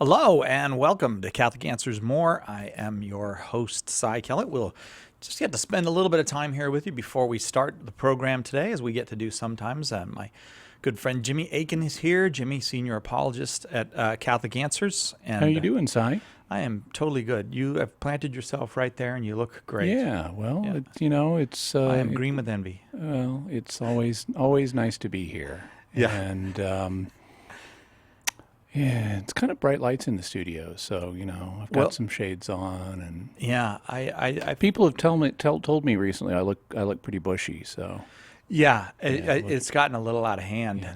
Hello and welcome to Catholic Answers More. I am your host, Cy Kellett. We'll just get to spend a little bit of time here with you before we start the program today, as we get to do sometimes. My good friend Jimmy Aiken is here. Jimmy, senior apologist at Catholic Answers. And How you doing, Cy? I am totally good. You have planted yourself right there, and you look great. Yeah, well, Yeah. it's I am green with envy. well, it's always nice to be here. Yeah. And yeah, it's kind of bright lights in the studio, so I've got Well- some shades on, and Yeah, I people have told me recently I look pretty bushy. So yeah, look- it's gotten a little out of hand.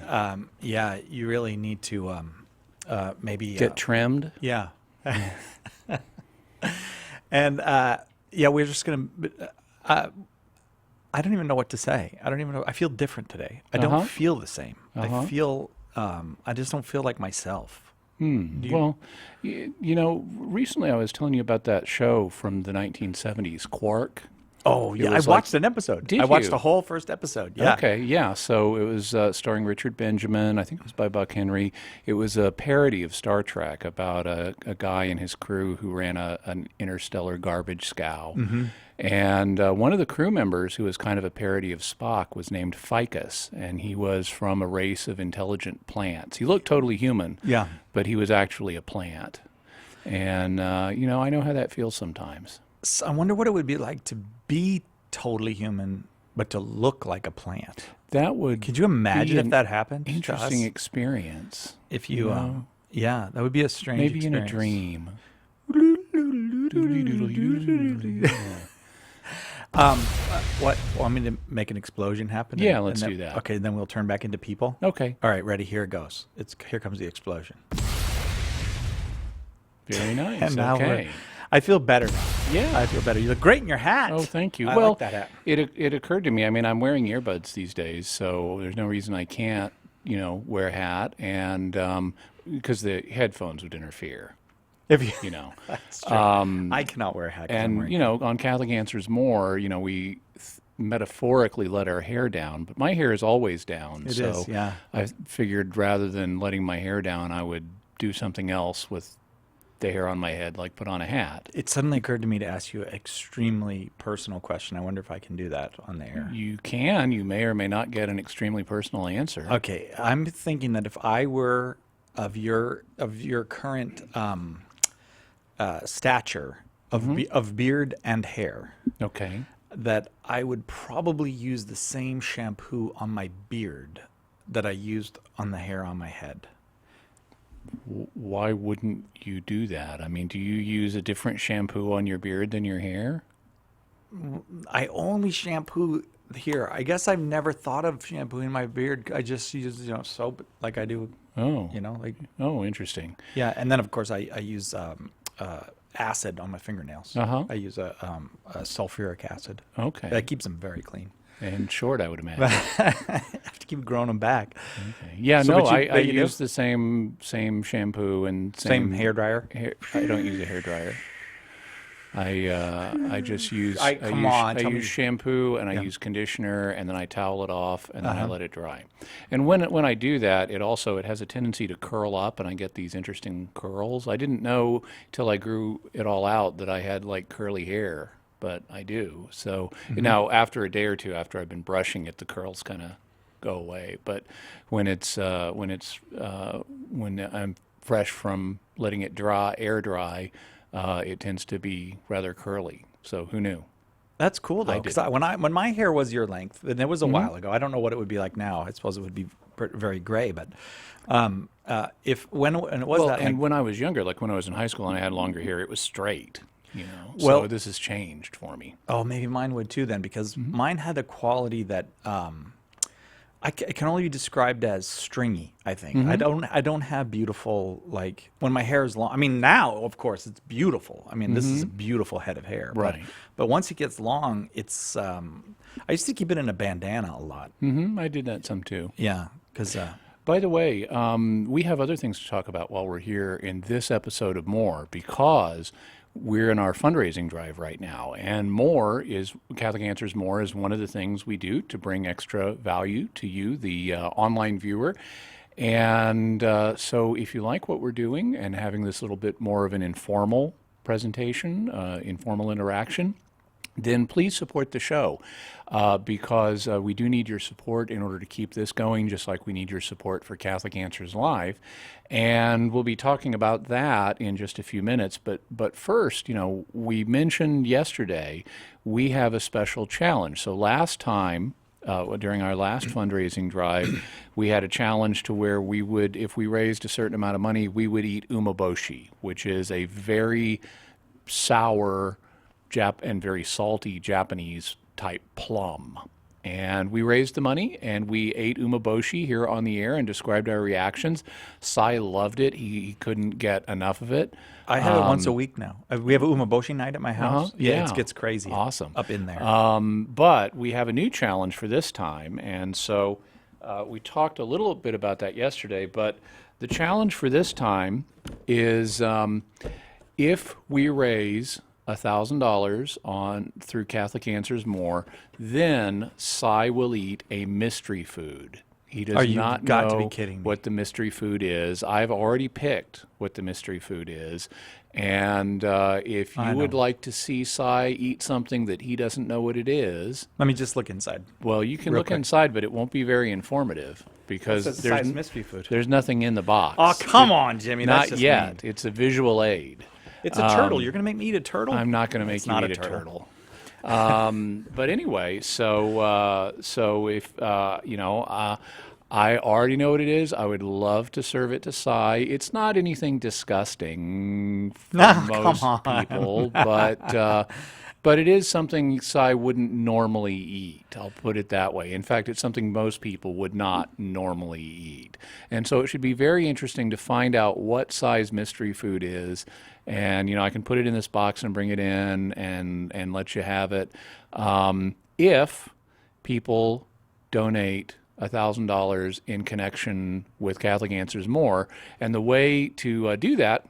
Yeah, you really need to maybe get trimmed. yeah. And yeah, we're just gonna. I don't even know what to say. I don't even know. I feel different today. I Uh-huh. don't feel the same. Uh-huh. I feel. I just don't feel like myself. Do you- Well, recently I was telling you about that show from the 1970s, Quark. Oh yeah, I was watched an episode. Did I watched you? the whole first episode. Yeah. Okay, yeah. So it was starring Richard Benjamin. I think it was by Buck Henry. It was a parody of Star Trek about a guy and his crew who ran an interstellar garbage scow. Mm-hmm. And one of the crew members, who was kind of a parody of Spock, was named Ficus, and he was from a race of intelligent plants. He looked totally human, Yeah. but he was actually a plant. And I know how that feels sometimes. So I wonder what it would be like to be totally human, but to look like a plant. That would Could you imagine be if an that happened? to interesting us? experience. If you, know? yeah, that would be a strange Maybe in a experience. dream. What? Want me to make an explosion happen? Yeah, And let's then- do that. Okay, then we'll turn back into people. Okay, All right, ready? Here it goes. Here comes the explosion. very nice. And now Okay. I feel better now. Yeah. I feel better. You look great in your hat. Oh, thank you. I Well, like that hat. it occurred to me. I mean, I'm wearing earbuds these days, so there's no reason I can't, wear a hat, and because the headphones would interfere. If you, that's true. I cannot wear a hat. 'cause I'm And wearing- on Catholic Answers More, we metaphorically let our hair down, but my hair is always down. It so is, yeah. I figured rather than letting my hair down, I would do something else with the hair on my head, like put on a hat. It suddenly occurred to me to ask you an extremely personal question. I wonder if I can do that on the air. You may or may not get an extremely personal answer. Okay, I'm thinking that if I were of your current stature of beard and hair, Okay. that I would probably use the same shampoo on my beard that I used on the hair on my head. Why wouldn't you do that? I mean, do you use a different shampoo on your beard than your hair? I only shampoo here. I guess I've never thought of shampooing my beard. I just use soap like I do. Oh. Like Oh, interesting. yeah, and then of course I use acid on my fingernails. Uh-huh. I use a sulfuric acid. Okay. That keeps them very clean. And short, I would imagine. I have to keep growing them back. Okay. Yeah, So, no, but you- I but you do? use the same shampoo and Same hair dryer. I don't use a hair dryer. I just use Come on, I tell me. use shampoo and I Yeah. use conditioner and then I towel it off and then I Uh-huh. let it dry. And when I do that, it has a tendency to curl up and I get these interesting curls. I didn't know till I grew it all out that I had like curly hair, but I do. So Mm-hmm. now after a day or two after I've been brushing it, the curls kind of go away. But when I'm fresh from letting it air dry, it tends to be rather curly. So who knew? That's cool though, I because did. when my hair was your length, and it was a while ago. I don't know what it would be like now. I suppose it would be very gray, but when it was Well, that and length, when I was younger, like when I was in high school and I had longer hair, it was straight. Well- So this has changed for me. oh, maybe mine would too then, because Mm-hmm. mine had a quality that it can only be described as stringy. I think Mm-hmm. I don't have beautiful, like when my hair is long. I mean, now of course it's beautiful. I mean, this is a beautiful head of hair. Mm-hmm. Right. But once it gets long, it's. I used to keep it in a bandana a lot. I did that some too. Yeah, because. By the way, we have other things to talk about while we're here in this episode of More, because we're in our fundraising drive right now, and Catholic Answers More is one of the things we do to bring extra value to you, the online viewer. And so if you like what we're doing and having this little bit more of an informal presentation, informal interaction, then please support the show because we do need your support in order to keep this going, just like we need your support for Catholic Answers Live. And we'll be talking about that in just a few minutes. But first, we mentioned yesterday we have a special challenge. So last time, during our last fundraising drive, we had a challenge to where we would, if we raised a certain amount of money, we would eat umeboshi, which is a very sour and very salty Japanese type plum. And we raised the money and we ate umeboshi here on the air and described our reactions. Sai loved it. He couldn't get enough of it. I have it once a week now. We have a umeboshi night at my house. Yeah. It gets crazy. Awesome. Up in there. But we have a new challenge for this time. And so we talked a little bit about that yesterday. But the challenge for this time is if we raise $1,000 on through Catholic Answers More, then Sai will eat a mystery food. He does not got to be know kidding me. what the mystery food is. I've already picked what the mystery food is. And if you would like to see Sai eat something that he doesn't know what it is, Let me just look inside. well, you can Real look quick. inside, but it won't be very informative because What's there's Sai's mystery food? there's nothing in the box. Oh, come on, Jimmy. That's Not just yet. mean. It's a visual aid. It's a turtle. You're going to make me eat a turtle? I'm not going to It's make you not eat a a turtle. turtle. But anyway, so if I already know what it is. I would love to serve it to Sai. It's not anything disgusting for most people, but it is something Sai wouldn't normally eat. I'll put it that way. In fact, it's something most people would not normally eat. And so it should be very interesting to find out what Sai's mystery food is. And, I can put it in this box and bring it in and let you have it. If people donate $1,000 in connection with Catholic Answers More. And the way to do that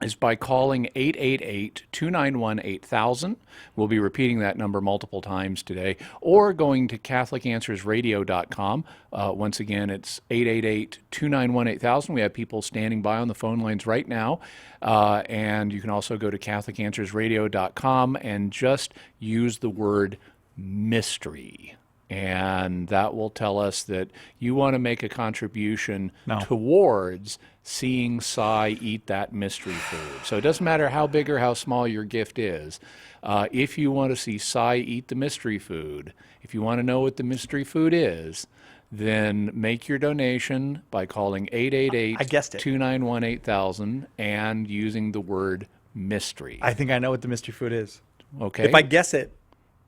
is by calling 888-291-8000. We'll be repeating that number multiple times today, or going to CatholicAnswersRadio.com. Once again, it's 888-291-8000. We have people standing by on the phone lines right now. And you can also go to CatholicAnswersRadio.com and just use the word mystery. And that will tell us that you want to make a contribution towards seeing Sai eat that mystery food. So it doesn't matter how big or how small your gift is. If you want to see Sai eat the mystery food, if you want to know what the mystery food is, then make your donation by calling 888-291-8000 and using the word mystery. I think I know what the mystery food is. Okay? If I guess it,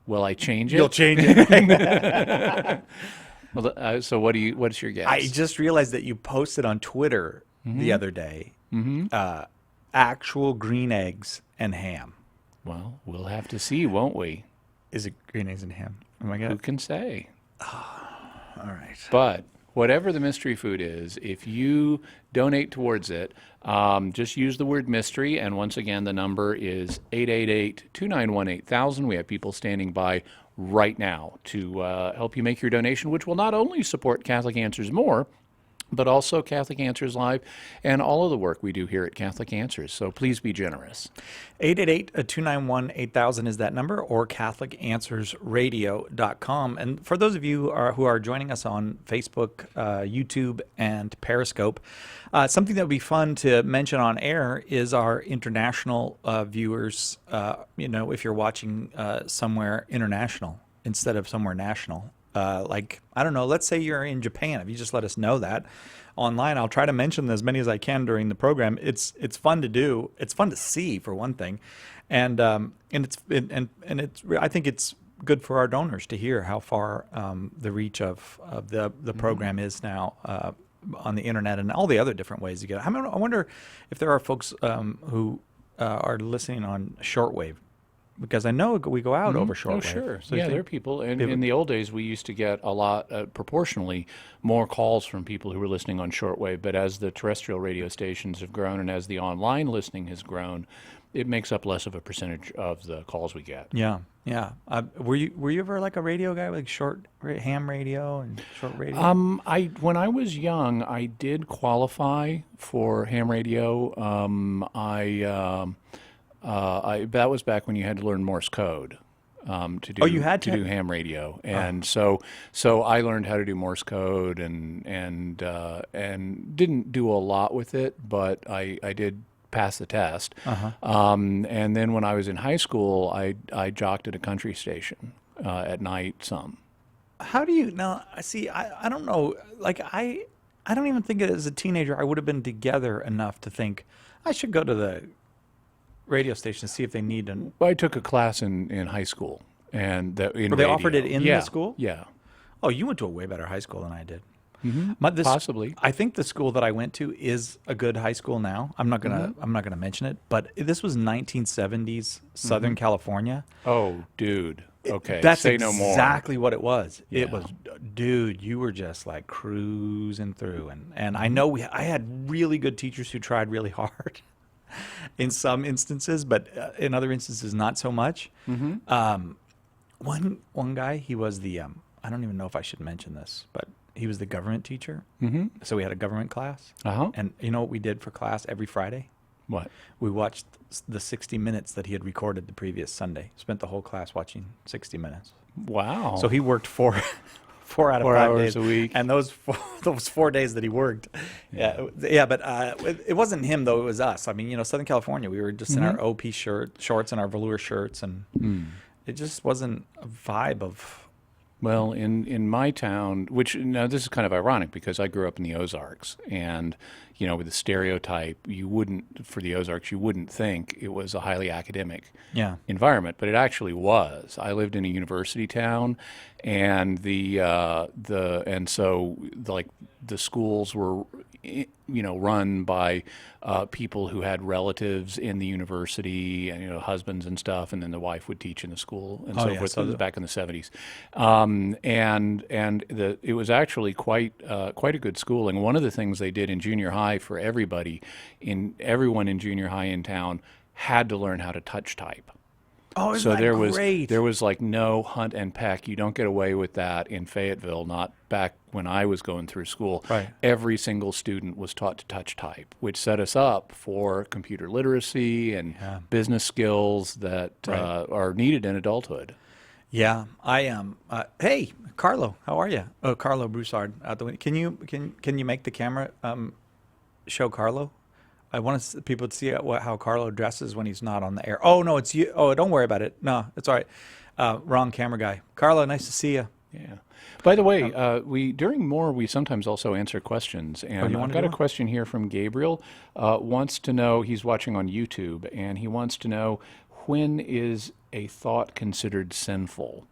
Will I change it? you'll change it. Well, so what's your guess? I just realized that you posted on Twitter the other day actual green eggs and ham. Well, we'll have to see, won't we? Is it green eggs and ham? Oh my Who God. can say? All right. But whatever the mystery food is, if you donate towards it, just use the word mystery. And once again, the number is 888-291-8000. We have people standing by right now to help you make your donation, which will not only support Catholic Answers More, but also Catholic Answers Live and all of the work we do here at Catholic Answers. So please be generous. 888-291-8000 is that number, or CatholicAnswersRadio.com. And for those of you who are joining us on Facebook, YouTube, and Periscope, something that would be fun to mention on air is our international viewers. If you're watching somewhere international instead of somewhere national. Like, I don't know, let's say you're in Japan. If you just let us know that online, I'll try to mention as many as I can during the program. It's fun to do. It's fun to see, for one thing. And I think it's good for our donors to hear how far the reach of the program is now on the internet and all the other different ways you get it. I wonder if there are folks who are listening on shortwave. Because I know we go out over shortwave. Oh, sure. So Yeah, there are people. And in the old days, we used to get a lot, proportionally, more calls from people who were listening on shortwave. But as the terrestrial radio stations have grown and as the online listening has grown, it makes up less of a percentage of the calls we get. Yeah, yeah. Were you ever like a radio guy, like ham radio and short radio? When I was young, I did qualify for ham radio. That was back when you had to learn Morse code to do you had to? do ham radio, and so I learned how to do Morse code and didn't do a lot with it, but I did pass the test. And then when I was in high school, I jocked at a country station at night some. How do you now? See, I don't know. Like I don't even think as a teenager I would have been together enough to think I should go to the radio station to see if they need an. Well, I took a class in high school, and that in Well, they radio. offered it in the Yeah, school? Yeah, Oh, you went to a way better high school than I did. possibly. I think the school that I went to is a good high school now. I'm not gonna mention it, but this was 1970s Southern California. Oh, dude. Okay, That's say no more. exactly what it was. It Yeah. was, dude, you were just like cruising through, and I know I had really good teachers who tried really hard, in some instances, but in other instances not so much. One guy, he was the I don't even know if I should mention this, but he was the government teacher. So we had a government class, Uh-huh. and you know what we did for class every Friday? What? We watched the 60 minutes that he had recorded the previous Sunday. Spent the whole class watching 60 minutes. Wow. So he worked four out of 4 5 hours days a week. and those 4 days that he worked, but it wasn't him though. It was us. I mean, you know, Southern California. We were just in our OP shorts and our velour shirts, and it just wasn't a vibe of. Well, in my town, which now this is kind of ironic because I grew up in the Ozarks, and you know, with the stereotype, you wouldn't think it was a highly academic Yeah. environment, but it actually was. I lived in a university town, and the schools were, you know, run by people who had relatives in the university, and you know, husbands and stuff, and then the wife would teach in the school and so yeah, forth. so This was back in the 70s, it was actually quite a good schooling. One of the things they did in junior high for everyone in junior high in town had to learn how to touch type. Oh, isn't So that great? there was like no hunt and peck. You don't get away with that in Fayetteville, not back when I was going through school. Right. Every single student was taught to touch type, which set us up for computer literacy and business skills that are needed in adulthood. Yeah, I am. Hey, Carlo, how are you? Oh, Carlo Broussard out the window. Can you make the camera show Carlo? I want people to see how Carlo dresses when he's not on the air. Oh no, it's you. Oh, don't worry about it. No, it's all right. Wrong camera guy. Carlo, nice to see you. Yeah. By the way, we sometimes also answer questions, and you I've wanna got do a one? question here from Gabriel. Wants to know, he's watching on YouTube, and he wants to know, when is a thought considered sinful?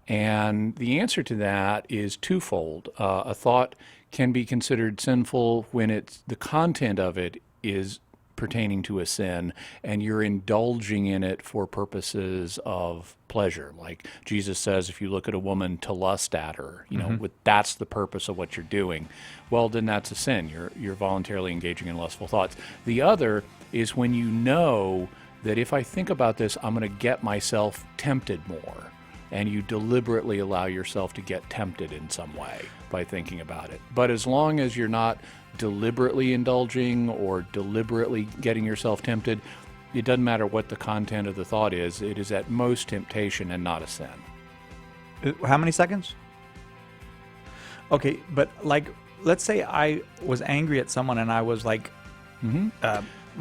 And the answer to that is twofold. A thought can be considered sinful when the content of it is pertaining to a sin, and you're indulging in it for purposes of pleasure. Like Jesus says, if you look at a woman to lust at her, you know, that's the purpose of what you're doing. Well, then that's a sin. You're voluntarily engaging in lustful thoughts. The other is when you know that if I think about this, I'm going to get myself tempted more. And you deliberately allow yourself to get tempted in some way by thinking about it. But as long as you're not deliberately indulging or deliberately getting yourself tempted, it doesn't matter what the content of the thought is. It is at most temptation and not a sin. How many seconds? Okay, but like, let's say I was angry at someone and I was like,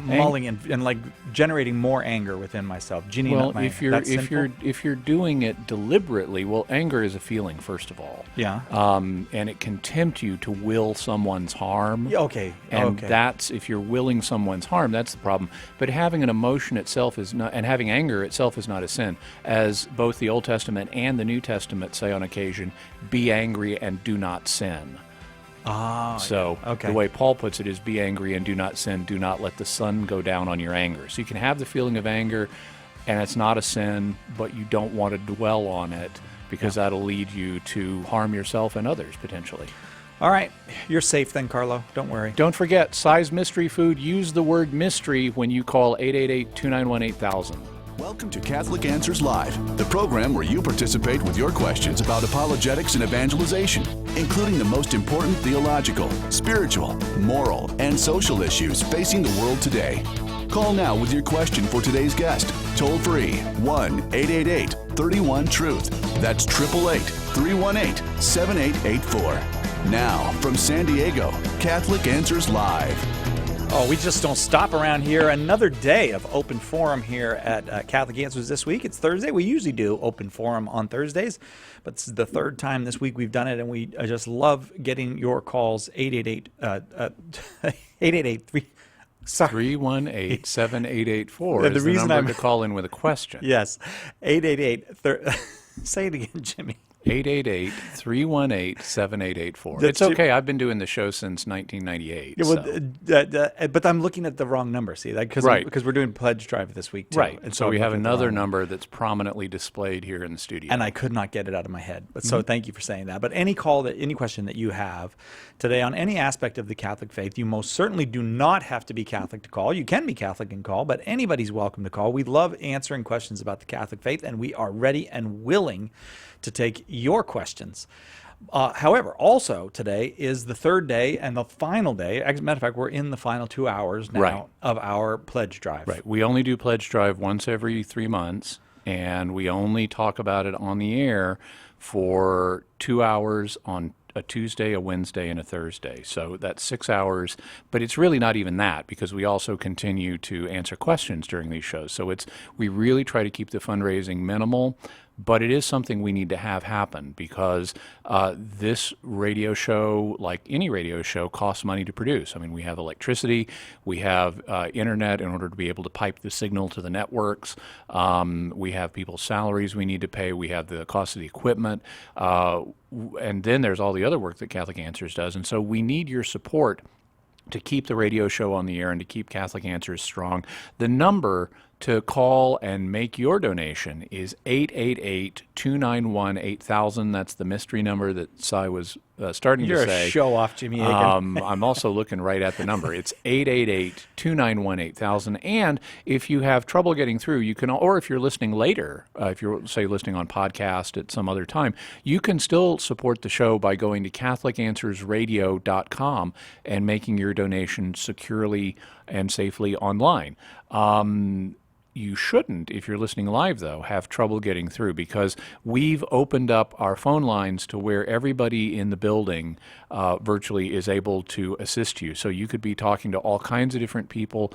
mulling and like generating more anger within myself, ginning Well, up my if anger. That's you're sinful? if you're doing it deliberately, well, anger is a feeling, first of all. Yeah. And it can tempt you to will someone's harm. Yeah, okay. And okay. that's, if you're willing someone's harm, that's the problem. But having an emotion itself is not, and having anger itself is not a sin. As both the Old Testament and the New Testament say on occasion, be angry and do not sin. So okay. the way Paul puts it is, be angry and do not sin. Do not let the sun go down on your anger. So you can have the feeling of anger, and it's not a sin, but you don't want to dwell on it because that'll lead you to harm yourself and others potentially. All right, you're safe then, Carlo. Don't worry. Don't forget, Size Mystery Food. Use the word mystery when you call 888-291-8000. Welcome to Catholic Answers Live, the program where you participate with your questions about apologetics and evangelization, including the most important theological, spiritual, moral, and social issues facing the world today. Call now with your question for today's guest. Toll free 1-888-31-TRUTH. That's 888-318-7884. Now, from San Diego, Catholic Answers Live. Oh, we just don't stop around here. Another day of open forum here at Catholic Answers this week. It's Thursday. We usually do open forum on Thursdays, but this is the third time this week we've done it, and we just love getting your calls. 888-3... Sorry. 318-7884 The is the reason number to call in with a question. Yes. 888... Say it again, Jimmy. 888-318-7884. That's It's okay. I've been doing the show since 1998. Yeah, well, but I'm looking at the wrong number, see, because Right. we're doing pledge drive this week too. Right. And so I'm we have looking at the another wrong one. number that's prominently displayed here in the studio. And I could not get it out of my head. But so thank you for saying that. But any question that you have today on any aspect of the Catholic faith, you most certainly do not have to be Catholic to call. You can be Catholic and call, but anybody's welcome to call. We love answering questions about the Catholic faith, and we are ready and willing to take your questions. However, also today is the third day and the final day. As a matter of fact, we're in the final 2 hours now Right. of our pledge drive. Right. We only do pledge drive once every 3 months, and we only talk about it on the air for 2 hours on a Tuesday, a Wednesday, and a Thursday. So that's 6 hours, but it's really not even that because we also continue to answer questions during these shows. So we really try to keep the fundraising minimal, but it is something we need to have happen because this radio show, like any radio show, costs money to produce. I mean, we have electricity, we have internet in order to be able to pipe the signal to the networks. We have people's salaries we need to pay. We have the cost of the equipment. And then there's all the other work that Catholic Answers does. And so we need your support to keep the radio show on the air and to keep Catholic Answers strong. The number to call and make your donation is 888-291-8000. That's the mystery number that Cy was starting You're to say. a show-off, Jimmy Aiken. I'm also looking right at the number. It's 888-291-8000. And if you have trouble getting through, you can, or if you're listening later, if you're, say, listening on podcast at some other time, you can still support the show by going to CatholicAnswersRadio.com and making your donation securely and safely online. You shouldn't, if you're listening live, though, have trouble getting through because we've opened up our phone lines to where everybody in the building virtually is able to assist you. So you could be talking to all kinds of different people,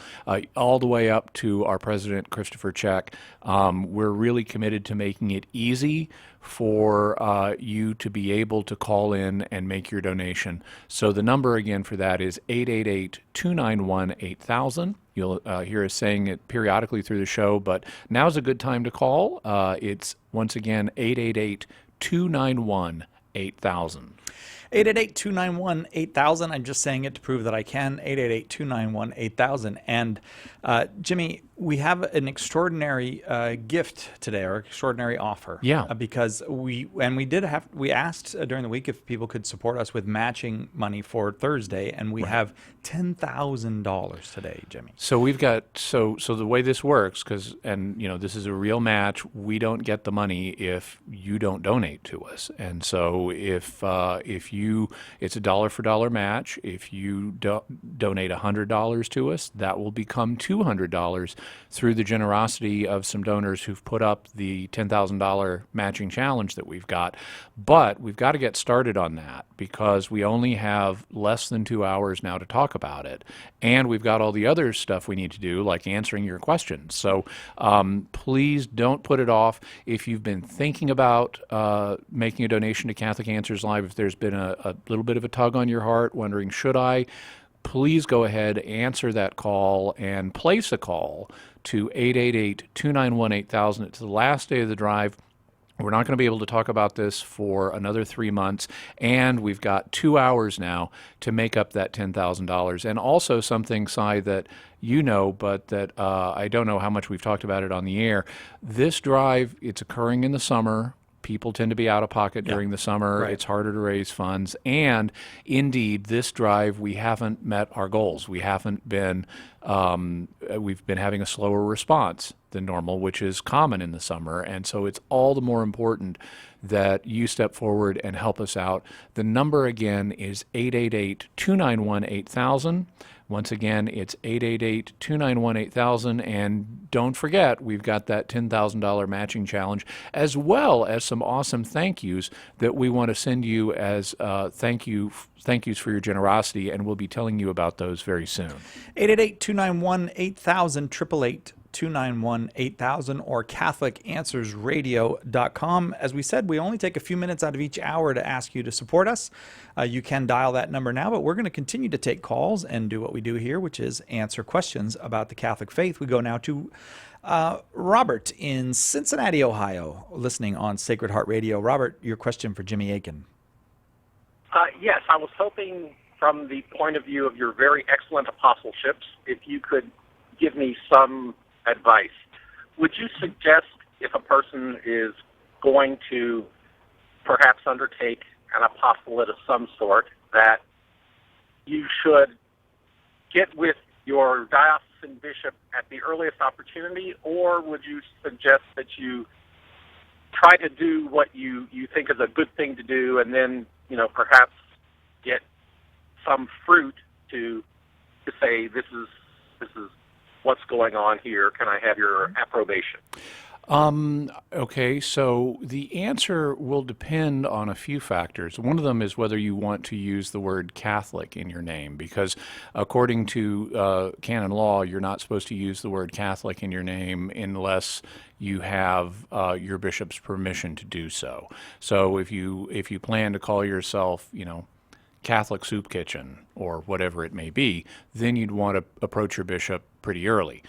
all the way up to our president, Christopher Check. We're really committed to making it easy for you to be able to call in and make your donation. So the number again for that is 888-291-8000. You'll hear us saying it periodically through the show, but now's a good time to call. It's, once again, 888-291-8000. 888-291-8000. I'm just saying it to prove that I can. 888-291-8000. And Jimmy, we have an extraordinary gift today, or extraordinary offer. Yeah. Because we asked during the week if people could support us with matching money for Thursday, and we have $10,000 today, Jimmy. So we've got so the way this works, this is a real match. We don't get the money if you don't donate to us, and so if it's a dollar for dollar match. If you donate $100 to us, that will become $200 through the generosity of some donors who've put up the $10,000 matching challenge that we've got. But we've got to get started on that because we only have less than 2 hours now to talk about it. And we've got all the other stuff we need to do, like answering your questions. So please don't put it off. If you've been thinking about making a donation to Catholic Answers Live, if there's been a little bit of a tug on your heart, wondering, should I? Please go ahead, answer that call, and place a call to 888-291-8000. It's the last day of the drive. We're not going to be able to talk about this for another 3 months, and we've got 2 hours now to make up that $10,000. And also something, Cy, that you know, but that I don't know how much we've talked about it on the air. This drive, it's occurring in the summer. People tend to be out of pocket during the summer. Right. It's harder to raise funds. And indeed, this drive, we haven't met our goals. We haven't been, we've been having a slower response than normal, which is common in the summer. And so it's all the more important that you step forward and help us out. The number again is 888-291-8000. Once again, it's 888-291-8000. And don't forget, we've got that $10,000 matching challenge, as well as some awesome thank yous that we want to send you as thank yous for your generosity, and we'll be telling you about those very soon. 888-291-8000, 888-291-8000, or CatholicAnswersRadio.com. As we said, we only take a few minutes out of each hour to ask you to support us. You can dial that number now, but we're going to continue to take calls and do what we do here, which is answer questions about the Catholic faith. We go now to Robert in Cincinnati, Ohio, listening on Sacred Heart Radio. Robert, your question for Jimmy Akin. Yes, I was hoping from the point of view of your very excellent apostleships, if you could give me some advice. Would you suggest if a person is going to perhaps undertake an apostolate of some sort that you should get with your diocesan bishop at the earliest opportunity, or would you suggest that you try to do what you think is a good thing to do and then, perhaps get some fruit to say, this is what's going on here. Can I have your approbation? Okay, so the answer will depend on a few factors. One of them is whether you want to use the word Catholic in your name, because according to canon law, you're not supposed to use the word Catholic in your name unless you have your bishop's permission to do so. So if you plan to call yourself, Catholic Soup Kitchen or whatever it may be, then you'd want to approach your bishop pretty early.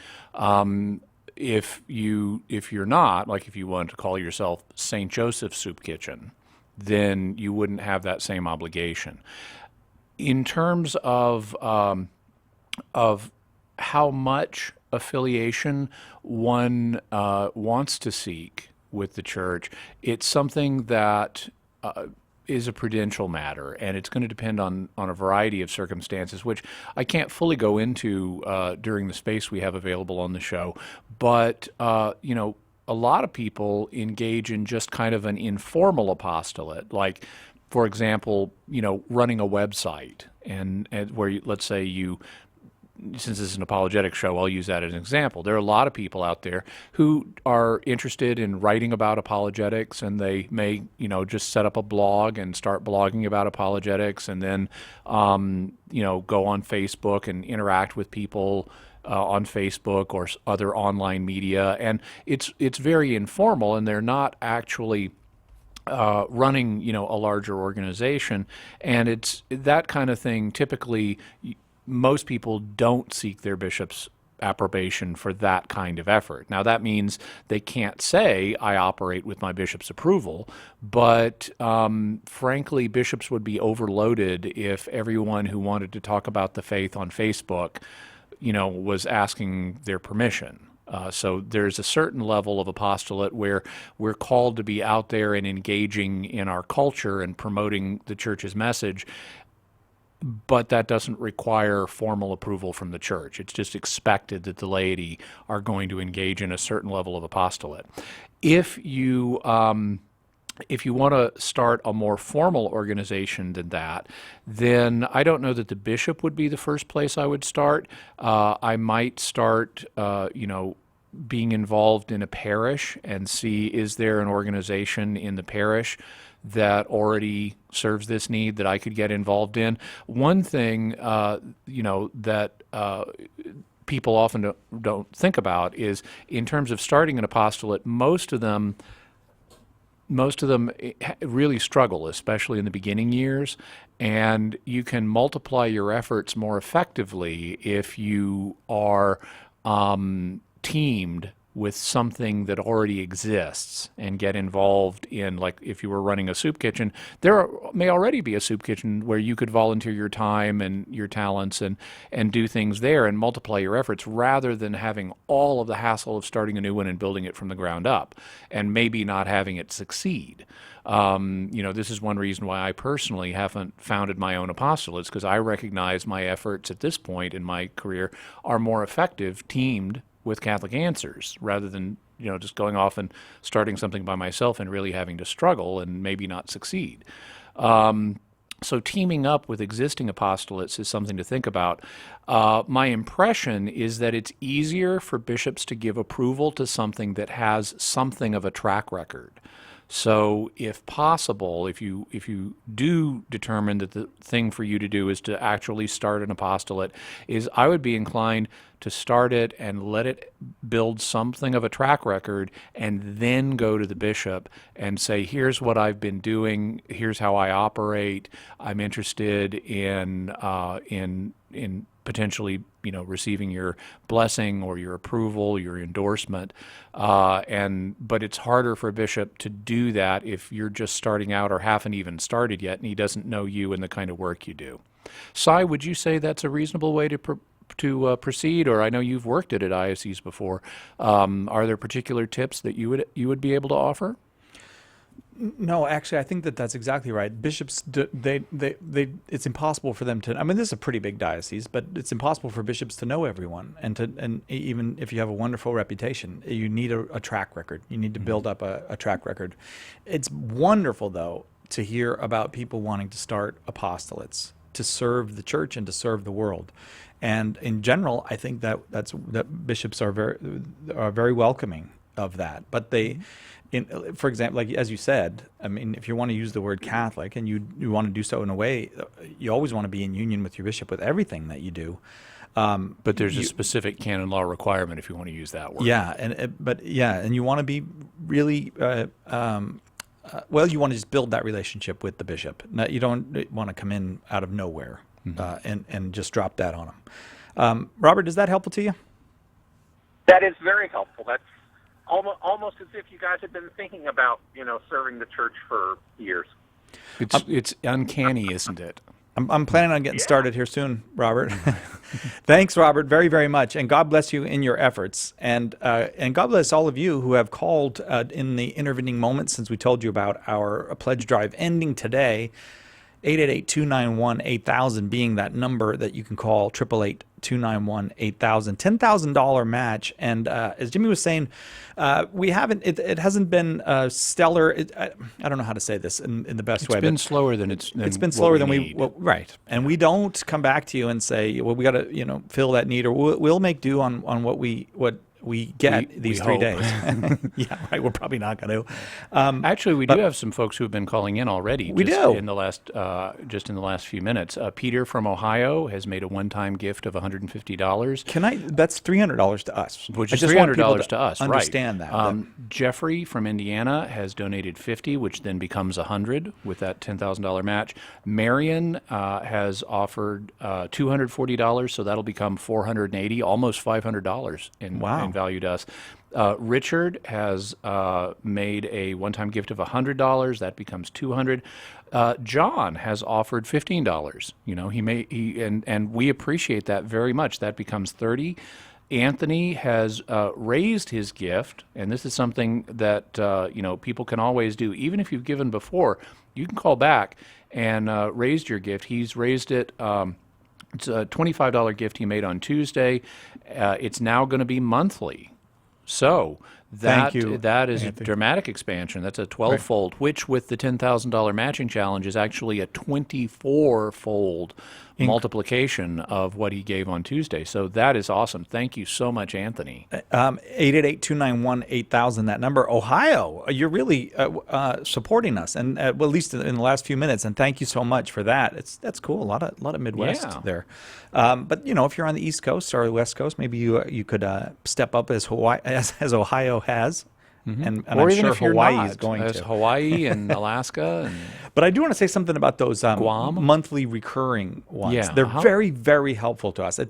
If you're not, like if you want to call yourself St. Joseph's Soup Kitchen, then you wouldn't have that same obligation. In terms of how much affiliation one wants to seek with the church, it's something that is a prudential matter, and it's going to depend on a variety of circumstances, which I can't fully go into during the space we have available on the show. But a lot of people engage in just kind of an informal apostolate, like, for example, running a website, and where let's say since this is an apologetic show, I'll use that as an example. There are a lot of people out there who are interested in writing about apologetics, and they may, just set up a blog and start blogging about apologetics, and then, go on Facebook and interact with people on Facebook or other online media. And it's very informal, and they're not actually running, a larger organization. And it's that kind of thing. Typically, most people don't seek their bishop's approbation for that kind of effort. Now, that means they can't say, I operate with my bishop's approval, but frankly, bishops would be overloaded if everyone who wanted to talk about the faith on Facebook, was asking their permission. So there's a certain level of apostolate where we're called to be out there and engaging in our culture and promoting the church's message, but that doesn't require formal approval from the church. It's just expected that the laity are going to engage in a certain level of apostolate. If you want to start a more formal organization than that, then I don't know that the bishop would be the first place I would start. I might start, being involved in a parish and see, is there an organization in the parish that already serves this need that I could get involved in. One thing, that people often don't think about is, in terms of starting an apostolate, most of them really struggle, especially in the beginning years, and you can multiply your efforts more effectively if you are teamed with something that already exists and get involved in, like if you were running a soup kitchen, may already be a soup kitchen where you could volunteer your time and your talents and do things there and multiply your efforts rather than having all of the hassle of starting a new one and building it from the ground up and maybe not having it succeed. This is one reason why I personally haven't founded my own apostolates, because I recognize my efforts at this point in my career are more effective teamed with Catholic Answers rather than just going off and starting something by myself and really having to struggle and maybe not succeed. So teaming up with existing apostolates is something to think about. My impression is that it's easier for bishops to give approval to something that has something of a track record. So if possible, if you do determine that the thing for you to do is to actually start an apostolate, I would be inclined to start it and let it build something of a track record and then go to the bishop and say, here's what I've been doing, here's how I operate, I'm interested in potentially receiving your blessing or your approval, your endorsement. But it's harder for a bishop to do that if you're just starting out or haven't even started yet and he doesn't know you and the kind of work you do. Cy, would you say that's a reasonable way to proceed? Or I know you've worked at a diocese before. Are there particular tips that you would be able to offer? No, actually, I think that's exactly right. Bishops, it's impossible for them to. I mean, this is a pretty big diocese, but it's impossible for bishops to know everyone, and even if you have a wonderful reputation, you need a track record. You need to build up a track record. It's wonderful, though, to hear about people wanting to start apostolates to serve the church and to serve the world. And in general, I think that bishops are very welcoming of that, but they. For example, like as you said, I mean, if you want to use the word Catholic and you want to do so in a way, you always want to be in union with your bishop with everything that you do. But there's a specific canon law requirement if you want to use that word. Yeah, and you want to be really you want to just build that relationship with the bishop. You don't want to come in out of nowhere and just drop that on them. Robert, is that helpful to you? That is very helpful. That's almost as if you guys have been thinking about, serving the church for years. It's uncanny, isn't it? I'm planning on getting started here soon, Robert. Thanks, Robert, very, very much. And God bless you in your efforts. And God bless all of you who have called in the intervening moments since we told you about our pledge drive ending today. 888-291-8000 being that number that you can call, 888-291-8000, $10,000 match. And as Jimmy was saying, it hasn't been stellar. I don't know how to say this in the best way. It's been slower than it's been slower than we right. And we don't come back to you and say, well, we got to fill that need, or we'll make do on what we get these 3 days. Yeah, right. We're probably not going to. Actually, we do have some folks who have been calling in already. We do in the last few minutes. Peter from Ohio has made a one-time gift of $150. That's $300 to us. Which is $300 to us. Understand right. that. Jeffrey from Indiana has donated $50, which then becomes $100 with that $10,000 match. Marion has offered $240, so that'll become $480, almost $500 in value to us. Richard has made a one-time gift of $100. That becomes $200. John has offered $15. And we appreciate that very much. That becomes $30. Anthony has raised his gift, and this is something that people can always do. Even if you've given before, you can call back and raise your gift. He's raised it. It's a $25 gift he made on Tuesday. It's now going to be monthly. So that is Anthony. A dramatic expansion. That's a 12-fold, which with the $10,000 matching challenge is actually a 24-fold multiplication of what he gave on Tuesday. So that is awesome. Thank you so much, Anthony. 888-291-8000, that number. Ohio, you're really supporting us, and at least in the last few minutes, and thank you so much for that. That's cool. A lot of Midwest there. But if you're on the East Coast or the West Coast, maybe you could step up as Ohio has. and or I'm even sure if you're Hawaii not, is going there's to. Hawaii and Alaska and But I do want to say something about those Guam? monthly recurring ones. Yeah, They're how- very, very helpful to us.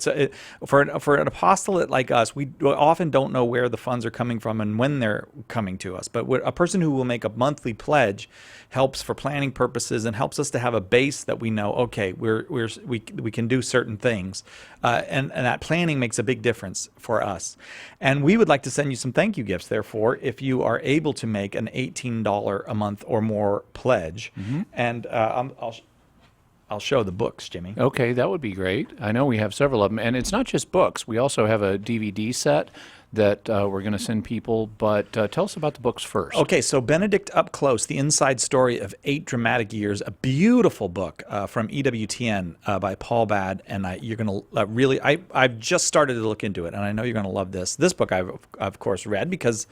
For an apostolate like us, we often don't know where the funds are coming from and when they're coming to us. But a person who will make a monthly pledge helps for planning purposes and helps us to have a base that we know. Okay, we can do certain things, and that planning makes a big difference for us. And we would like to send you some thank you gifts. Therefore, if you are able to make an $18 a month or more pledge, and I'll show the books, Jimmy. Okay, that would be great. I know we have several of them. And it's not just books. We also have a DVD set that we're going to send people. But tell us about the books first. Okay, so Benedict Up Close, The Inside Story of 8 Dramatic Years, a beautiful book from EWTN by Paul Bad, and you're going to really, I've just started to look into it, and I know you're going to love this. This book I've of course read because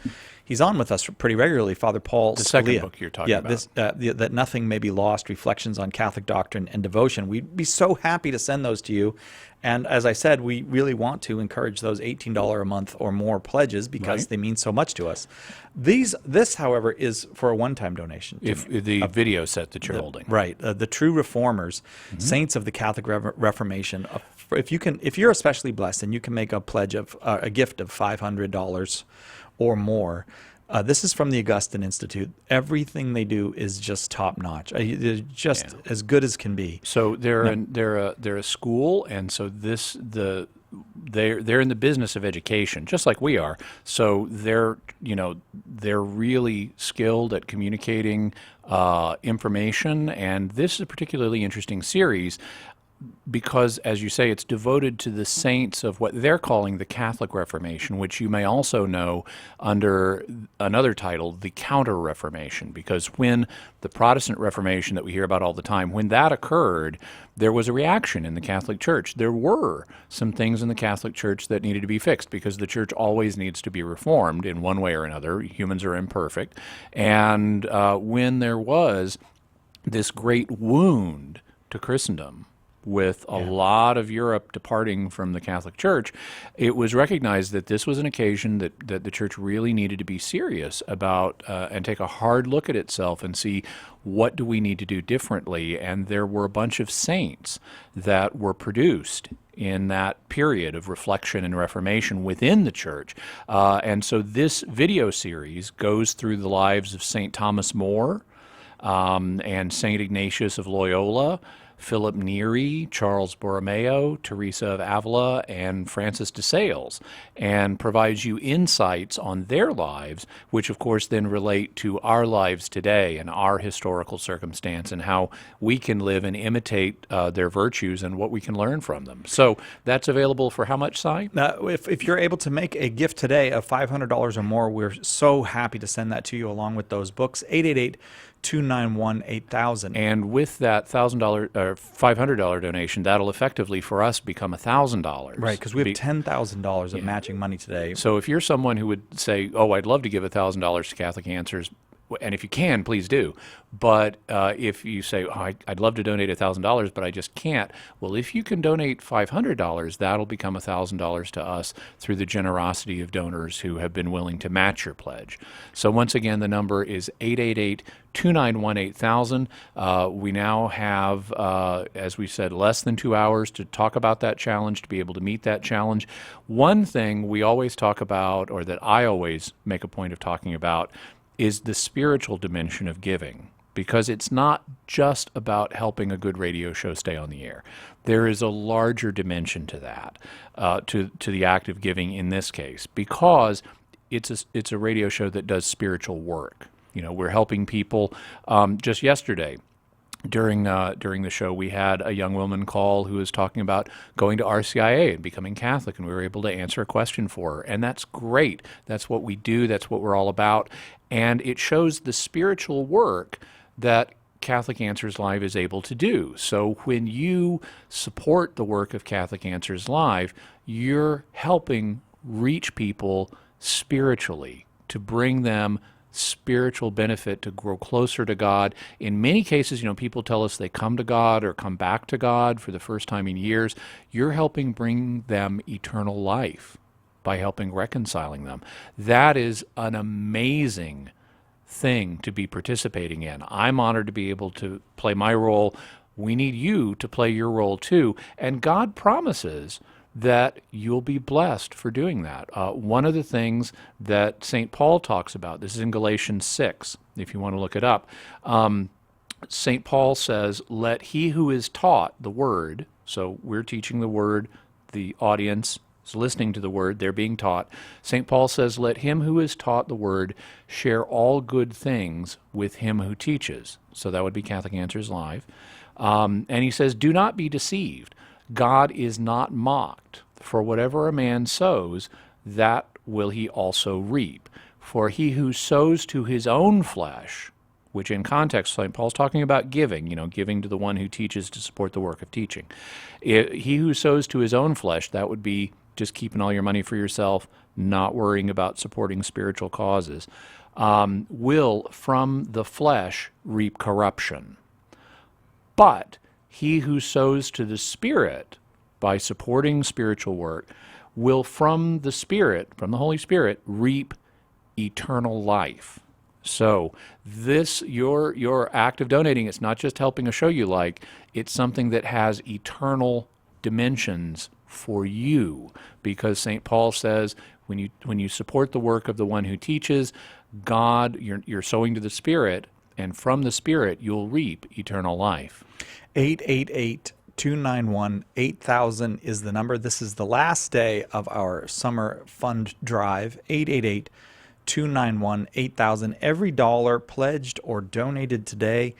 he's on with us pretty regularly, Father Paul The Scalia. second book you're talking about. This, That Nothing May Be Lost, Reflections on Catholic Doctrine and Devotion. We'd be so happy to send those to you. And as I said, we really want to encourage those $18 a month or more pledges because Right. they mean so much to us. This, however, is for a one-time donation. If the video set that you're holding. Right, the True Reformers, Saints of the Catholic Reformation. If you're especially blessed and you can make a pledge of a gift of $500 or more. This is from the Augustine Institute. Everything they do is just top notch. They're just as good as can be. So they're a school, and so they're in the business of education, just like we are. So they're really skilled at communicating information, and this is a particularly interesting series because, as you say, it's devoted to the saints of what they're calling the Catholic Reformation, which you may also know under another title, the Counter-Reformation, because when the Protestant Reformation that we hear about all the time, when that occurred, there was a reaction in the Catholic Church. There were some things in the Catholic Church that needed to be fixed because the Church always needs to be reformed in one way or another. Humans are imperfect. And when there was this great wound to Christendom, with a lot of Europe departing from the Catholic Church, it was recognized that this was an occasion that the Church really needed to be serious about and take a hard look at itself and see what do we need to do differently. And there were a bunch of saints that were produced in that period of reflection and reformation within the Church. And so this video series goes through the lives of St. Thomas More and St. Ignatius of Loyola, Philip Neri, Charles Borromeo, Teresa of Avila, and Francis de Sales, and provides you insights on their lives, which of course then relate to our lives today and our historical circumstance and how we can live and imitate their virtues and what we can learn from them. So that's available for how much, Si? If you're able to make a gift today of $500 or more, we're so happy to send that to you along with those books. 888-291-8000. And with that $1,000 or $500 donation, that'll effectively for us become $1,000. Right, because we have $10,000 of matching money today. So if you're someone who would say, "Oh, I'd love to give $1,000 to Catholic Answers," and if you can, please do. But if you say, "Oh, I'd love to donate $1,000, but I just can't," well, if you can donate $500, that'll become $1,000 to us through the generosity of donors who have been willing to match your pledge. So once again, the number is 888-291-8000. We now have, as we said, less than 2 hours to talk about that challenge, to be able to meet that challenge. One thing we always talk about, or that I always make a point of talking about, is the spiritual dimension of giving, because it's not just about helping a good radio show stay on the air. There is a larger dimension to that, to the act of giving in this case, because it's a radio show that does spiritual work. You know, we're helping people. Just yesterday, during the show, we had a young woman call who was talking about going to RCIA and becoming Catholic, and we were able to answer a question for her. And that's great. That's what we do. That's what we're all about. And it shows the spiritual work that Catholic Answers Live is able to do. So when you support the work of Catholic Answers Live, you're helping reach people spiritually, to bring them spiritual benefit, to grow closer to God. In many cases, people tell us they come to God or come back to God for the first time in years. You're helping bring them eternal life. by helping reconciling them. That is an amazing thing to be participating in. I'm honored to be able to play my role. We need you to play your role too. And God promises that you'll be blessed for doing that. One of the things that St. Paul talks about, this is in Galatians 6, if you want to look it up. St. Paul says, let he who is taught the word, so we're teaching the word, the audience is listening to the word, they're being taught. St. Paul says, let him who is taught the word share all good things with him who teaches. So that would be Catholic Answers Live. And he says, do not be deceived. God is not mocked. For whatever a man sows, that will he also reap. For he who sows to his own flesh, which in context, St. Paul's talking about giving, giving to the one who teaches to support the work of teaching. He who sows to his own flesh, that would be just keeping all your money for yourself, not worrying about supporting spiritual causes, will from the flesh reap corruption. But he who sows to the Spirit by supporting spiritual work will from the Spirit, from the Holy Spirit, reap eternal life. So this, your act of donating, it's not just helping a show you like, it's something that has eternal dimensions for you, because St. Paul says when you support the work of the one who teaches, God, you're sowing to the Spirit, and from the Spirit you'll reap eternal life. 888-291-8000 is the number. This is the last day of our summer fund drive. 888-291-8000. Every dollar pledged or donated today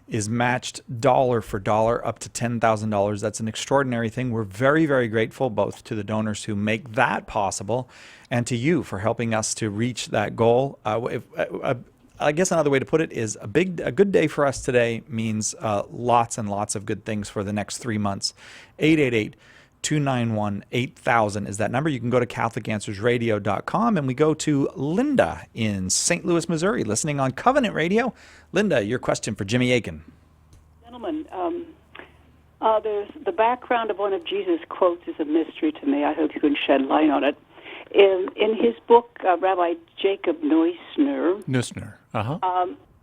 is matched dollar for dollar up to $10,000. That's an extraordinary thing. We're very, very grateful both to the donors who make that possible and to you for helping us to reach that goal. I guess another way to put it is a good day for us today means lots and lots of good things for the next 3 months. 888-291-8000 is that number. You can go to CatholicAnswersRadio.com, and we go to Linda in St. Louis, Missouri, listening on Covenant Radio. Linda, your question for Jimmy Akin. Gentlemen, there's the background of one of Jesus' quotes is a mystery to me. I hope you can shed light on it. In his book, Rabbi Jacob Neusner,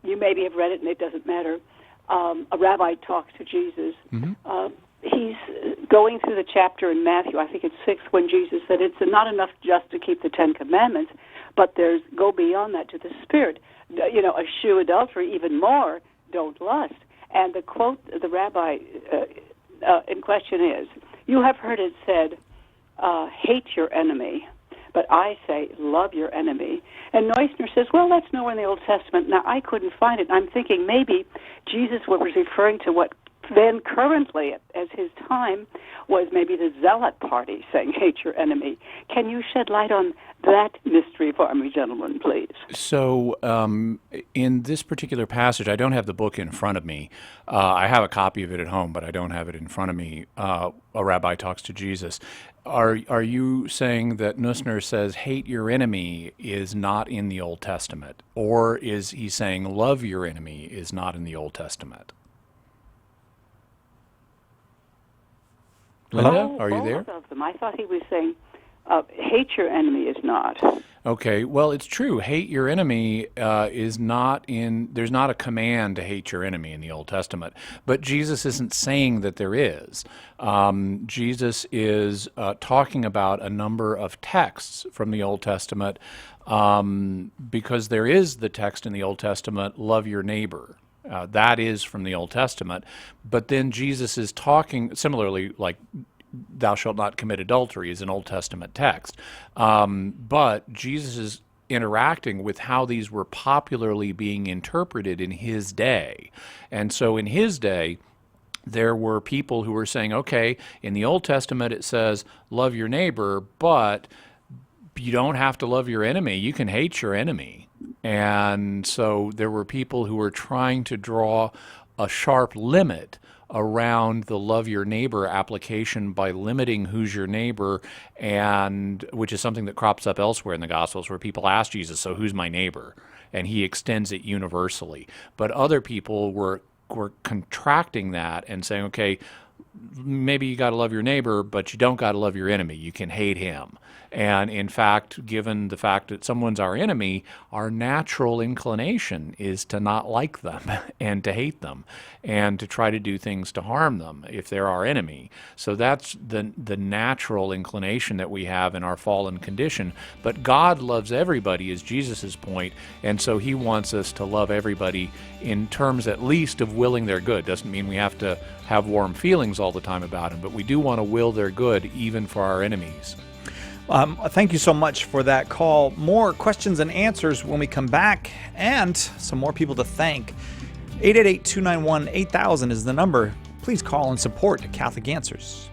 you maybe have read it and it doesn't matter, a rabbi talks to Jesus. Mm-hmm. He's going through the chapter in Matthew, I think it's 6, when Jesus said it's not enough just to keep the 10 Commandments, but go beyond that to the Spirit. Eschew adultery, even more, don't lust. And the quote, the rabbi in question is, you have heard it said, hate your enemy, but I say, love your enemy. And Neusner says, well, that's nowhere in the Old Testament. Now, I couldn't find it. I'm thinking maybe Jesus was referring to what then currently, as his time, was maybe the Zealot party saying, hate your enemy. Can you shed light on that mystery for me, gentlemen, please? So in this particular passage, I don't have the book in front of me. I have a copy of it at home, but I don't have it in front of me. A rabbi talks to Jesus. Are you saying that Neusner says hate your enemy is not in the Old Testament? Or is he saying love your enemy is not in the Old Testament? Linda, are you there? Both of them. I thought he was saying hate your enemy is not. Okay, well, it's true. Hate your enemy is not in, there's not a command to hate your enemy in the Old Testament. But Jesus isn't saying that there is. Jesus is talking about a number of texts from the Old Testament because there is the text in the Old Testament, love your neighbor. That is from the Old Testament. But then Jesus is talking, similarly, like, thou shalt not commit adultery is an Old Testament text. But Jesus is interacting with how these were popularly being interpreted in his day. And so in his day, there were people who were saying, okay, in the Old Testament it says, love your neighbor, but you don't have to love your enemy. You can hate your enemy. And so there were people who were trying to draw a sharp limit around the love your neighbor application by limiting who's your neighbor, and which is something that crops up elsewhere in the Gospels where people ask Jesus, so who's my neighbor? And he extends it universally. But other people were contracting that and saying, okay, maybe you got to love your neighbor, but you don't got to love your enemy. You can hate him. And in fact, given the fact that someone's our enemy, our natural inclination is to not like them and to hate them and to try to do things to harm them if they're our enemy. So that's the natural inclination that we have in our fallen condition. But God loves everybody, is Jesus's point, and so he wants us to love everybody in terms at least of willing their good. Doesn't mean we have to have warm feelings all the time about them, but we do want to will their good even for our enemies. Thank you so much for that call. More questions and answers when we come back, and some more people to thank. 888-291-8000 is the number. Please call and support Catholic Answers.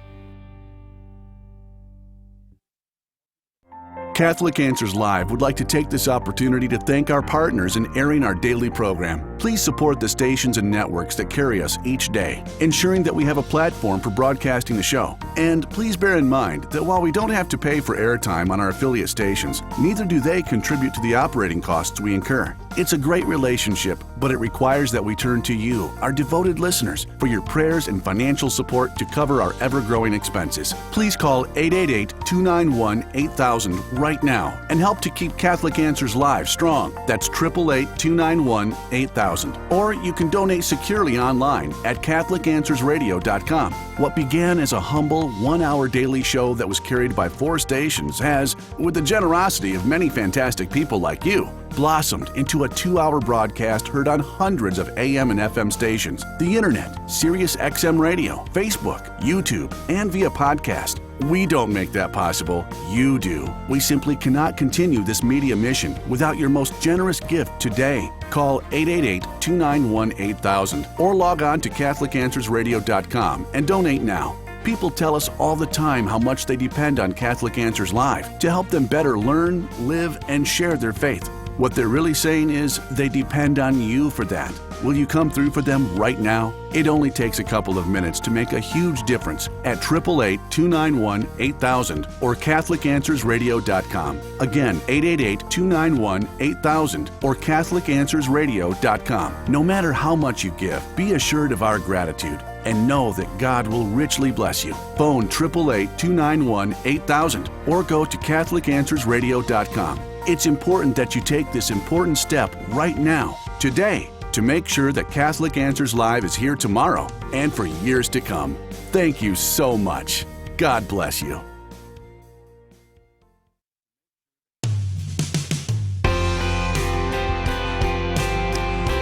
Catholic Answers Live would like to take this opportunity to thank our partners in airing our daily program. Please support the stations and networks that carry us each day, ensuring that we have a platform for broadcasting the show. And please bear in mind that while we don't have to pay for airtime on our affiliate stations, neither do they contribute to the operating costs we incur. It's a great relationship, but it requires that we turn to you, our devoted listeners, for your prayers and financial support to cover our ever-growing expenses. Please call 888-291-8000 right now and help to keep Catholic Answers Live strong. That's 888-291-8000. Or you can donate securely online at CatholicAnswersRadio.com. What began as a humble one-hour daily show that was carried by 4 stations has, with the generosity of many fantastic people like you, blossomed into a 2-hour broadcast heard on hundreds of AM and FM stations, the internet, Sirius XM radio, Facebook, YouTube, and via podcast. We don't make that possible. You do. We simply cannot continue this media mission without your most generous gift today. Call 888-291-8000 or log on to CatholicAnswersRadio.com and donate now. People tell us all the time how much they depend on Catholic Answers Live to help them better learn, live, and share their faith. What they're really saying is they depend on you for that. Will you come through for them right now? It only takes a couple of minutes to make a huge difference at 888-291-8000 or CatholicAnswersRadio.com. Again, 888-291-8000 or CatholicAnswersRadio.com. No matter how much you give, be assured of our gratitude and know that God will richly bless you. Phone 888-291-8000 or go to CatholicAnswersRadio.com. It's important that you take this important step right now, today, to make sure that Catholic Answers Live is here tomorrow and for years to come. Thank you so much. God bless you.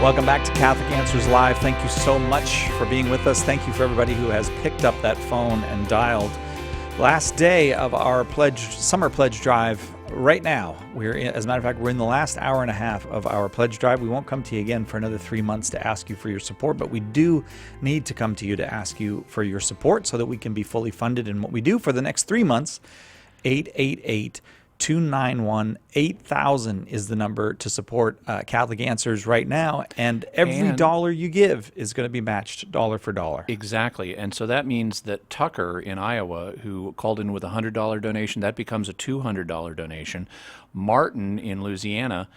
Welcome back to Catholic Answers Live. Thank you so much for being with us. Thank you for everybody who has picked up that phone and dialed. Last day of our summer pledge drive. Right now, as a matter of fact, we're in the last hour and a half of our pledge drive. We won't come to you again for another 3 months to ask you for your support, but we do need to come to you to ask you for your support so that we can be fully funded in what we do for the next 3 months. 888-291-8000 is the number to support Catholic Answers right now, and every dollar you give is going to be matched dollar for dollar. Exactly, and so that means that Tucker in Iowa, who called in with a $100 donation, that becomes a $200 donation. Martin in Louisiana,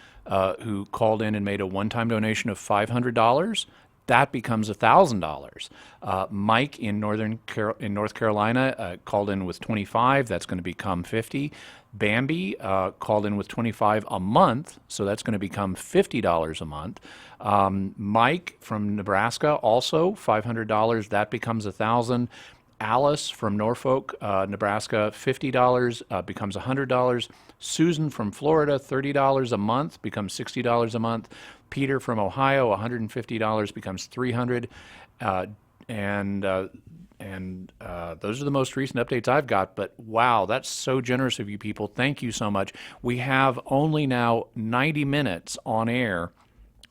who called in and made a one-time donation of $500, that becomes $1,000. Mike in North Carolina called in with $25. That's going to become $50. Bambi called in with $25 a month, so that's going to become $50 a month. Mike from Nebraska also $500. That becomes $1,000. Alice from Norfolk, Nebraska, $50 becomes $100. Susan from Florida, $30 a month becomes $60 a month. Peter from Ohio, $150 becomes $300. And those are the most recent updates I've got. But wow, that's so generous of you people. Thank you so much. We have only now 90 minutes on air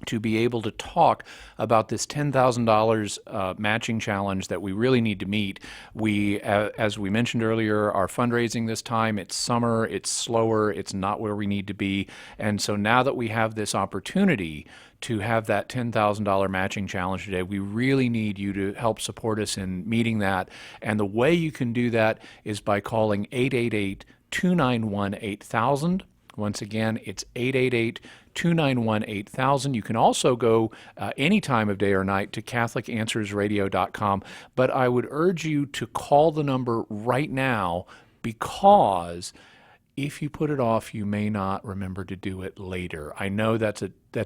to be able to talk about this $10,000 matching challenge that we really need to meet. We, as we mentioned earlier, are fundraising this time. It's summer, it's slower, it's not where we need to be. And so now that we have this opportunity to have that $10,000 matching challenge today, we really need you to help support us in meeting that. And the way you can do that is by calling 888-291-8000 Once again, it's 888-291-8000. You can also go any time of day or night to CatholicAnswersRadio.com, but I would urge you to call the number right now, because if you put it off, you may not remember to do it later. I know that's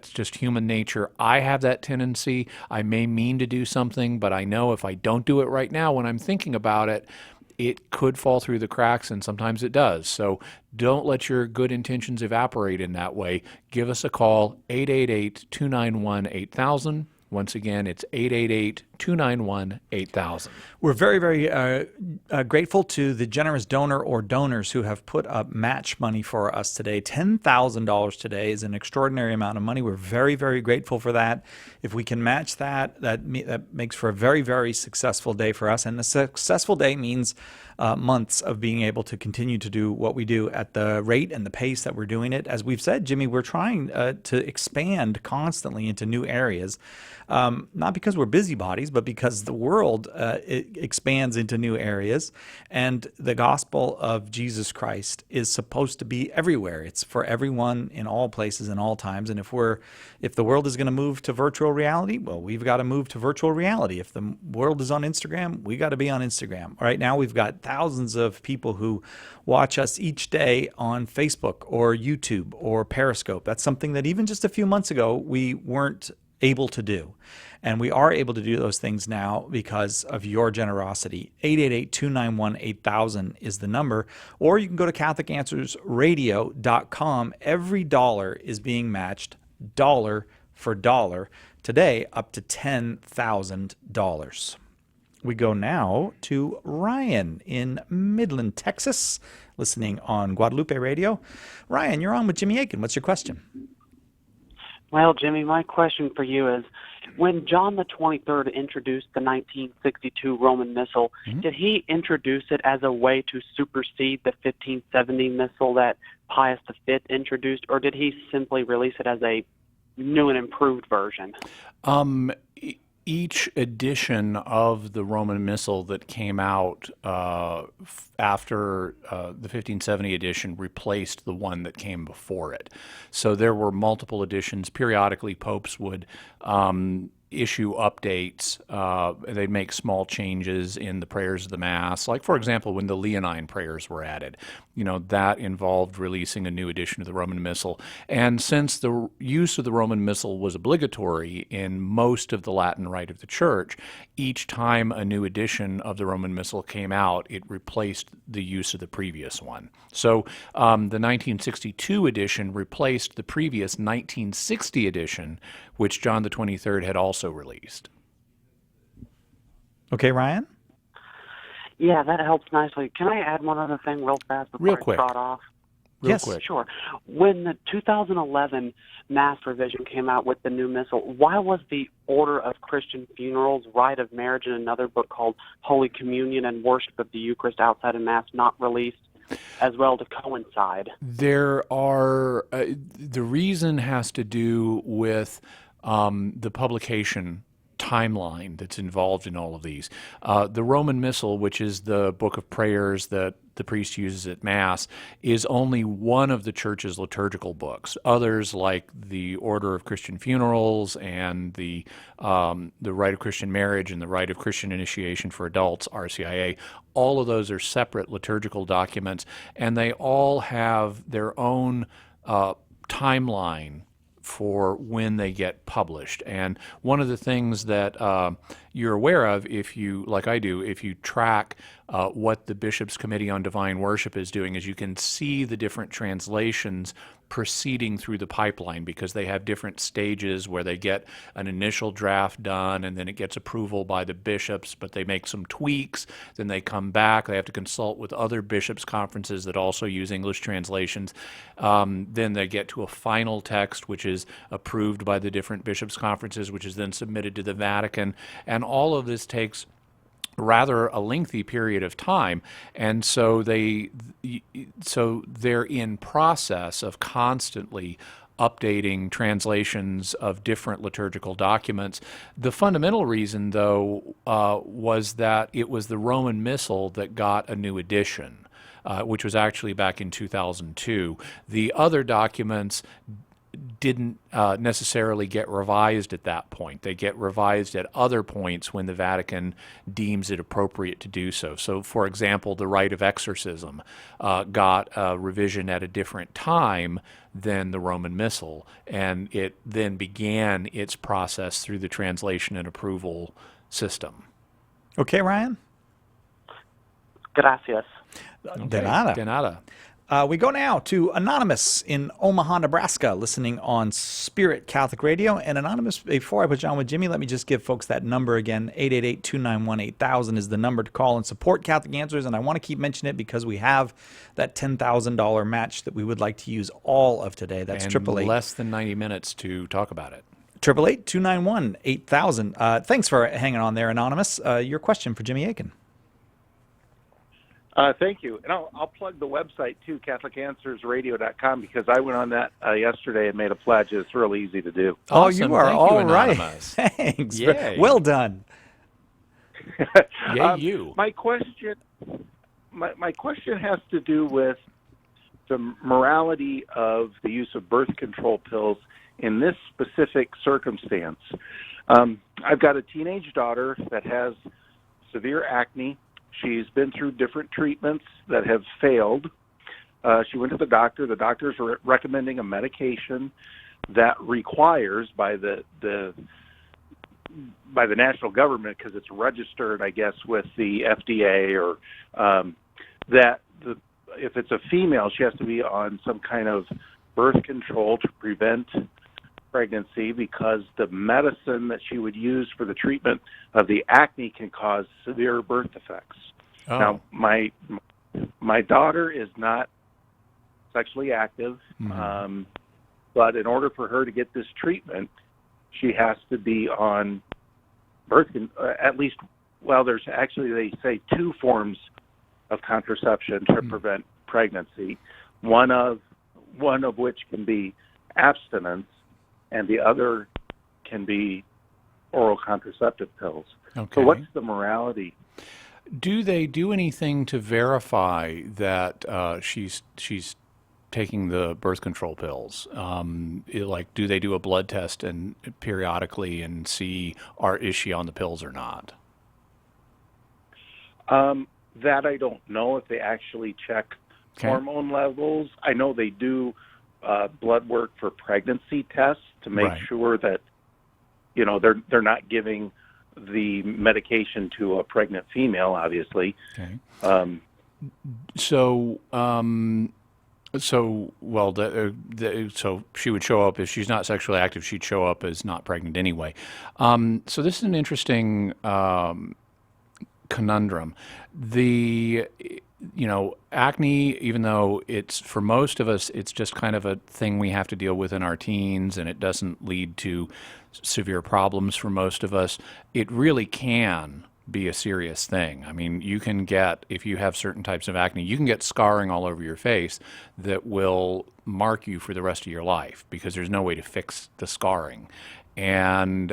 just human nature. I have that tendency. I may mean to do something, but I know if I don't do it right now when I'm thinking about it, it could fall through the cracks, and sometimes it does. So don't let your good intentions evaporate in that way. Give us a call, 888-291-8000. Once again, it's 888-291-8000. We're very, very grateful to the generous donor or donors who have put up match money for us today. $10,000 today is an extraordinary amount of money. We're very, very grateful for that. If we can match that, that makes for a very, very successful day for us. And a successful day means months of being able to continue to do what we do at the rate and the pace that we're doing it. As we've said, Jimmy, we're trying to expand constantly into new areas, not because we're busybodies, but because the world it expands into new areas, and the gospel of Jesus Christ is supposed to be everywhere. It's for everyone in all places and all times. And if the world is going to move to virtual reality, well, we've got to move to virtual reality. If the world is on Instagram, we got to be on Instagram. Right now, we've got thousands of people who watch us each day on Facebook or YouTube or Periscope. That's something that even just a few months ago we weren't able to do. And we are able to do those things now because of your generosity. 888-291-8000 is the number. Or you can go to CatholicAnswersRadio.com. Every dollar is being matched dollar for dollar. Today, up to $10,000. We go now to Ryan in Midland, Texas, listening on Guadalupe Radio. Ryan, you're on with Jimmy Akin. What's your question? Well, Jimmy, my question for you is, when John the 23rd introduced the 1962 Roman Missal, did he introduce it as a way to supersede the 1570 Missal that Pius V introduced, or did he simply release it as a new and improved version? Each edition of the Roman Missal that came out after the 1570 edition replaced the one that came before it. So there were multiple editions. Periodically, popes would issue updates. They'd make small changes in the prayers of the Mass. Like, for example, when the Leonine prayers were added, that involved releasing a new edition of the Roman Missal. And since the use of the Roman Missal was obligatory in most of the Latin Rite of the Church, each time a new edition of the Roman Missal came out, it replaced the use of the previous one. So the 1962 edition replaced the previous 1960 edition, which John the 23rd had also released. Okay, Ryan? Yeah, that helps nicely. Can I add one other thing real fast before Real I quick. trot off? Real Yes. quick. Sure. When the 2011 Mass revision came out with the new Missal, why was the Order of Christian Funerals, Rite of Marriage, and another book called Holy Communion and Worship of the Eucharist outside of Mass not released as well to coincide? There are, the reason has to do with the publication timeline that's involved in all of these. The Roman Missal, which is the book of prayers that the priest uses at Mass, is only one of the Church's liturgical books. Others, like the Order of Christian Funerals and the Rite of Christian Marriage and the Rite of Christian Initiation for Adults, RCIA, all of those are separate liturgical documents, and they all have their own timeline for when they get published. And one of the things that you're aware of, if you, like I do, if you track what the Bishops' Committee on Divine Worship is doing, is you can see the different translations proceeding through the pipeline, because they have different stages where they get an initial draft done and then it gets approval by the bishops, but they make some tweaks, then they come back, they have to consult with other bishops' conferences that also use English translations, then they get to a final text which is approved by the different bishops' conferences, which is then submitted to the Vatican, and all of this takes rather a lengthy period of time, and so they're in process of constantly updating translations of different liturgical documents. The fundamental reason, though, was that it was the Roman Missal that got a new edition. which was actually back in 2002. The other documents didn't necessarily get revised at that point. They get revised at other points when the Vatican deems it appropriate to do so. So, for example, the rite of exorcism got a revision at a different time than the Roman Missal, and it then began its process through the translation and approval system. Okay, Ryan? Gracias. De nada. De nada. We go now to Anonymous in Omaha, Nebraska, listening on Spirit Catholic Radio. And Anonymous, before I put you on with Jimmy, let me just give folks that number again. 888-291-8000 is the number to call and support Catholic Answers. And I want to keep mentioning it because we have that $10,000 match that we would like to use all of today. That's And 888. less than 90 minutes to talk about it. 888-291-8000. Thanks for hanging on there, Anonymous. Your question for Jimmy Akin. Thank you. And I'll plug the website, too, CatholicAnswersRadio.com, because I went on that yesterday and made a pledge. It's real easy to do. Oh, Awesome. you are Thank you, all right. Anonymous. Thanks. Yay. Well done. Yay, you. My question has to do with the morality of the use of birth control pills in this specific circumstance. I've got a teenage daughter that has severe acne. She's been through different treatments that have failed. She went to the doctor. The doctor's recommending a medication that requires by the national government, because it's registered, I guess, with the FDA, or if it's a female, she has to be on some kind of birth control to prevent pregnancy, because the medicine that she would use for the treatment of the acne can cause severe birth defects. Oh. Now, my daughter is not sexually active, but in order for her to get this treatment, she has to be on at least, well, there's actually, they say, 2 forms of contraception to prevent pregnancy, one of which can be abstinence, and the other can be oral contraceptive pills. Okay. So what's the morality? Do they do anything to verify that she's taking the birth control pills? Do they do a blood test and periodically and see is she on the pills or not? That I don't know if they actually check hormone levels. I know they do blood work for pregnancy tests to make sure that they're not giving the medication to a pregnant female, obviously. Okay. So she would show up, if she's not sexually active, she'd show up as not pregnant anyway. So this is an interesting conundrum. Acne, even though it's, for most of us, it's just kind of a thing we have to deal with in our teens, and it doesn't lead to severe problems for most of us, it really can be a serious thing. I mean, you can get, if you have certain types of acne, you can get scarring all over your face that will mark you for the rest of your life, because there's no way to fix the scarring. And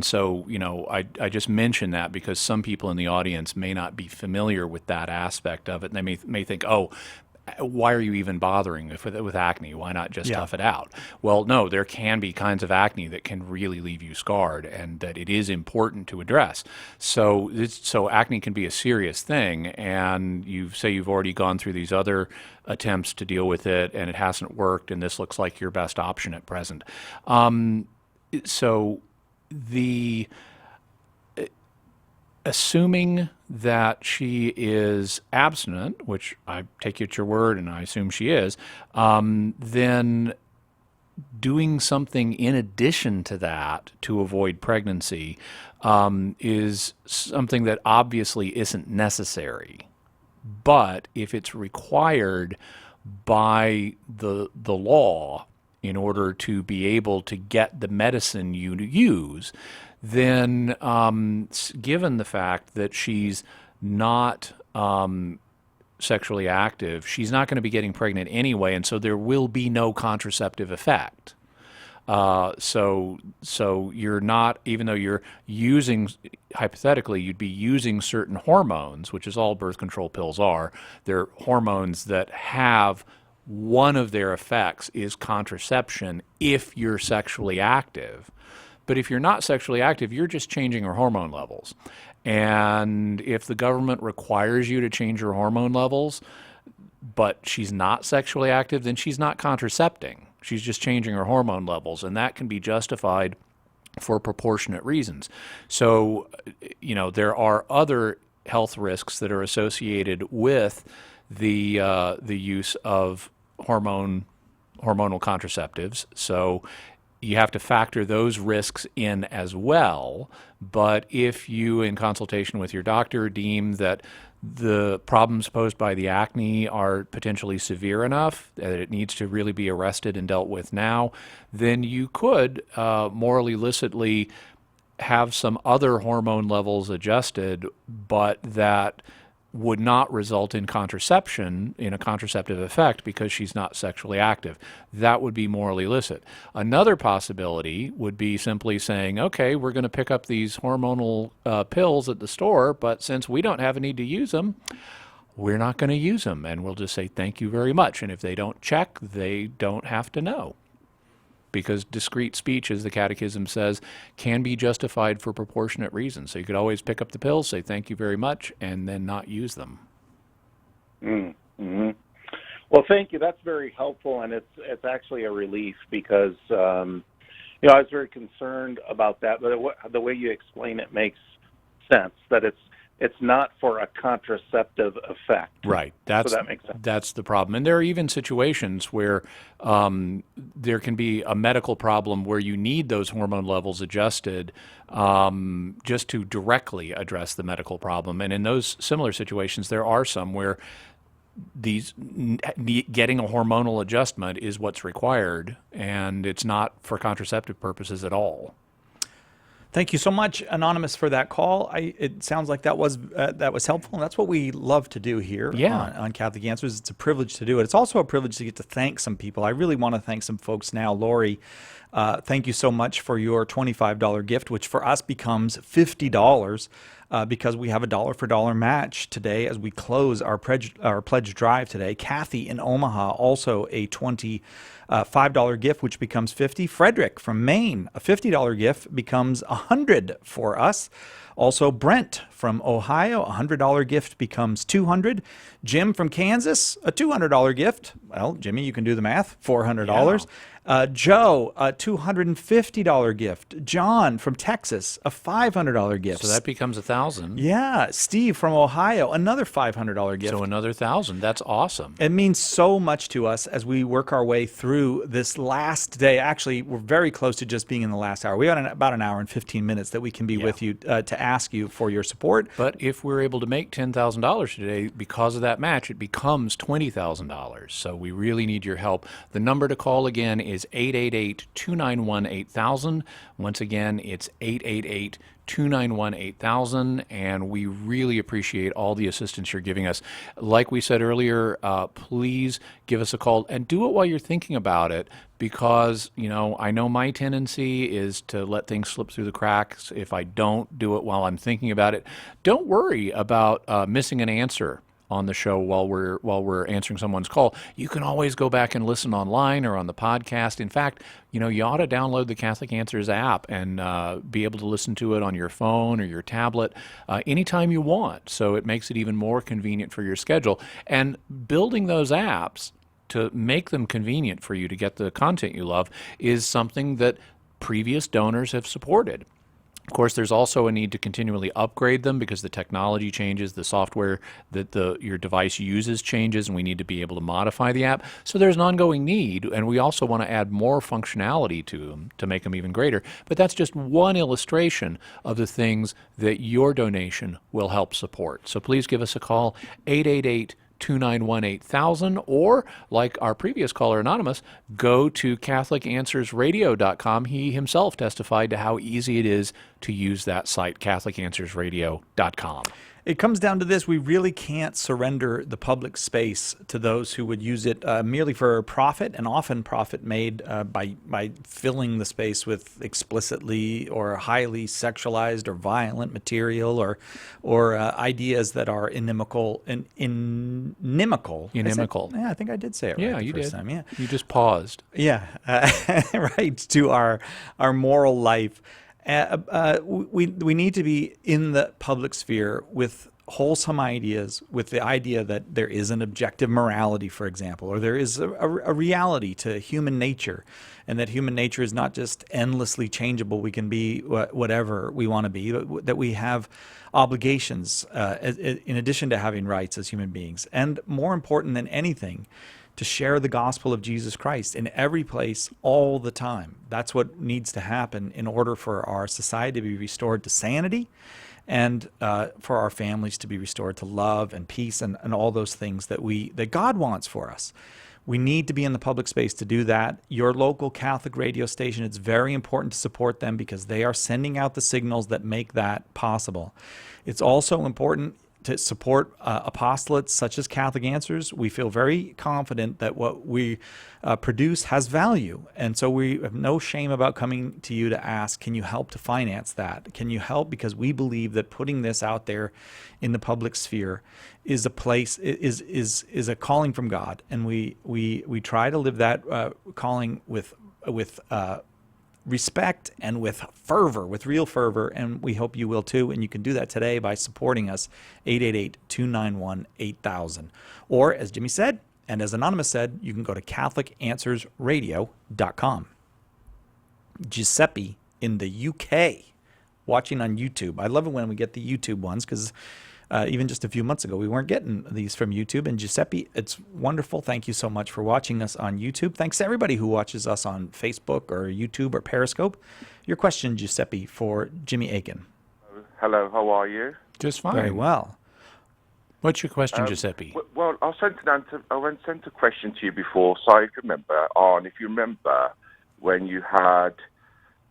so, I just mention that because some people in the audience may not be familiar with that aspect of it, and they may think, oh, why are you even bothering with acne? Why not just tough it out? Well, no, there can be kinds of acne that can really leave you scarred, and that it is important to address. So acne can be a serious thing, and you've already gone through these other attempts to deal with it, and it hasn't worked, and this looks like your best option at present. Assuming that she is abstinent, which I take you at your word, and I assume she is, then doing something in addition to that to avoid pregnancy is something that obviously isn't necessary. But if it's required by the law in order to be able to get the medicine you use, then given the fact that she's not sexually active, she's not going to be getting pregnant anyway, and so there will be no contraceptive effect. So you're not, even though you're using, hypothetically, you'd be using certain hormones, which is all birth control pills are. They're hormones that have one of their effects is contraception if you're sexually active. But if you're not sexually active, you're just changing your hormone levels. And if the government requires you to change your hormone levels, but she's not sexually active, then she's not contracepting. She's just changing her hormone levels, and that can be justified for proportionate reasons. So, there are other health risks that are associated with the use of hormonal contraceptives. So you have to factor those risks in as well. But if you, in consultation with your doctor, deem that the problems posed by the acne are potentially severe enough that it needs to really be arrested and dealt with now, then you could morally licitly have some other hormone levels adjusted, but that would not result in contraception, in a contraceptive effect, because she's not sexually active. That would be morally illicit. Another possibility would be simply saying, okay, we're going to pick up these hormonal pills at the store, but since we don't have a need to use them, we're not going to use them, and we'll just say thank you very much. And if they don't check, they don't have to know. Because discrete speech, as the Catechism says, can be justified for proportionate reasons. So you could always pick up the pills, say thank you very much, and then not use them. Mm-hmm. Well, thank you. That's very helpful, and it's actually a relief because I was very concerned about that. But the way you explain it makes sense. That it's not for a contraceptive effect. Right. So that makes sense. That's the problem. And there are even situations where there can be a medical problem where you need those hormone levels adjusted just to directly address the medical problem. And in those similar situations, there are some where getting a hormonal adjustment is what's required, and it's not for contraceptive purposes at all. Thank you so much, Anonymous, for that call. It sounds like that was helpful, and that's what we love to do here on Catholic Answers. It's a privilege to do it. It's also a privilege to get to thank some people. I really want to thank some folks now. Lori, thank you so much for your $25 gift, which for us becomes $50 because we have a dollar-for-dollar match today as we close our pledge drive today. Kathy in Omaha, also a $5 gift, which becomes $50. Frederick from Maine, a $50 gift becomes $100 for us. Also, Brent from Ohio, a $100 gift becomes $200. Jim from Kansas, a $200 gift. Well, Jimmy, you can do the math, $400. Joe, a $250 gift. John from Texas, a $500 gift. So that becomes $1,000. Yeah. Steve from Ohio, another $500 gift. So another $1,000. That's awesome. It means so much to us as we work our way through this last day. Actually, we're very close to just being in the last hour. We got about an hour and 15 minutes that we can be with you to ask you for your support. But if we're able to make $10,000 today because of that match, it becomes $20,000. So we really need your help. The number to call again is 888-291-8000. Once again, it's 888-291-8000, and we really appreciate all the assistance you're giving us. Like we said earlier, please give us a call and do it while you're thinking about it, because I know my tendency is to let things slip through the cracks if I don't do it while I'm thinking about it. Don't worry about missing an answer on the show while we're answering someone's call. You can always go back and listen online or on the podcast. In fact, you ought to download the Catholic Answers app and be able to listen to it on your phone or your tablet anytime you want. So it makes it even more convenient for your schedule. And building those apps to make them convenient for you to get the content you love is something that previous donors have supported. Of course, there's also a need to continually upgrade them because the technology changes, the software that your device uses changes, and we need to be able to modify the app. So there's an ongoing need, and we also want to add more functionality to them to make them even greater. But that's just one illustration of the things that your donation will help support. So please give us a call, 888-291-8000, or like our previous caller Anonymous, go to CatholicAnswersRadio.com. He himself testified to how easy it is to use that site, CatholicAnswersRadio.com. It comes down to this: we really can't surrender the public space to those who would use it merely for profit, and often profit made by filling the space with explicitly or highly sexualized or violent material, or ideas that are inimical. Inimical. Yeah, I think I did say it right Yeah, the you first did. time. Yeah, You just paused. yeah, right, to our moral life. We need to be in the public sphere with wholesome ideas, with the idea that there is an objective morality, for example, or there is a reality to human nature, and that human nature is not just endlessly changeable. We can be whatever we want to be, but that we have obligations in addition to having rights as human beings. And more important than anything, to share the gospel of Jesus Christ in every place all the time. That's what needs to happen in order for our society to be restored to sanity, and for our families to be restored to love and peace and all those things that God wants for us. We need to be in the public space to do that. Your local Catholic radio station, it's very important to support them because they are sending out the signals that make that possible. It's also important to support apostolates such as Catholic Answers. We feel very confident that what we produce has value. And so we have no shame about coming to you to ask, can you help to finance that? Can you help? Because we believe that putting this out there in the public sphere is a place, is a calling from God. And we try to live that calling with respect and with fervor, with real fervor, and we hope you will too. And you can do that today by supporting us, 888-291-8000. Or, as Jimmy said, and as Anonymous said, you can go to CatholicAnswersRadio.com. Giuseppe in the UK, watching on YouTube. I love it when we get the YouTube ones, because even just a few months ago, we weren't getting these from YouTube. And Giuseppe, it's wonderful. Thank you so much for watching us on YouTube. Thanks to everybody who watches us on Facebook or YouTube or Periscope. Your question, Giuseppe, for Jimmy Akin. Hello, how are you? Just fine. Very well. What's your question, Giuseppe? Well, I sent a question to you before, so I remember if you remember when you had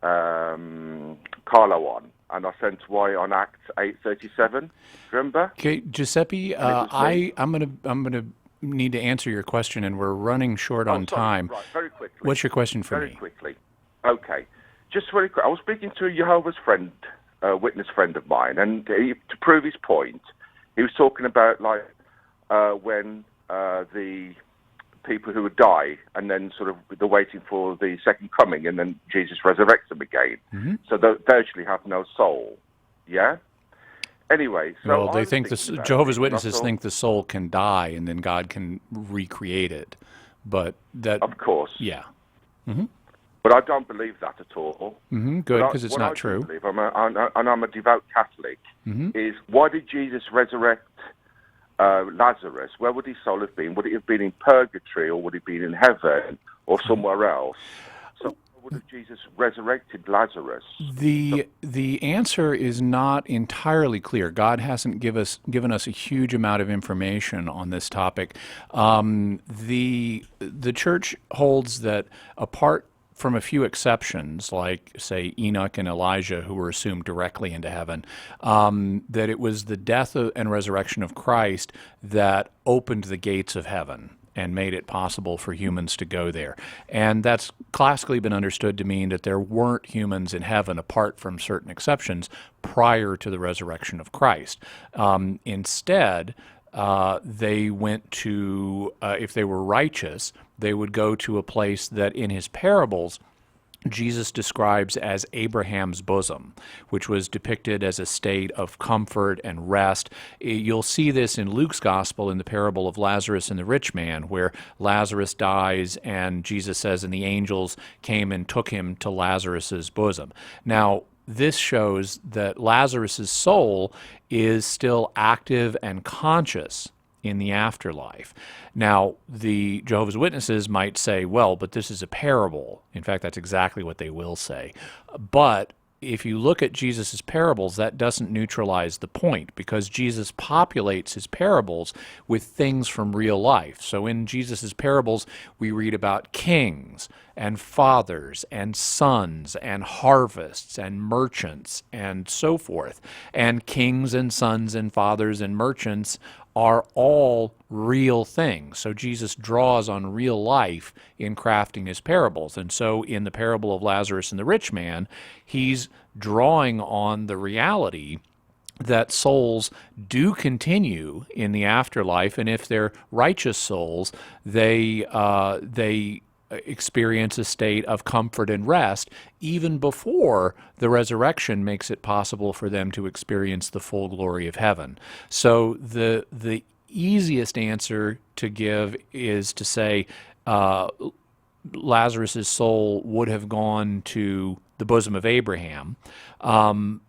Carlo on, and I sent why on Act 837. Remember? Okay, Giuseppe, I'm gonna need to answer your question, and we're running short on time. Right, very quickly. What's your question for Very me? quickly. Okay, just very quick. I was speaking to a Jehovah's friend, witness friend of mine, and to prove his point, he was talking about when the people who would die, and then sort of they're waiting for the second coming, and then Jesus resurrects them again. Mm-hmm. So they actually have no soul. Yeah. Anyway, so well, they think Jehovah's Witnesses think the soul can die, and then God can recreate it. But that, of course, yeah. Mm-hmm. But I don't believe that at all. Mm-hmm. Good, because it's not true. Believe, I'm a devout Catholic. Mm-hmm. Is why did Jesus resurrect Lazarus? Where would his soul have been? Would it have been in purgatory, or would it have been in heaven, or somewhere else? So where would have Jesus resurrected Lazarus? The answer is not entirely clear. God hasn't given us a huge amount of information on this topic. The Church holds that, apart from a few exceptions, like, say, Enoch and Elijah, who were assumed directly into heaven, that it was the death and resurrection of Christ that opened the gates of heaven and made it possible for humans to go there. And that's classically been understood to mean that there weren't humans in heaven, apart from certain exceptions, prior to the resurrection of Christ. Instead, they went to, if they were righteous, they would go to a place that in his parables Jesus describes as Abraham's bosom, which was depicted as a state of comfort and rest. You'll see this in Luke's gospel in the parable of Lazarus and the rich man, where Lazarus dies and Jesus says, and the angels came and took him to Lazarus's bosom. Now, this shows that Lazarus's soul is still active and conscious in the afterlife. Now, the Jehovah's Witnesses might say, well, but this is a parable. In fact, that's exactly what they will say. But if you look at Jesus' parables, that doesn't neutralize the point, because Jesus populates his parables with things from real life. So in Jesus' parables, we read about kings and fathers and sons and harvests and merchants and so forth. And kings and sons and fathers and merchants are all real things. So Jesus draws on real life in crafting his parables. And so in the parable of Lazarus and the rich man, he's drawing on the reality that souls do continue in the afterlife, and if they're righteous souls, they experience a state of comfort and rest even before the resurrection makes it possible for them to experience the full glory of heaven. So the easiest answer to give is to say Lazarus' soul would have gone to the bosom of Abraham,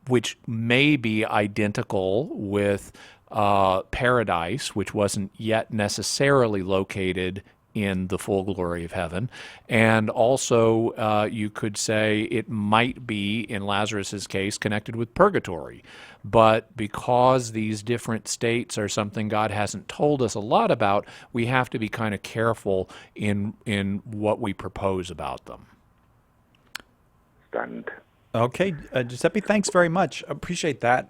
which may be identical with paradise, which wasn't yet necessarily located in the full glory of heaven. And also you could say it might be, in Lazarus's case, connected with purgatory. But because these different states are something God hasn't told us a lot about, we have to be kind of careful in what we propose about them. Stand. Okay, Giuseppe, thanks very much. Appreciate that.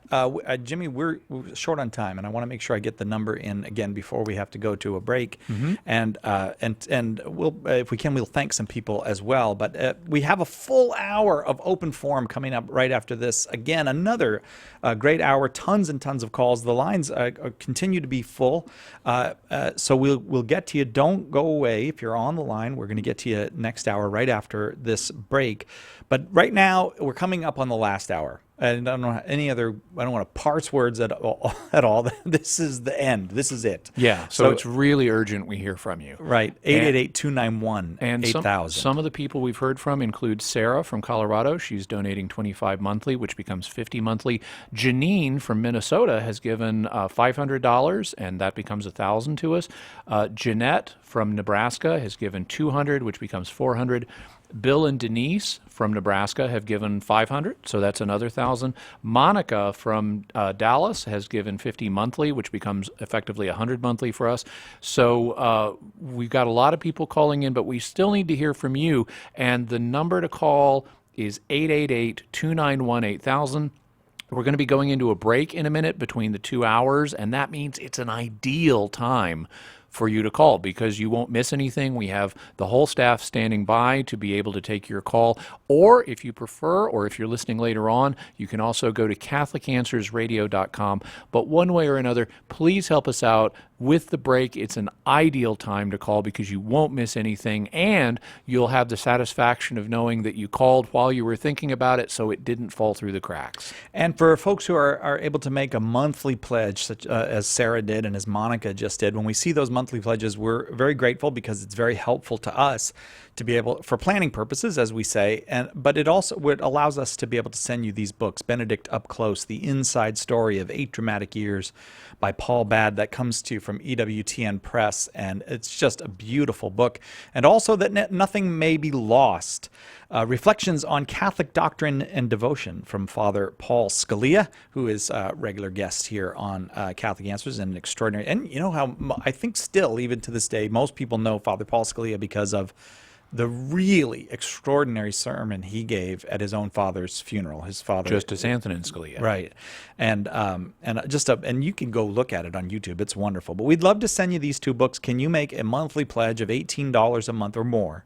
Jimmy, we're short on time, and I want to make sure I get the number in again before we have to go to a break. And we'll, if we can, we'll thank some people as well. But we have a full hour of open forum coming up right after this. Again, another great hour, tons and tons of calls. The lines continue to be full, so we'll get to you. Don't go away if you're on the line. We're going to get to you next hour right after this break. But right now, we're coming up on the last hour. And I don't know any other, I don't want to parse words at all. This is the end. This is it. Yeah, so it's really urgent we hear from you. Right, 888-291-8000. And some of the people we've heard from include Sarah from Colorado. She's donating $25 monthly, which becomes $50 monthly. Janine from Minnesota has given $500, and that becomes $1,000 to us. Jeanette from Nebraska has given $200, which becomes $400. Bill and Denise from Nebraska have given $500, so that's another $1,000. Monica from Dallas has given $50 monthly, which becomes effectively $100 monthly for us. So we've got a lot of people calling in, but we still need to hear from you. And the number to call is 888-291-8000. We're going to be going into a break in a minute between the 2 hours, and that means it's an ideal time for you to call because you won't miss anything. We have the whole staff standing by to be able to take your call. Or if you prefer, or if you're listening later on, you can also go to CatholicAnswersRadio.com. But one way or another, please help us out with the break. It's an ideal time to call because you won't miss anything, and you'll have the satisfaction of knowing that you called while you were thinking about it, so it didn't fall through the cracks. And for folks who are able to make a monthly pledge, such as Sarah did and as Monica just did, when we see those monthly pledges, we're very grateful because it's very helpful to us to be able, for planning purposes, as we say, but it also allows us to be able to send you these books, Benedict Up Close, The Inside Story of 8 Dramatic Years by Paul Badd, that comes to you from EWTN Press, and it's just a beautiful book. And also That Nothing May Be Lost, Reflections on Catholic Doctrine and Devotion from Father Paul Scalia, who is a regular guest here on Catholic Answers, and an extraordinary, and you know how I think still, even to this day, most people know Father Paul Scalia because of the really extraordinary sermon he gave at his own father's funeral. His father, Justice Antonin Scalia, right? And you can go look at it on YouTube. It's wonderful. But we'd love to send you these two books. Can you make a monthly pledge of $18 a month or more?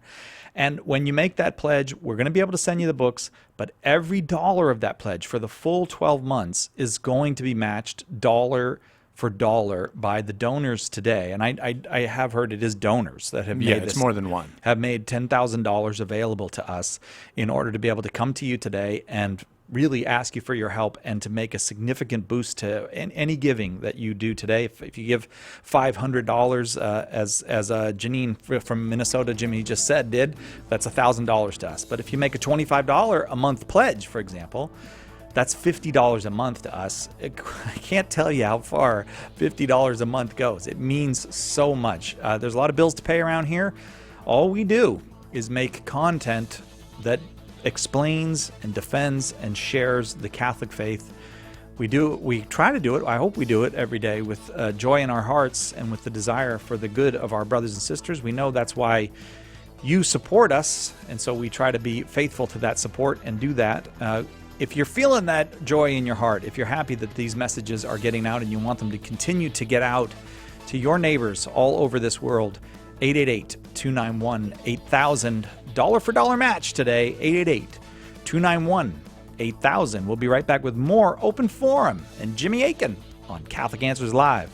And when you make that pledge, we're going to be able to send you the books. But every dollar of that pledge for the full 12 months is going to be matched dollar for dollar by the donors today. And I have heard it is donors that have made it's more than one. Have made $10,000 available to us in order to be able to come to you today and really ask you for your help and to make a significant boost to any giving that you do today. If you give $500, as Janine from Minnesota, Jimmy just said, did, that's $1,000 to us. But if you make a $25 a month pledge, for example, that's $50 a month to us. I can't tell you how far $50 a month goes. It means so much. There's a lot of bills to pay around here. All we do is make content that explains and defends and shares the Catholic faith. We try to do it. I hope we do it every day with joy in our hearts and with the desire for the good of our brothers and sisters. We know that's why you support us, and so we try to be faithful to that support and do that. If you're feeling that joy in your heart, if you're happy that these messages are getting out and you want them to continue to get out to your neighbors all over this world, 888-291-8000. Dollar for dollar match today, 888-291-8000. We'll be right back with more Open Forum and Jimmy Akin on Catholic Answers Live.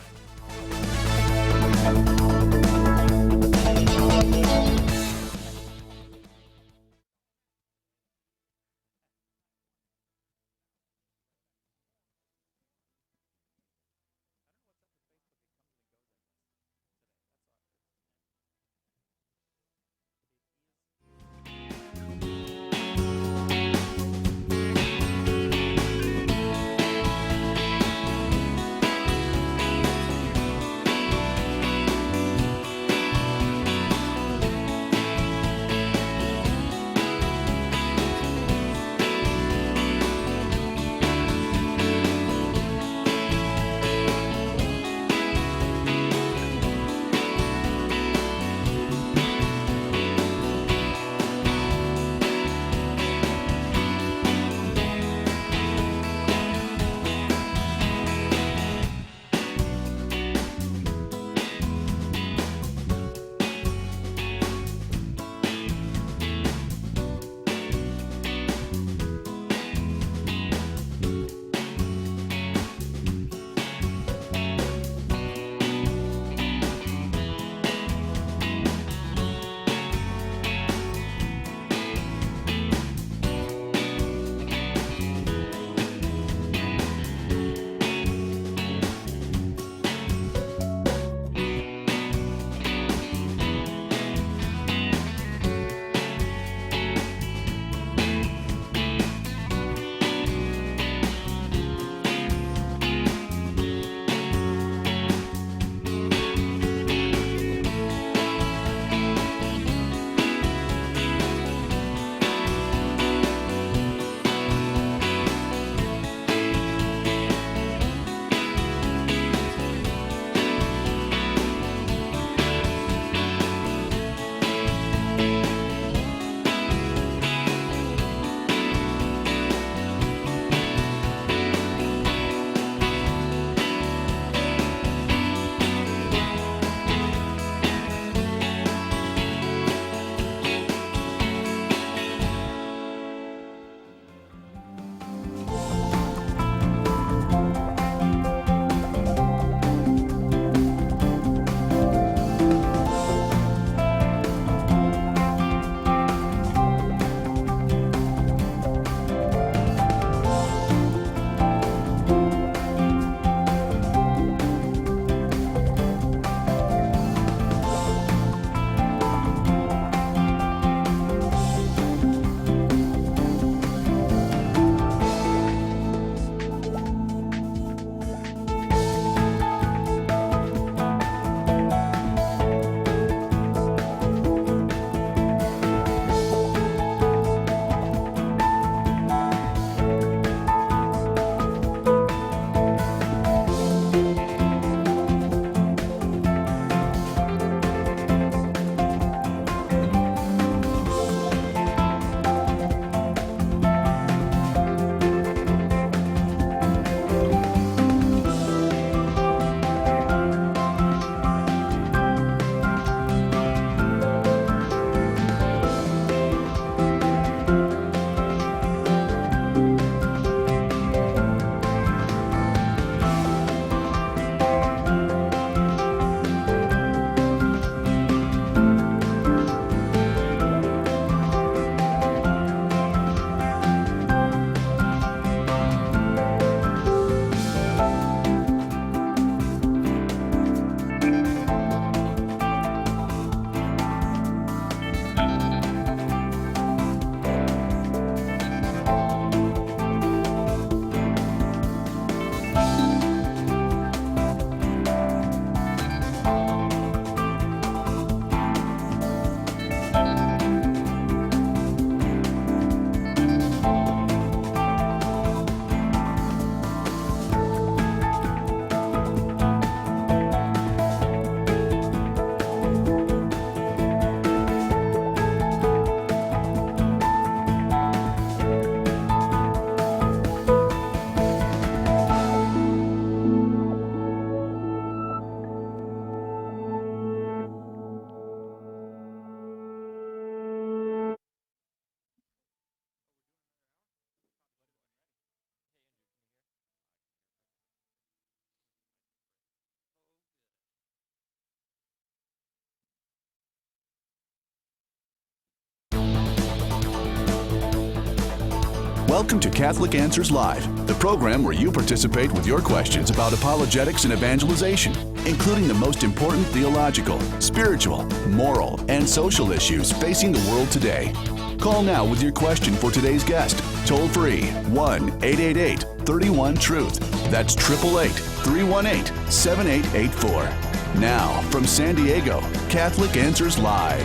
Welcome to Catholic Answers Live, the program where you participate with your questions about apologetics and evangelization, including the most important theological, spiritual, moral, and social issues facing the world today. Call now with your question for today's guest. Toll free 1-888-31-TRUTH. That's 888-318-7884. Now, from San Diego, Catholic Answers Live.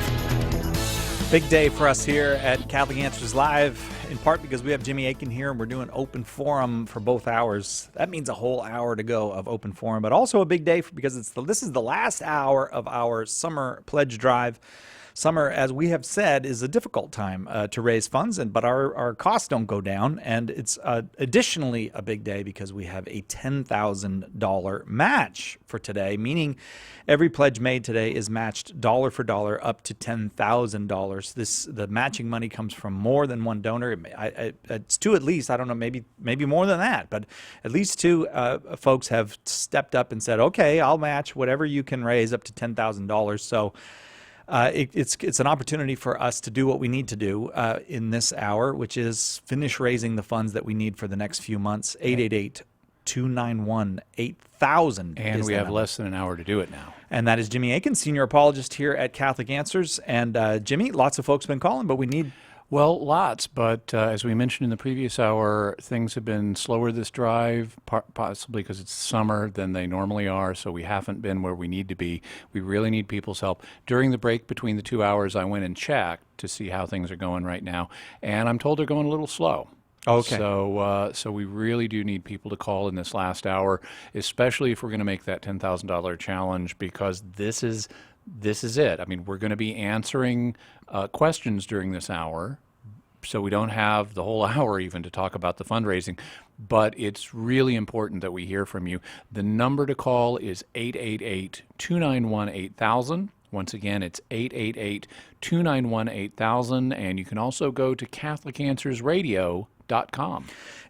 Big day for us here at Catholic Answers Live, in part because we have Jimmy Akin here and we're doing open forum for both hours. That means a whole hour to go of open forum, but also a big day because this is the last hour of our summer pledge drive. Summer, as we have said, is a difficult time to raise funds, but our costs don't go down. And it's additionally a big day because we have a $10,000 match for today, meaning every pledge made today is matched dollar for dollar up to $10,000. The matching money comes from more than one donor. It's two at least. I don't know, maybe more than that, but at least two folks have stepped up and said, okay, I'll match whatever you can raise up to $10,000. So it's an opportunity for us to do what we need to do in this hour, which is finish raising the funds that we need for the next few months. 888-291-8000. And we have less than an hour to do it now. And that is Jimmy Akin, senior apologist here at Catholic Answers. And Jimmy, lots of folks have been calling, but we need... Well, lots, but as we mentioned in the previous hour, things have been slower this drive, possibly because it's summer than they normally are, so we haven't been where we need to be. We really need people's help. During the break between the 2 hours, I went and checked to see how things are going right now, and I'm told they're going a little slow. Okay. So we really do need people to call in this last hour, especially if we're going to make that $10,000 challenge, because this is it. I mean, we're going to be answering questions during this hour, so we don't have the whole hour even to talk about the fundraising. But it's really important that we hear from you. The number to call is 888-291-8000. Once again, it's 888-291-8000, and you can also go to CatholicAnswersRadio.com.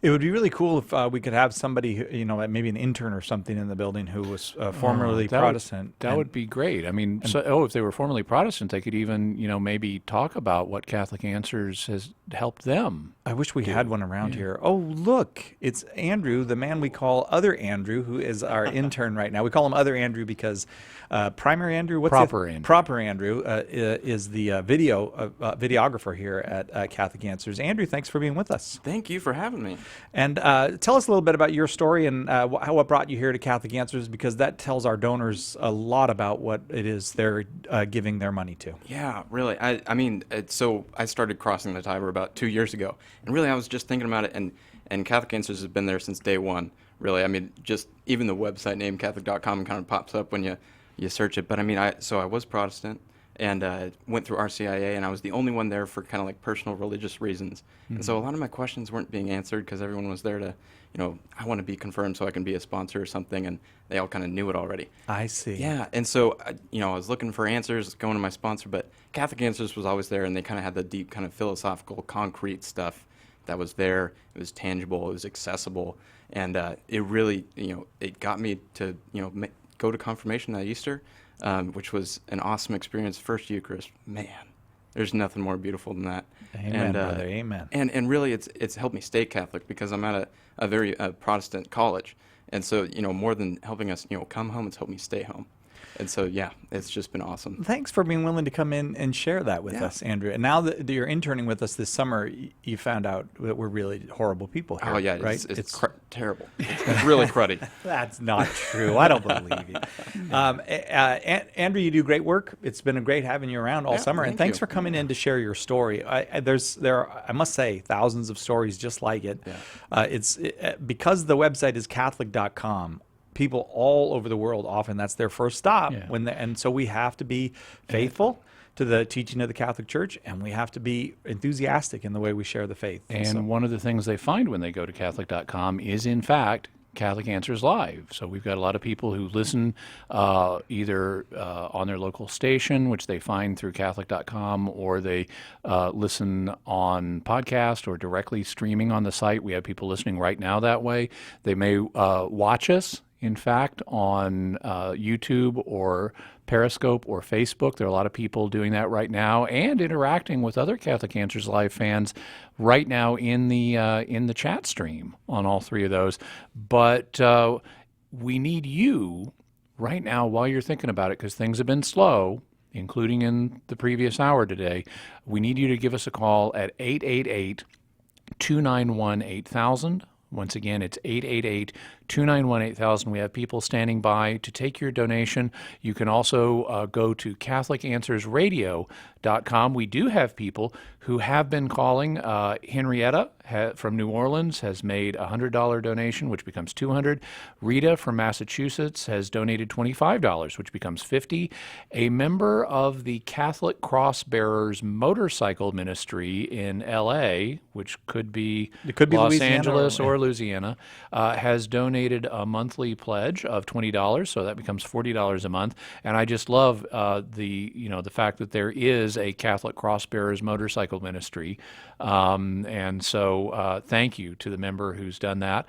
It would be really cool if we could have somebody, maybe an intern or something in the building who was formerly Protestant. That would be great. I mean, if they were formerly Protestant, they could even, maybe talk about what Catholic Answers has helped them. I wish we had one around here. Oh, look, it's Andrew, the man we call Other Andrew, who is our intern right now. We call him Other Andrew because Primary Andrew, Proper Andrew. Proper Andrew is the videographer here at Catholic Answers. Andrew, thanks for being with us. Thank you for having me. And tell us a little bit about your story and what brought you here to Catholic Answers, because that tells our donors a lot about what it is they're giving their money to. Yeah, really. I mean, so I started Crossing the Tiber about 2 years ago, and really I was just thinking about it, and Catholic Answers has been there since day one, really. I mean, just even the website name, Catholic.com, kind of pops up when you search it. But I mean, I was Protestant, and went through RCIA, and I was the only one there for kind of like personal religious reasons. Mm-hmm. And so a lot of my questions weren't being answered because everyone was there to, I want to be confirmed so I can be a sponsor or something, and they all kind of knew it already. I see. Yeah, and so, I was looking for answers, going to my sponsor, but Catholic Answers was always there, and they kind of had the deep kind of philosophical, concrete stuff that was there. It was tangible, it was accessible, and it really, it got me to, go to confirmation that Easter, which was an awesome experience. First Eucharist, man, there's nothing more beautiful than that. Amen, brother, amen. And really, it's helped me stay Catholic because I'm at a very Protestant college, and so more than helping us come home, it's helped me stay home. And so, yeah, it's just been awesome. Thanks for being willing to come in and share that with us, Andrew. And now that you're interning with us this summer, you found out that we're really horrible people here. Oh, yeah, right? It's terrible. It's really cruddy. That's not true. I don't believe you. Andrew, you do great work. It's been great having you around all summer. And thanks for coming in to share your story. There are, I must say, thousands of stories just like it. Yeah. Because the website is Catholic.com. People all over the world, often that's their first stop. Yeah. And so we have to be faithful to the teaching of the Catholic Church, and we have to be enthusiastic in the way we share the faith. And one of the things they find when they go to Catholic.com is, in fact, Catholic Answers Live. So we've got a lot of people who listen either on their local station, which they find through Catholic.com, or they listen on podcast or directly streaming on the site. We have people listening right now that way. They may watch us in fact, on YouTube or Periscope or Facebook. There are a lot of people doing that right now and interacting with other Catholic Answers Live fans right now in the chat stream on all three of those. But we need you right now while you're thinking about it, because things have been slow, including in the previous hour today. We need you to give us a call at 888-291-8000. Once again, it's 888-291-8000. We have people standing by to take your donation. You can also go to CatholicAnswersRadio.com. We do have people who have been calling. Henrietta from New Orleans has made a $100 donation, which becomes $200. Rita from Massachusetts has donated $25, which becomes $50. A member of the Catholic Cross Bearers Motorcycle Ministry in L.A., which could be Los Louisiana Angeles or Louisiana, has donated a monthly pledge of $20, so that becomes $40 a month. And I just love the fact that there is a Catholic Cross Bearers Motorcycle Ministry, and so thank you to the member who's done that.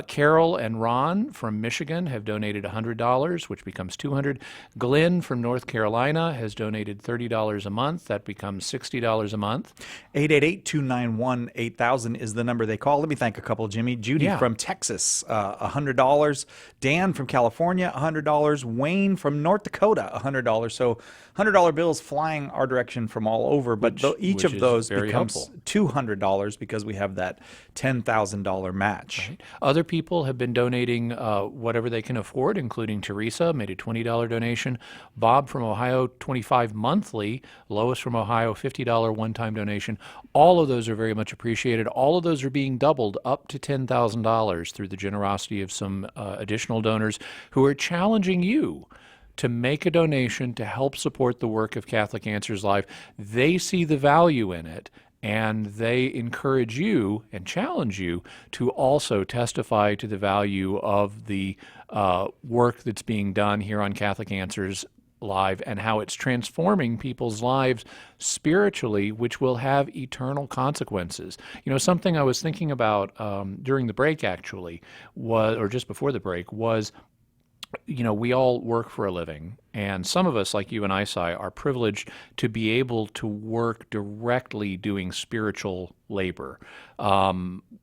Carol and Ron from Michigan have donated $100, which becomes $200. Glenn from North Carolina has donated $30 a month. That becomes $60 a month. 888-291-8000 is the number they call. Let me thank a couple, Jimmy. Judy from Texas, $100. Dan from California, $100. Wayne from North Dakota, $100. So $100 bills flying our direction from all over, but each of those becomes $200 because we have that $10,000 match. Right. Other people have been donating whatever they can afford, including Teresa, made a $20 donation. Bob from Ohio, $25 monthly. Lois from Ohio, $50 one-time donation. All of those are very much appreciated. All of those are being doubled up to $10,000 through the generosity of some additional donors who are challenging you to make a donation to help support the work of Catholic Answers Live. They see the value in it, and they encourage you and challenge you to also testify to the value of the work that's being done here on Catholic Answers Live and how it's transforming people's lives spiritually, which will have eternal consequences. You know, something I was thinking about during the break, actually, or just before the break, was, you know, we all work for a living, and some of us, like you and I, Sai, are privileged to be able to work directly doing spiritual labor,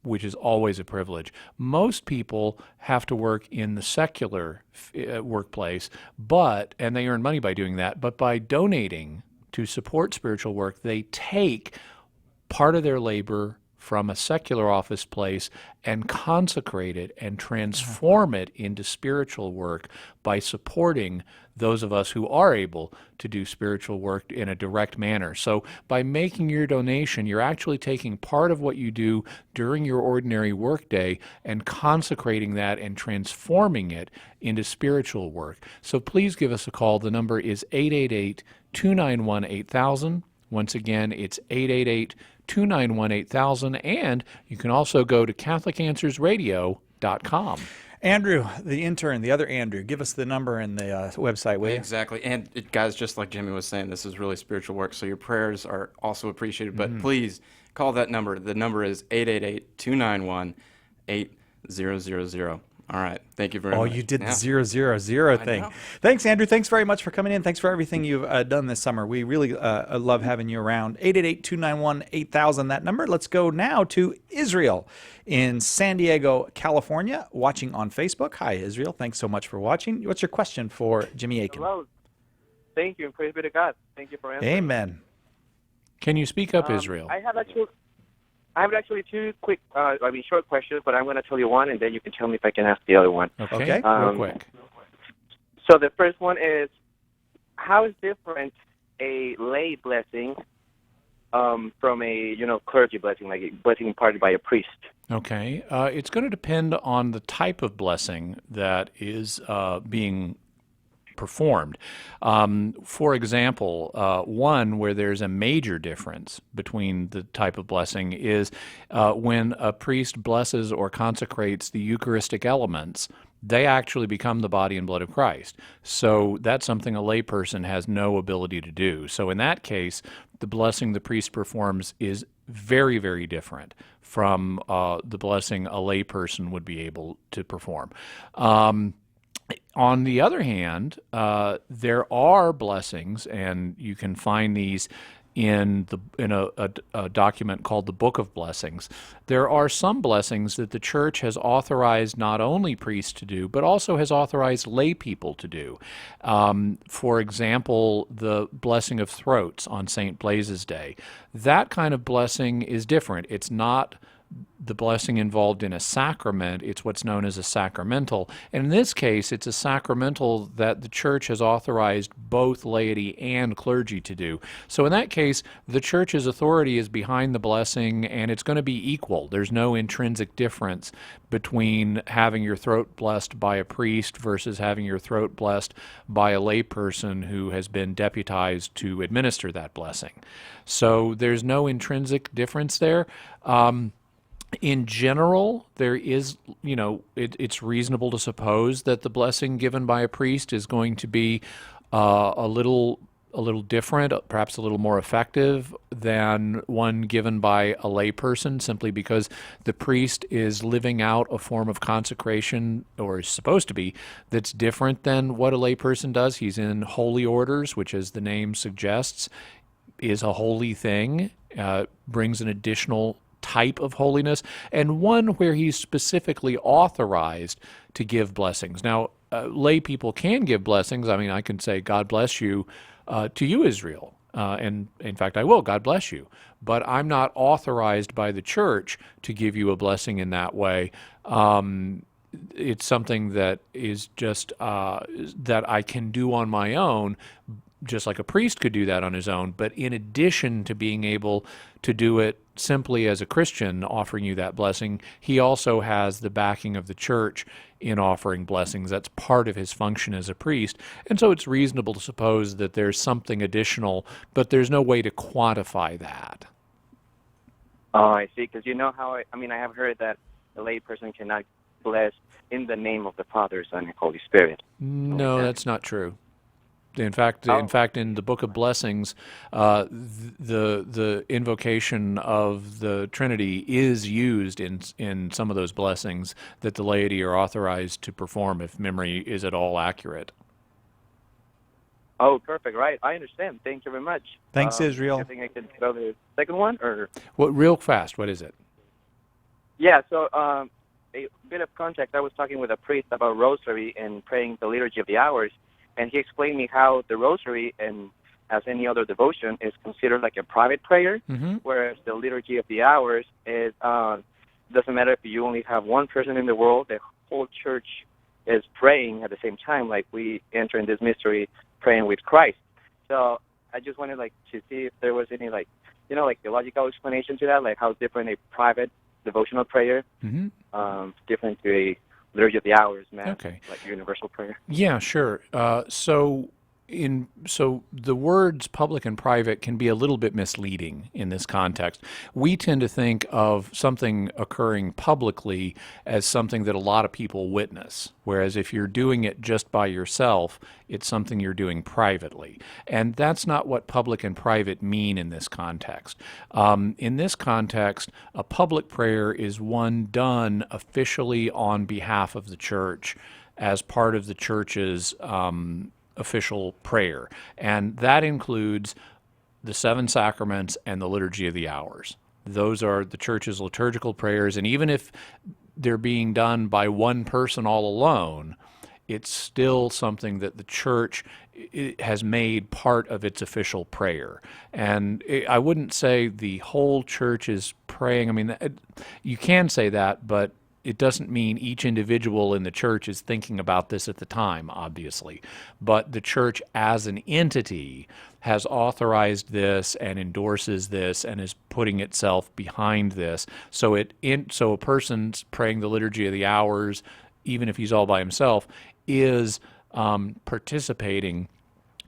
which is always a privilege. Most people have to work in the secular workplace, and they earn money by doing that, but by donating to support spiritual work, they take part of their labor from a secular office place and consecrate it and transform it into spiritual work by supporting those of us who are able to do spiritual work in a direct manner. So by making your donation, you're actually taking part of what you do during your ordinary workday and consecrating that and transforming it into spiritual work. So please give us a call. The number is 888-291-8000. Once again, it's 888-291-8000, and you can also go to CatholicAnswersRadio.com. Andrew, the intern, the other Andrew, give us the number and the website, will you? Exactly. And guys, just like Jimmy was saying, this is really spiritual work, so your prayers are also appreciated. But please call that number. The number is 888-291-8000. All right. Thank you very much. Oh, you did the 000 thing. Thanks, Andrew. Thanks very much for coming in. Thanks for everything you've done this summer. We really love having you around. 888-291-8000, that number. Let's go now to Israel in San Diego, California, watching on Facebook. Hi, Israel. Thanks so much for watching. What's your question for Jimmy Akin? Hello. Thank you, and praise be to God. Thank you for answering. Amen. Can you speak up, Israel? I have actually two quick, short questions, but I'm going to tell you one, and then you can tell me if I can ask the other one. Okay, real quick. So the first one is, how is different a lay blessing from a clergy blessing, like a blessing imparted by a priest? Okay, it's going to depend on the type of blessing that is being performed. For example, one where there's a major difference between the type of blessing is when a priest blesses or consecrates the Eucharistic elements, they actually become the body and blood of Christ. So that's something a layperson has no ability to do. So in that case, the blessing the priest performs is very, very different from the blessing a layperson would be able to perform. On the other hand, there are blessings, and you can find these in a document called the Book of Blessings. There are some blessings that the church has authorized not only priests to do, but also has authorized lay people to do. For example, the blessing of throats on St. Blaise's Day. That kind of blessing is different. It's not the blessing involved in a sacrament, it's what's known as a sacramental. And in this case, it's a sacramental that the church has authorized both laity and clergy to do. So in that case, the church's authority is behind the blessing, and it's going to be equal. There's no intrinsic difference between having your throat blessed by a priest versus having your throat blessed by a layperson who has been deputized to administer that blessing. So there's no intrinsic difference there. In general, there is, it's reasonable to suppose that the blessing given by a priest is going to be a little different, perhaps a little more effective than one given by a layperson, simply because the priest is living out a form of consecration, or is supposed to be, that's different than what a layperson does. He's in holy orders, which, as the name suggests, is a holy thing, brings an additional type of holiness, and one where he's specifically authorized to give blessings. Now, lay people can give blessings. I mean, I can say, God bless you, to you, Israel. And in fact, I will, God bless you. But I'm not authorized by the church to give you a blessing in that way. It's something that is just that I can do on my own, just like a priest could do that on his own. But in addition to being able to do it simply as a Christian offering you that blessing, he also has the backing of the church in offering blessings. That's part of his function as a priest. And so it's reasonable to suppose that there's something additional, but there's no way to quantify that. Oh, I see. Because you know how, I have heard that a lay person cannot bless in the name of the Father, Son, and Holy Spirit. No, that's not true. In fact, in the Book of Blessings, the invocation of the Trinity is used in some of those blessings that the laity are authorized to perform, if memory is at all accurate. Oh, perfect. Right. I understand. Thank you very much. Thanks, Israel. I think I could go to the second one, or? Well, real fast, what is it? Yeah, so a bit of context. I was talking with a priest about rosary and praying the Liturgy of the Hours, and he explained me how the rosary, and as any other devotion, is considered like a private prayer, whereas the Liturgy of the Hours is doesn't matter if you only have one person in the world, the whole church is praying at the same time, like we enter in this mystery praying with Christ. So I just wanted to see if there was any theological explanation to that, like how different a private devotional prayer different to a Liturgy of the Hours, Mass, like universal prayer. Yeah, sure. So the words public and private can be a little bit misleading in this context. We tend to think of something occurring publicly as something that a lot of people witness, whereas if you're doing it just by yourself, it's something you're doing privately. And that's not what public and private mean in this context. In this context, a public prayer is one done officially on behalf of the church as part of the church's official prayer, and that includes the 7 sacraments and the Liturgy of the Hours. Those are the church's liturgical prayers, and even if they're being done by one person all alone, it's still something that the church has made part of its official prayer. And I wouldn't say the whole church is praying. I mean, you can say that, but it doesn't mean each individual in the church is thinking about this at the time, obviously. But the church as an entity has authorized this and endorses this and is putting itself behind this. So a person's praying the Liturgy of the Hours, even if he's all by himself, is participating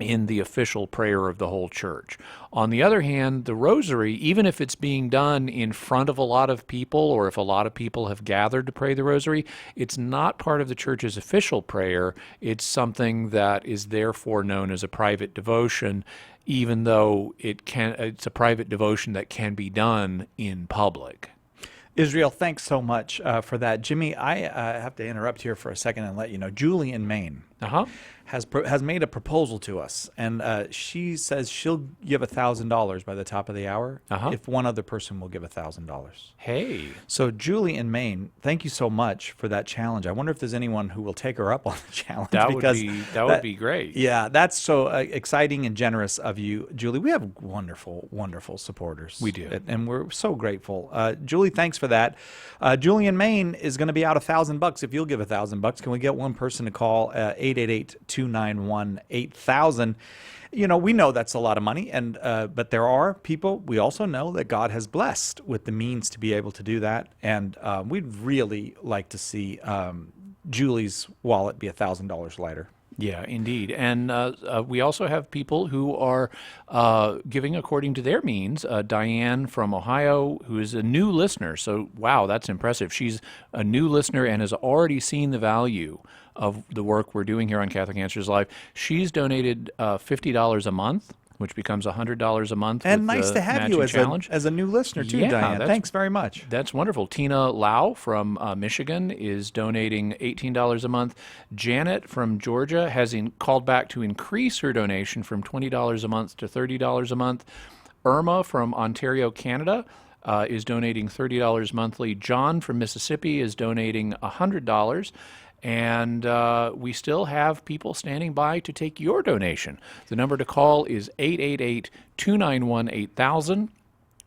in the official prayer of the whole church. On the other hand, the rosary, even if it's being done in front of a lot of people, or if a lot of people have gathered to pray the rosary, it's not part of the church's official prayer. It's something that is therefore known as a private devotion, even though it's a private devotion that can be done in public. Israel, thanks so much for that. Jimmy, I have to interrupt here for a second and let you know, Julie in Maine has made a proposal to us, and she says she'll give $1,000 by the top of the hour if one other person will give $1,000. Hey. So Julie in Maine, thank you so much for that challenge. I wonder if there's anyone who will take her up on the challenge. That would be great. Yeah, that's so exciting and generous of you, Julie. We have wonderful, wonderful supporters. We do. And we're so grateful. Julie, thanks for that. Julie in Maine is going to be out $1,000 if you'll give $1,000. Can we get one person to call 888-291-8000? You know, we know that's a lot of money, and but there are people, we also know that God has blessed with the means to be able to do that, and we'd really like to see Julie's wallet be $1,000 lighter. Yeah, indeed. And we also have people who are giving according to their means. Diane from Ohio, who is a new listener. So, wow, that's impressive. She's a new listener and has already seen the value of the work we're doing here on Catholic Answers Live. She's donated $50 a month, which becomes $100 a month. And with nice the to have you as a new listener too, Yeah, Diane. Thanks very much. That's wonderful. Tina Lau from Michigan is donating $18 a month. Janet from Georgia has called back to increase her donation from $20 a month to $30 a month. Irma from Ontario, Canada is donating $30 monthly. John from Mississippi is donating $100. And we still have people standing by to take your donation. The number to call is 888-291-8000.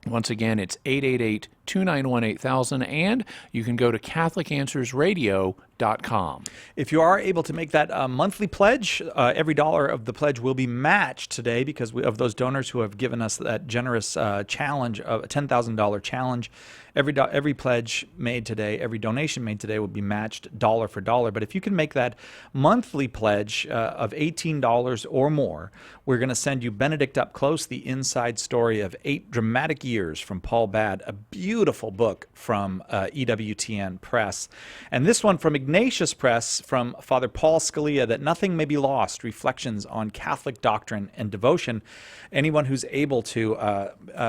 Once again, it's 888-291-8000, and you can go to CatholicAnswersRadio.com. If you are able to make that monthly pledge, every dollar of the pledge will be matched today because of those donors who have given us that generous challenge of a $10,000 challenge. Every pledge made today, every donation made today will be matched dollar for dollar. But if you can make that monthly pledge of $18 or more, we're going to send you Benedict Up Close, the inside story of 8 dramatic years from Paul Badd, a beautiful book from EWTN Press. And this one from Ignatius Press from Father Paul Scalia, That Nothing May Be Lost, Reflections on Catholic Doctrine and Devotion. Anyone who's able to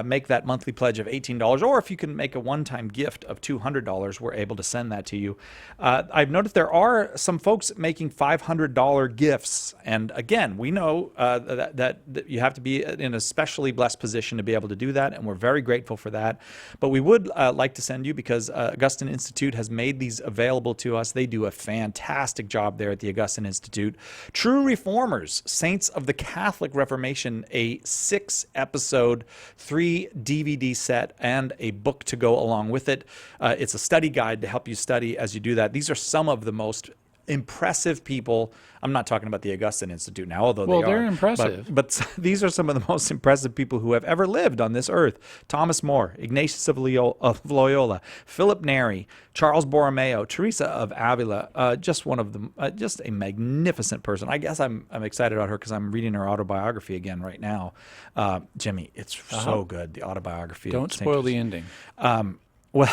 make that monthly pledge of $18, or if you can make a one-time gift of $200, we're able to send that to you. I've noticed there are some folks making $500 gifts, and again, we know that you have to be in a specially blessed position to be able to do that, and we're very grateful for that. But we would like to send you, because Augustine Institute has made these available to us. They do a fantastic job there at the Augustine Institute. True Reformers, Saints of the Catholic Reformation, a 6-episode, 3 DVD set, and a book to go along with it. It's a study guide to help you study as you do that. These are some of the most impressive people. I'm not talking about the Augustine Institute now, although they're impressive. But these are some of the most impressive people who have ever lived on this earth. Thomas More, Ignatius of Loyola, Philip Neri, Charles Borromeo, Teresa of Avila, just one of them, just a magnificent person. I guess I'm excited about her because I'm reading her autobiography again right now. Jimmy, it's so good, the autobiography. Don't spoil the ending. Well,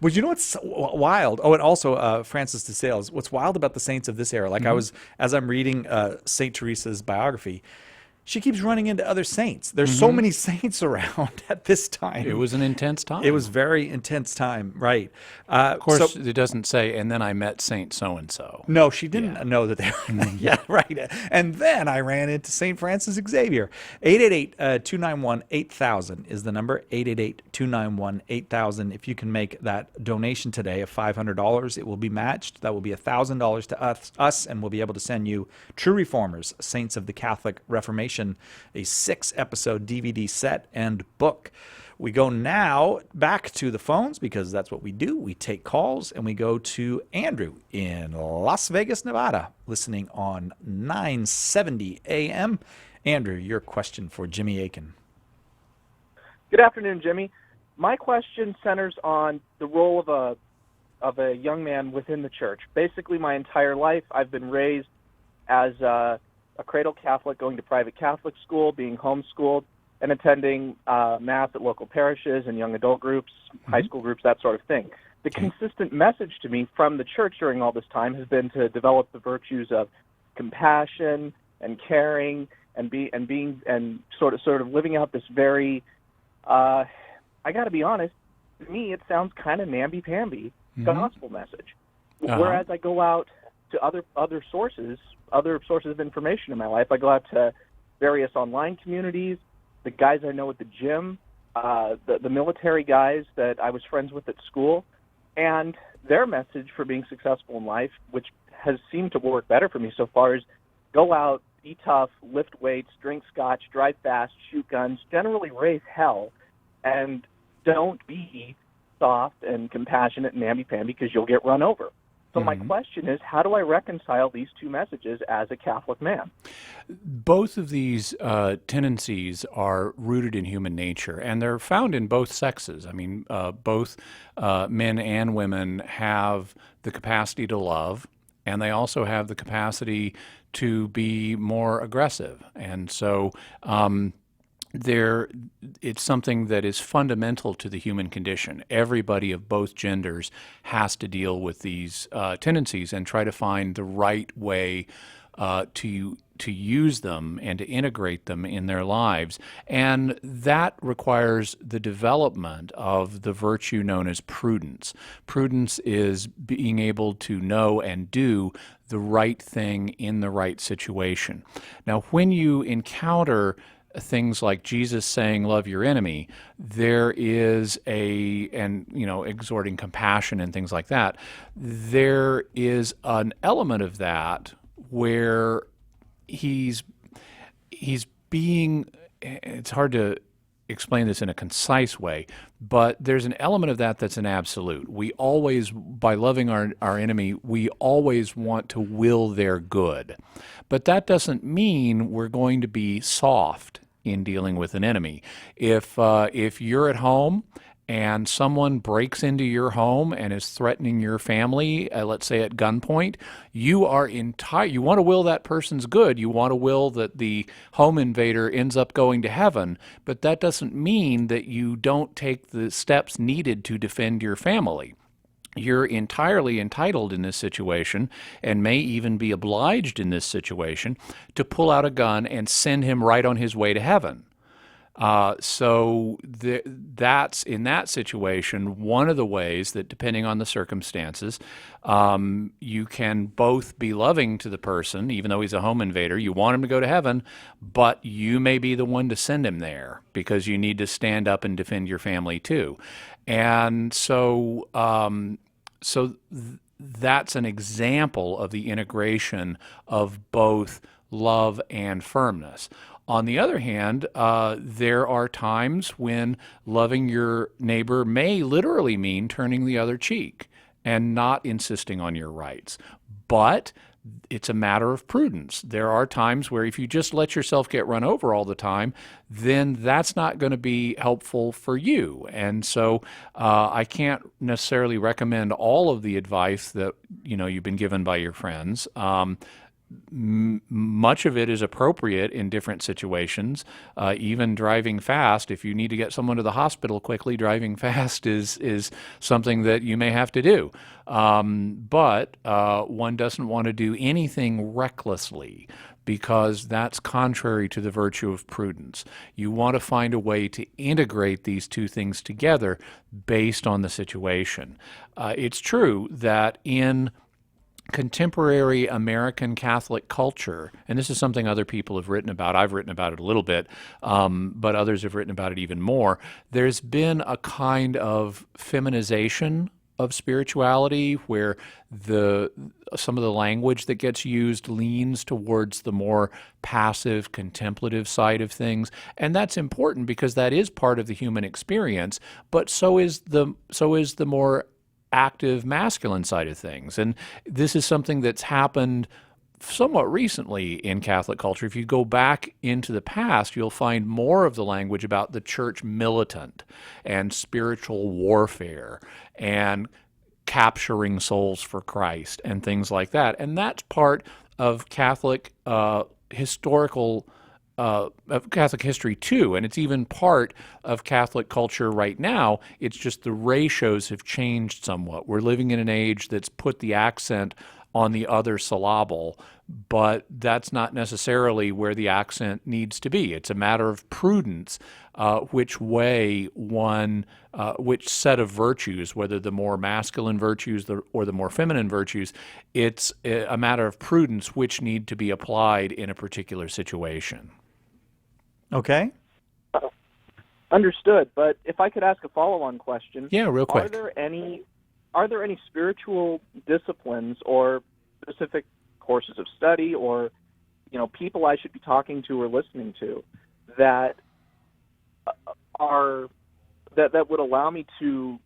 but you know what's wild? Oh, and also Francis de Sales. What's wild about the saints of this era? Like as I'm reading Saint Teresa's biography, she keeps running into other saints. There's so many saints around at this time. It was an intense time. It was very intense time, right? Of course, it doesn't say, and then I met Saint so-and-so. No, she didn't know that they were. Yeah, right. And then I ran into St. Francis Xavier. 888-291-8000 is the number, 888-291-8000. If you can make that donation today of $500, it will be matched. That will be $1,000 to us, and we'll be able to send you True Reformers, Saints of the Catholic Reformation, a 6-episode DVD set and book. We go now back to the phones because that's what we do. We take calls, and we go to Andrew in Las Vegas, Nevada, listening on 970 AM. Andrew, your question for Jimmy Akin. Good afternoon, Jimmy. My question centers on the role of a young man within the church. Basically, my entire life, I've been raised as a cradle Catholic, going to private Catholic school, being homeschooled, and attending Mass at local parishes and young adult groups, high school groups, that sort of thing. The consistent message to me from the church during all this time has been to develop the virtues of compassion and caring and being sort of living out this very, I got to be honest, to me, it sounds kind of namby-pamby gospel message. Uh-huh. Whereas I go out to other sources of information in my life. I go out to various online communities, the guys I know at the gym, the military guys that I was friends with at school, and their message for being successful in life, which has seemed to work better for me so far, is go out, be tough, lift weights, drink scotch, drive fast, shoot guns, generally raise hell, and don't be soft and compassionate and namby-pamby because you'll get run over. So my question is, how do I reconcile these two messages as a Catholic man? Both of these tendencies are rooted in human nature, and they're found in both sexes. I mean, both men and women have the capacity to love, and they also have the capacity to be more aggressive. And so it's something that is fundamental to the human condition. Everybody of both genders has to deal with these tendencies and try to find the right way to use them and to integrate them in their lives. And that requires the development of the virtue known as prudence. Prudence is being able to know and do the right thing in the right situation. Now, when you encounter things like Jesus saying, love your enemy, there is exhorting compassion and things like that. There is an element of that where he's being, it's hard to explain this in a concise way, but there's an element of that that's an absolute. We always, by loving our enemy, we always want to will their good. But that doesn't mean we're going to be soft in dealing with an enemy. If you're at home and someone breaks into your home and is threatening your family, let's say at gunpoint, you want to will that person's good. You want to will that the home invader ends up going to heaven, but that doesn't mean that you don't take the steps needed to defend your family. You're entirely entitled in this situation, and may even be obliged in this situation, to pull out a gun and send him right on his way to heaven. That's in that situation one of the ways that, depending on the circumstances, you can both be loving to the person, even though he's a home invader. You want him to go to heaven, but you may be the one to send him there because you need to stand up and defend your family too. And so that's an example of the integration of both love and firmness. On the other hand, there are times when loving your neighbor may literally mean turning the other cheek and not insisting on your rights. But it's a matter of prudence. There are times where if you just let yourself get run over all the time, then that's not going to be helpful for you. And so I can't necessarily recommend all of the advice that you've been given by your friends. Much of it is appropriate in different situations. Even driving fast, if you need to get someone to the hospital quickly, driving fast is something that you may have to do. But one doesn't want to do anything recklessly, because that's contrary to the virtue of prudence. You want to find a way to integrate these two things together based on the situation. It's true that in contemporary American Catholic culture, and this is something other people have written about, I've written about it a little bit, but others have written about it even more, there's been a kind of feminization of spirituality where some of the language that gets used leans towards the more passive, contemplative side of things. And that's important because that is part of the human experience, but so is the more active masculine side of things. And this is something that's happened somewhat recently in Catholic culture. If you go back into the past, you'll find more of the language about the church militant and spiritual warfare and capturing souls for Christ and things like that. And that's part of Catholic historical of Catholic history too, and it's even part of Catholic culture right now. It's just the ratios have changed somewhat. We're living in an age that's put the accent on the other syllable, but that's not necessarily where the accent needs to be. It's a matter of prudence, which way one, which set of virtues, whether the more masculine virtues or the more feminine virtues, it's a matter of prudence which need to be applied in a particular situation. Okay. Understood. But if I could ask a follow-on question. Yeah, real quick. Are there any spiritual disciplines or specific courses of study or, people I should be talking to or listening to that that would allow me to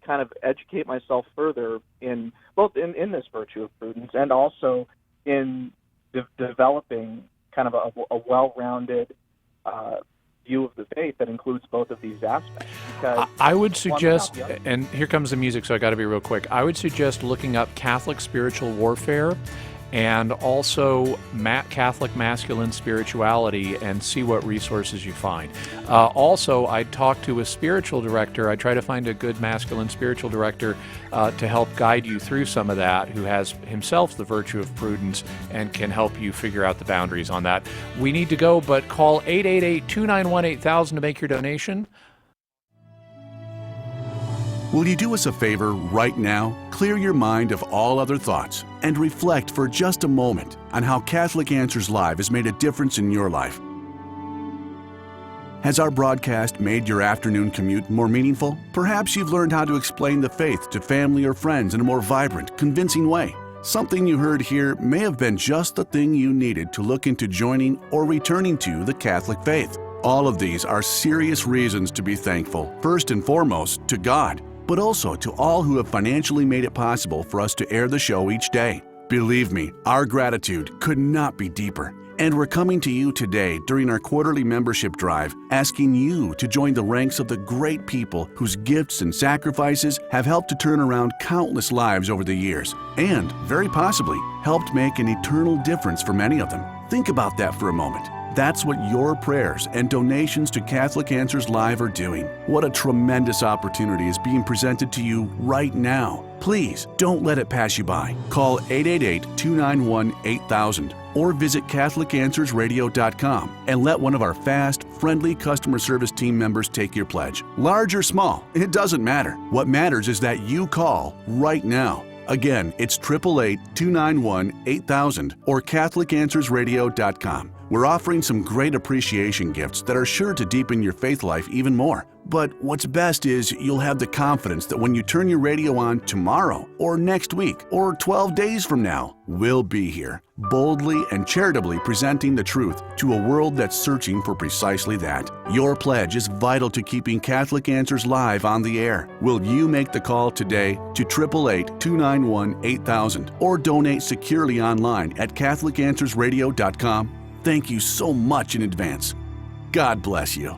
kind of educate myself further in both in this virtue of prudence and also in developing kind of a well-rounded view of the faith that includes both of these aspects. Because I would suggest, and here comes the music, so I got to be real quick. I would suggest looking up Catholic spiritual warfare and also Catholic masculine spirituality and see what resources you find. Also, I talked to a spiritual director. I try to find a good masculine spiritual director to help guide you through some of that, who has himself the virtue of prudence and can help you figure out the boundaries on that. We need to go, but call 888-291-8000 to make your donation. Will you do us a favor right now? Clear your mind of all other thoughts and reflect for just a moment on how Catholic Answers Live has made a difference in your life. Has our broadcast made your afternoon commute more meaningful? Perhaps you've learned how to explain the faith to family or friends in a more vibrant, convincing way. Something you heard here may have been just the thing you needed to look into joining or returning to the Catholic faith. All of these are serious reasons to be thankful, first and foremost, to God, but also to all who have financially made it possible for us to air the show each day. Believe me, our gratitude could not be deeper. And we're coming to you today during our quarterly membership drive, asking you to join the ranks of the great people whose gifts and sacrifices have helped to turn around countless lives over the years, and, very possibly, helped make an eternal difference for many of them. Think about that for a moment. That's what your prayers and donations to Catholic Answers Live are doing. What a tremendous opportunity is being presented to you right now. Please don't let it pass you by. Call 888-291-8000 or visit CatholicAnswersRadio.com and let one of our fast, friendly customer service team members take your pledge. Large or small, it doesn't matter. What matters is that you call right now. Again, it's 888-291-8000 or CatholicAnswersRadio.com. We're offering some great appreciation gifts that are sure to deepen your faith life even more. But what's best is you'll have the confidence that when you turn your radio on tomorrow or next week or 12 days from now, we'll be here, boldly and charitably presenting the truth to a world that's searching for precisely that. Your pledge is vital to keeping Catholic Answers Live on the air. Will you make the call today to 888-291-8000 or donate securely online at CatholicAnswersRadio.com? Thank you so much in advance. God bless you.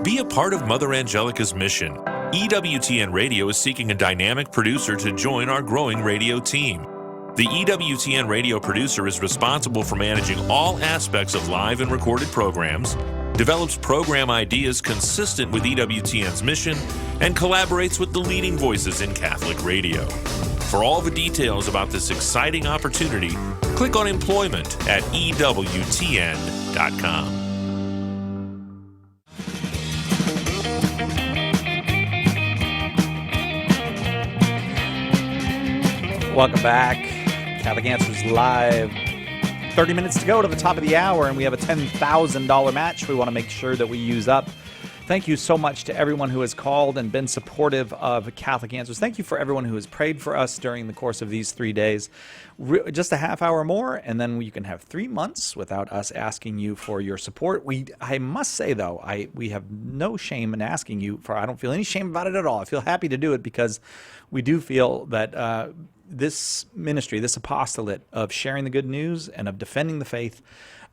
Be a part of Mother Angelica's mission. EWTN Radio is seeking a dynamic producer to join our growing radio team. The EWTN Radio producer is responsible for managing all aspects of live and recorded programs, develops program ideas consistent with EWTN's mission, and collaborates with the leading voices in Catholic radio. For all the details about this exciting opportunity, click on employment at EWTN.com. Welcome back. Catholic Answers Live. 30 minutes to go to the top of the hour, and we have a $10,000 match we want to make sure that we use up. Thank you so much to everyone who has called and been supportive of Catholic Answers. Thank you for everyone who has prayed for us during the course of these 3 days. Just a half hour more, and then you can have 3 months without us asking you for your support. I must say, though, we have no shame in asking you for. I don't feel any shame about it at all. I feel happy to do it because we do feel that this ministry, this apostolate of sharing the good news and of defending the faith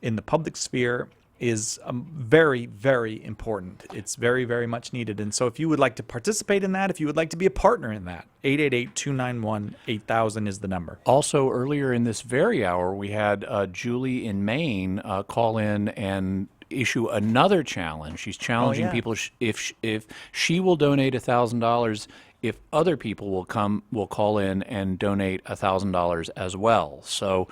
in the public sphere is very, very important. It's very, very much needed. And so if you would like to participate in that, if you would like to be a partner in that, 888-291-8000 is the number. Also, earlier in this very hour, we had Julie in Maine call in and issue another challenge. She's challenging people if she will donate $1,000 if other people will call in and donate $1,000 as well. So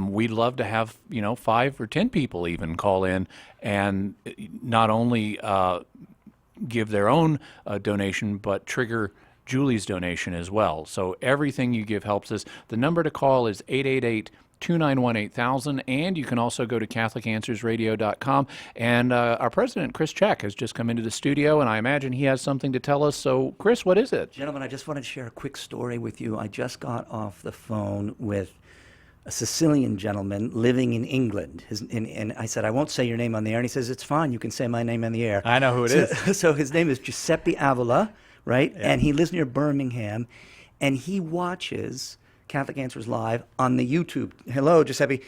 we'd love to have 5 or 10 people even call in and not only give their own donation, but trigger Julie's donation as well. So everything you give helps us. The number to call is 888-291-8000, and you can also go to CatholicAnswersRadio.com. And our president, Chris Check, has just come into the studio, and I imagine he has something to tell us. So, Chris, what is it? Gentlemen, I just wanted to share a quick story with you. I just got off the phone with a Sicilian gentleman living in England. And I said, I won't say your name on the air. And he says, it's fine. You can say my name on the air. I know who it is. So his name is Giuseppe Avola, right? Yeah. And he lives near Birmingham. And he watches Catholic Answers Live on the YouTube. Hello, Giuseppe.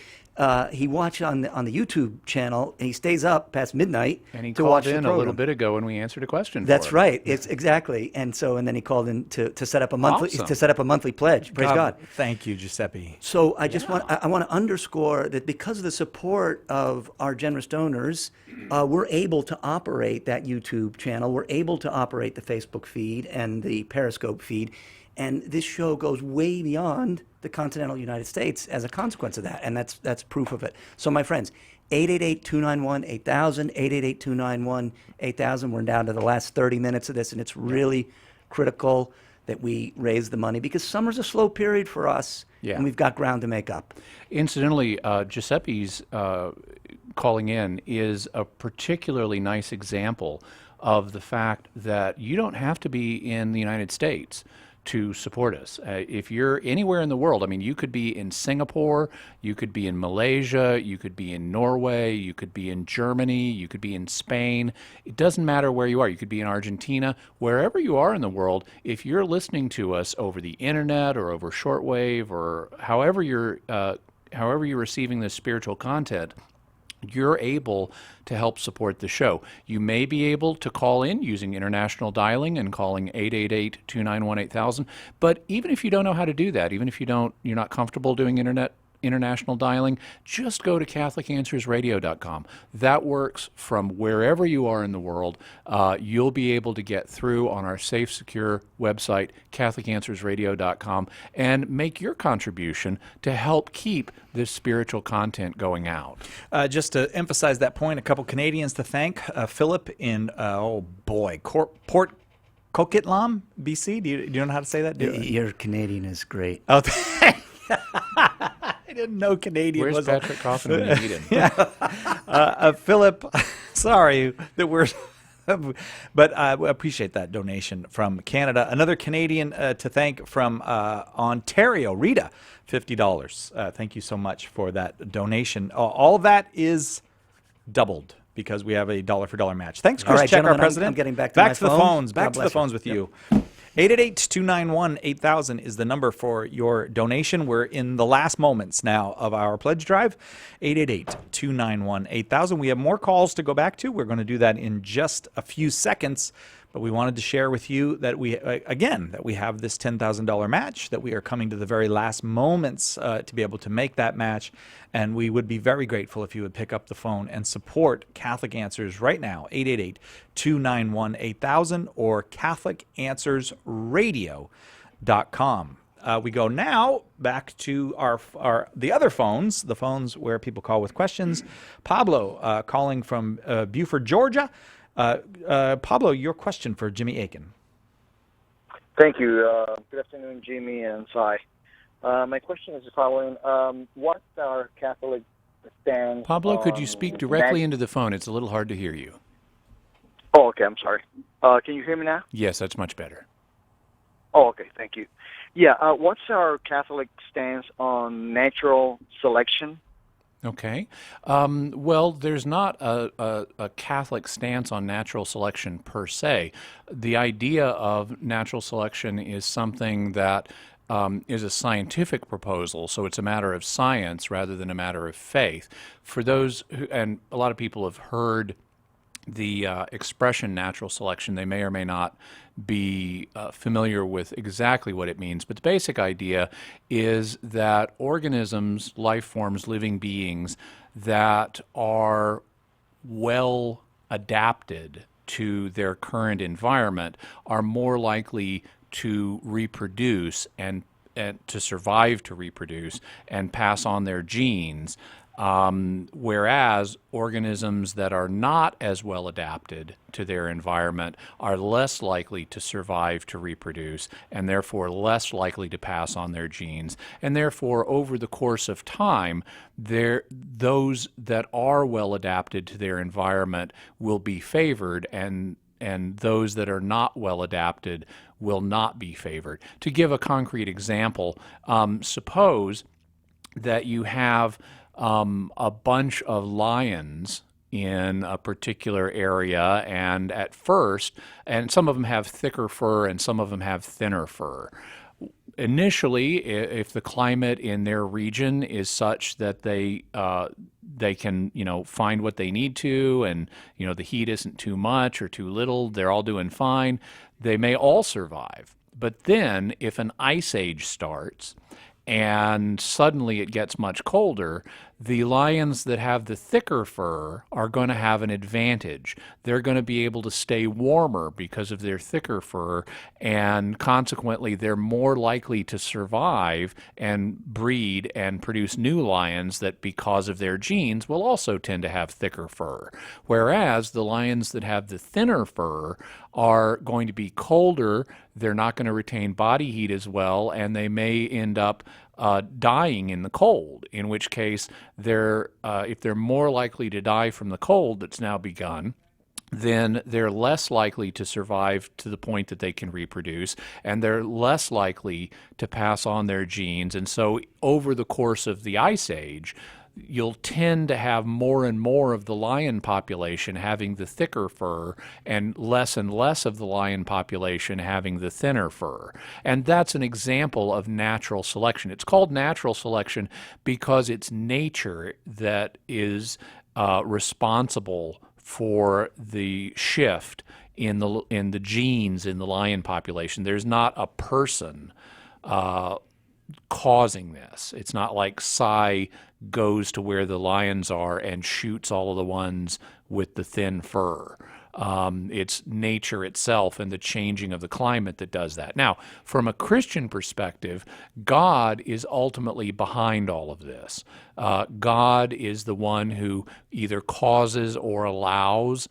He watched on the YouTube channel, and he stays up past midnight And he to called watch the in a program. little bit ago when we answered a question. That's for him. right. It's exactly. And then he called in to set up a monthly Awesome. pledge. Praise God. Thank you, Giuseppe. So I just want to underscore that because of the support of our generous donors, we're able to operate that YouTube channel. We're able to operate the Facebook feed and the Periscope feed. And this show goes way beyond the continental United States as a consequence of that. And that's proof of it. So my friends, 888-291-8000, 888-291-8000. We're down to the last 30 minutes of this, and it's really critical that we raise the money because summer's a slow period for us, and we've got ground to make up. Incidentally, Giuseppe's calling in is a particularly nice example of the fact that you don't have to be in the United States to support us. If you're anywhere in the world, I mean, you could be in Singapore, you could be in Malaysia, you could be in Norway, you could be in Germany, you could be in Spain. It doesn't matter where you are. You could be in Argentina. Wherever you are in the world, if you're listening to us over the internet or over shortwave or however you're receiving this spiritual content, you're able to help support the show. You may be able to call in using international dialing and calling 888-291-8000. But even if you don't know how to do that, even if you're not comfortable doing international dialing, just go to CatholicAnswersRadio.com. That works from wherever you are in the world. You'll be able to get through on our safe, secure website, CatholicAnswersRadio.com, and make your contribution to help keep this spiritual content going out. Just to emphasize that point, a couple Canadians to thank. Philip in, Port Coquitlam, BC. Do you know how to say that? Your Canadian is great. Oh, I didn't know Canadian Where's was Patrick Coffin when you need him? Philip, sorry that we're... But I appreciate that donation from Canada. Another Canadian to thank from Ontario, Rita, $50. Thank you so much for that donation. All that is doubled because we have a dollar for dollar match. Thanks, Chris All right, Check, our gentlemen, president. I'm getting back to my the phone. phones. Back God to the bless phones you. with you. 888-291-8000 is the number for your donation. We're in the last moments now of our pledge drive. 888-291-8000. We have more calls to go back to. We're going to do that in just a few seconds. But we wanted to share with you that we have this $10,000 match, that we are coming to the very last moments to be able to make that match. And we would be very grateful if you would pick up the phone and support Catholic Answers right now, 888-291-8000 or CatholicAnswersRadio.com. We go now back to the other phones, the phones where people call with questions. Pablo calling from Buford, Georgia. Pablo, your question for Jimmy Akin. Thank you. Good afternoon, Jimmy and Cy. My question is the following. What are Catholic stance Pablo, could you on speak directly into the phone? It's a little hard to hear you. Oh, okay. I'm sorry. Can you hear me now? Yes, that's much better. Oh, okay. Thank you. Yeah. What's our Catholic stance on natural selection? Okay. Well, there's not a Catholic stance on natural selection per se. The idea of natural selection is something that is a scientific proposal, so it's a matter of science rather than a matter of faith. For those and a lot of people have heard the expression natural selection, they may or may not be familiar with exactly what it means, but the basic idea is that organisms, life forms, living beings that are well adapted to their current environment are more likely to reproduce and to survive to reproduce and pass on their genes, whereas organisms that are not as well adapted to their environment are less likely to survive to reproduce and therefore less likely to pass on their genes. And therefore, over the course of time, those that are well adapted to their environment will be favored, and those that are not well adapted will not be favored. To give a concrete example, suppose that you have a bunch of lions in a particular area, and at first, and some of them have thicker fur and some of them have thinner fur. Initially, if the climate in their region is such that they can, find what they need to, and, the heat isn't too much or too little, they're all doing fine, they may all survive. But then, if an ice age starts, and suddenly it gets much colder, the lions that have the thicker fur are going to have an advantage. They're going to be able to stay warmer because of their thicker fur, and consequently they're more likely to survive and breed and produce new lions that, because of their genes, will also tend to have thicker fur. Whereas the lions that have the thinner fur are going to be colder, they're not going to retain body heat as well, and they may end up dying in the cold, in which case if they're more likely to die from the cold that's now begun, then they're less likely to survive to the point that they can reproduce, and they're less likely to pass on their genes. And so over the course of the Ice Age, you'll tend to have more and more of the lion population having the thicker fur and less of the lion population having the thinner fur. And that's an example of natural selection. It's called natural selection because it's nature that is responsible for the shift in the genes in the lion population. There's not a person causing this. It's not like Cy goes to where the lions are and shoots all of the ones with the thin fur. It's nature itself and the changing of the climate that does that. Now, from a Christian perspective, God is ultimately behind all of this. God is the one who either causes or allows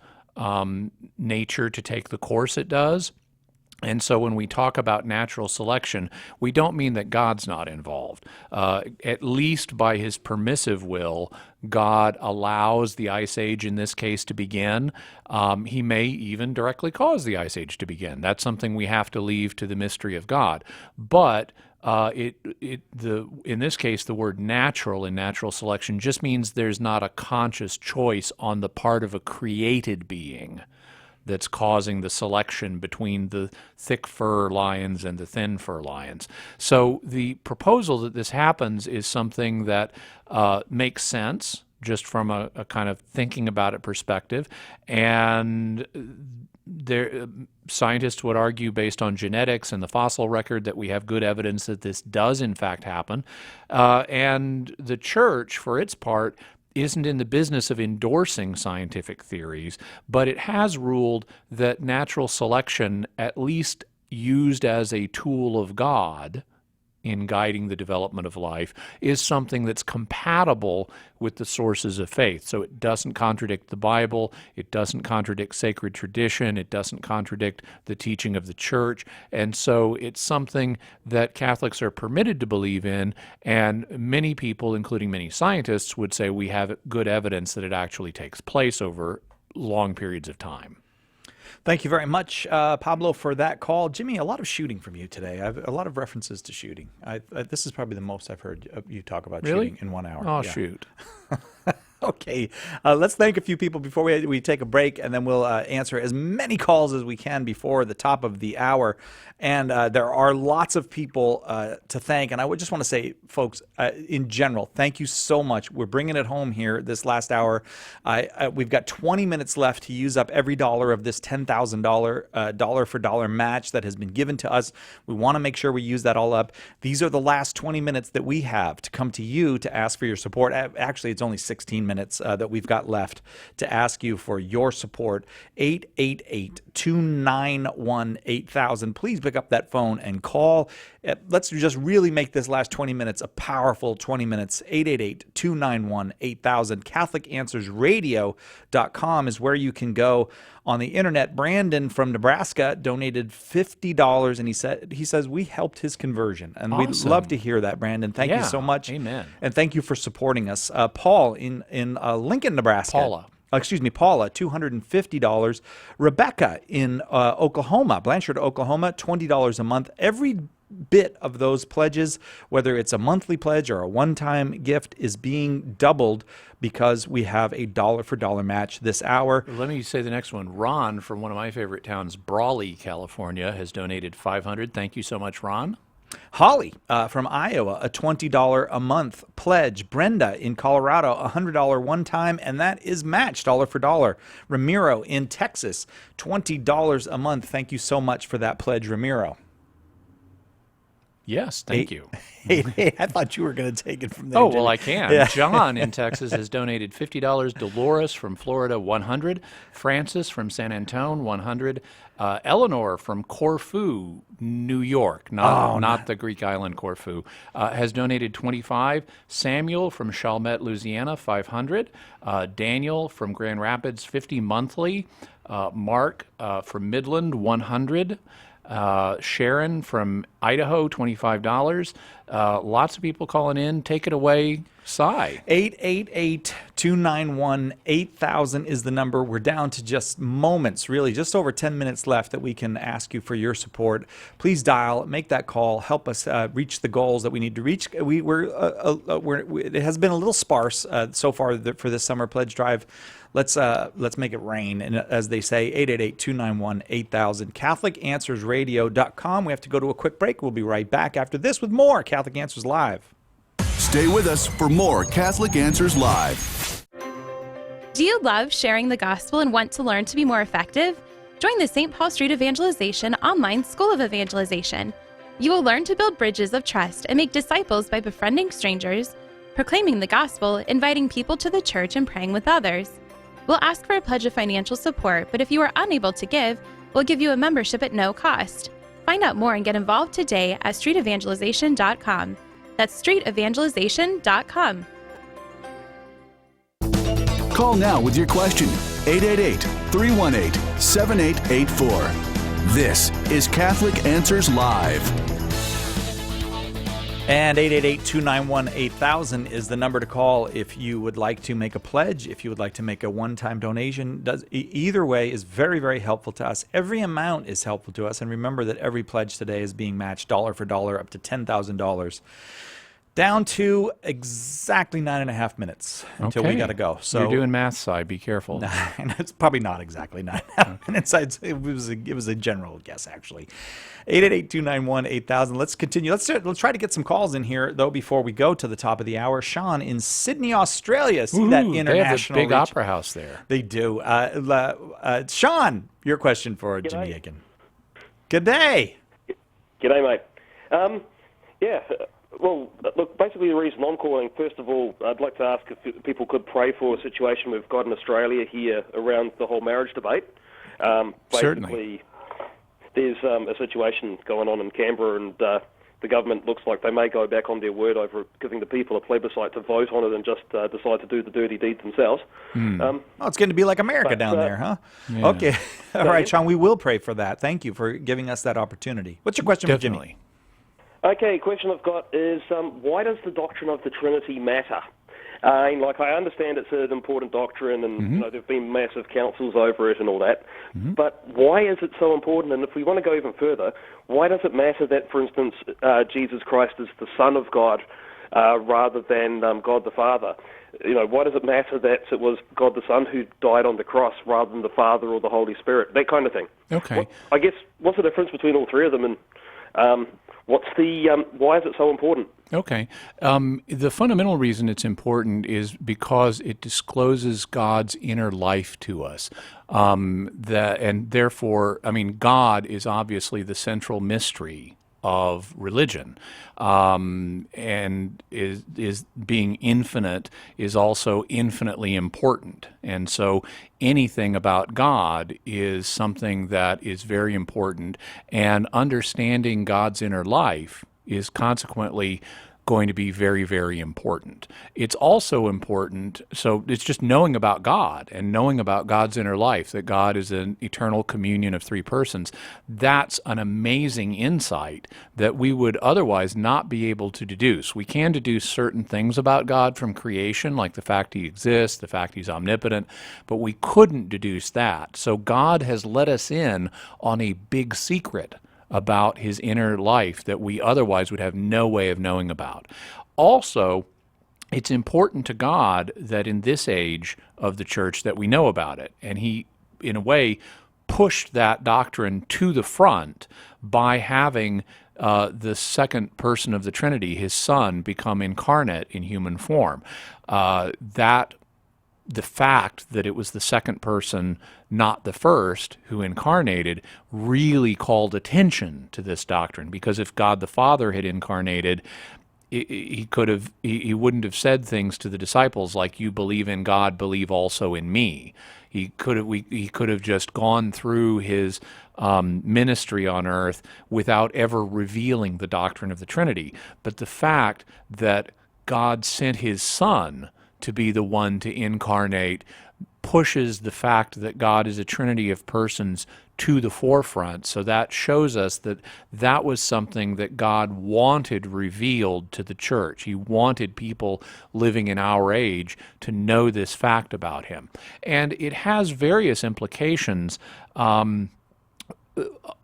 nature to take the course it does. And so when we talk about natural selection, we don't mean that God's not involved. At least by his permissive will, God allows the Ice Age in this case to begin. He may even directly cause the Ice Age to begin. That's something we have to leave to the mystery of God. But in this case, the word natural in natural selection just means there's not a conscious choice on the part of a created being that's causing the selection between the thick fur lions and the thin fur lions. So the proposal that this happens is something that makes sense just from a kind of thinking about it perspective. And scientists would argue, based on genetics and the fossil record, that we have good evidence that this does in fact happen. And the church, for its part, isn't in the business of endorsing scientific theories, but it has ruled that natural selection, at least used as a tool of God in guiding the development of life, is something that's compatible with the sources of faith. So it doesn't contradict the Bible, it doesn't contradict sacred tradition, it doesn't contradict the teaching of the church, and so it's something that Catholics are permitted to believe in, and many people, including many scientists, would say we have good evidence that it actually takes place over long periods of time. Thank you very much, Pablo, for that call. Jimmy, a lot of shooting from you today. I've a lot of references to shooting. This is probably the most I've heard you talk about shooting in 1 hour. Oh, yeah. Shoot. Okay, let's thank a few people before we take a break, and then we'll answer as many calls as we can before the top of the hour. And there are lots of people to thank, and I would just want to say, folks, in general, thank you so much. We're bringing it home here this last hour. We've got 20 minutes left to use up every dollar of this $10,000 dollar-for-dollar match that has been given to us. We want to make sure we use that all up. These are the last 20 minutes that we have to come to you to ask for your support. Actually, it's only 16 minutes that we've got left to ask you for your support. 888-291-8000. Please pick up that phone and call. Let's just really make this last 20 minutes a powerful 20 minutes. 888-291-8000. CatholicAnswersRadio.com is where you can go on the internet. Brandon from Nebraska donated $50, and he says we helped his conversion, and we'd love to hear that, Brandon. Thank you so much. Amen. And thank you for supporting us. Paul in Lincoln, Nebraska. Paula, $250. Rebecca in Oklahoma, Blanchard, Oklahoma, $20 a month. Every bit of those pledges, whether it's a monthly pledge or a one-time gift, is being doubled because we have a dollar-for-dollar match this hour. Let me say the next one. Ron from one of my favorite towns, Brawley, California, has donated $500. Thank you so much, Ron. Holly from Iowa, a $20 a month pledge. Brenda in Colorado, a $100 one time, and that is matched dollar for dollar. Ramiro in Texas, $20 a month. Thank you so much for that pledge, Ramiro. Yes, thank you. Hey, I thought you were going to take it from there. Oh, well, Jimmy. I can. Yeah. John in Texas has donated $50. Dolores from Florida, $100. Francis from San Antonio, $100. Eleanor from Corfu, New York, not the Greek island Corfu, has donated $25. Samuel from Chalmette, Louisiana, $500. Daniel from Grand Rapids, $50 monthly. Mark from Midland, $100. Sharon from Idaho, $25. Lots of people calling in. Take it away, Cy. 888-291-8000 is the number. We're down to just moments, really, just over 10 minutes left that we can ask you for your support. Please dial, make that call, help us reach the goals that we need to reach. It has been a little sparse so far for this summer pledge drive. Let's make it rain. And as they say, 888-291-8000. CatholicAnswersRadio.com. We have to go to a quick break. We'll be right back after this with more Catholic Answers Live. Stay with us for more Catholic Answers Live. Do you love sharing the gospel and want to learn to be more effective? Join the St. Paul Street Evangelization online School of Evangelization. You will learn to build bridges of trust and make disciples by befriending strangers, proclaiming the gospel, inviting people to the church, and praying with others. We'll ask for a pledge of financial support, but if you are unable to give, we'll give you a membership at no cost. Find out more and get involved today at streetevangelization.com. That's streetevangelization.com. Call now with your question. 888-318-7884. This is Catholic Answers Live. And 888-291-8000 is the number to call if you would like to make a pledge, if you would like to make a one-time donation. Either way is very, very helpful to us. Every amount is helpful to us. And remember that every pledge today is being matched dollar for dollar up to $10,000. Down to exactly 9.5 minutes until we got to go. So you're doing math, Si. Be careful. It's probably not exactly 9.5 minutes. It was a general guess, actually. 888-291-8000. Let's continue. Let's try to get some calls in here, though, before we go to the top of the hour. Sean in Sydney, Australia. See that international They have the big reach? opera house there. They do. Sean, your question for Jimmy Aiken. Good day. G'day, mate. Well, look, basically the reason I'm calling, first of all, I'd like to ask if people could pray for a situation we've got in Australia here around the whole marriage debate. Certainly. There's a situation going on in Canberra, and the government looks like they may go back on their word over giving the people a plebiscite to vote on it and just decide to do the dirty deed themselves. It's going to be like America down there, huh? Yeah. Okay. All right, Sean, we will pray for that. Thank you for giving us that opportunity. What's your question for Jimmy? Okay, question I've got is, why does the doctrine of the Trinity matter? I understand it's an important doctrine, and there have been massive councils over it and all that, but why is it so important? And if we want to go even further, why does it matter that, for instance, Jesus Christ is the Son of God rather than God the Father? Why does it matter that it was God the Son who died on the cross rather than the Father or the Holy Spirit? That kind of thing. Okay. What's the difference between all three of them, and why is it so important? Okay. The fundamental reason it's important is because it discloses God's inner life to us. And therefore, God is obviously the central mystery of religion, and is being infinite is also infinitely important. And so anything about God is something that is very important, and understanding God's inner life is consequently going to be very, very important. It's also important, so it's just knowing about God and knowing about God's inner life, that God is an eternal communion of three persons. That's an amazing insight that we would otherwise not be able to deduce. We can deduce certain things about God from creation, like the fact he exists, the fact he's omnipotent, but we couldn't deduce that. So God has let us in on a big secret about his inner life that we otherwise would have no way of knowing about. Also, it's important to God that in this age of the church that we know about it. And he, in a way, pushed that doctrine to the front by having the second person of the Trinity, his Son, become incarnate in human form. The fact that it was the second person, not the first, who incarnated really called attention to this doctrine, because if God the Father had incarnated, he wouldn't have said things to the disciples like, "You believe in God, believe also in me." He could have just gone through his ministry on earth without ever revealing the doctrine of the Trinity. But the fact that God sent his Son to be the one to incarnate pushes the fact that God is a trinity of persons to the forefront. So that shows us that that was something that God wanted revealed to the church. He wanted people living in our age to know this fact about him. And it has various implications.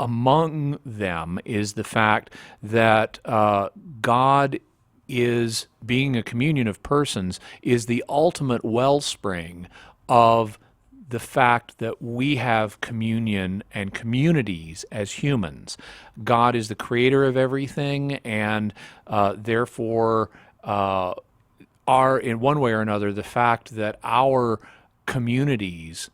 Among them is the fact that God is, being a communion of persons, is the ultimate wellspring of the fact that we have communion and communities as humans. God is the creator of everything, and therefore are, in one way or another, the fact that our communities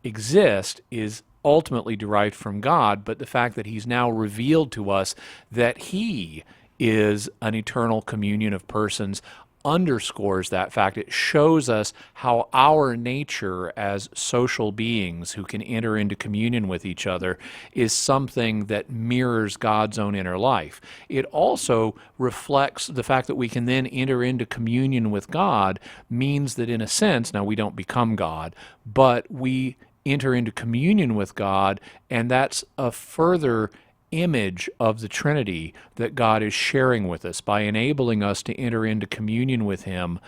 exist is ultimately derived from God, but the fact that he's now revealed to us that he is an eternal communion of persons underscores that fact. It shows us how our nature as social beings who can enter into communion with each other is something that mirrors God's own inner life. It also reflects the fact that we can then enter into communion with God, means that in a sense, now we don't become God, but we enter into communion with God, and that's a further image of the Trinity that God is sharing with us by enabling us to enter into communion with him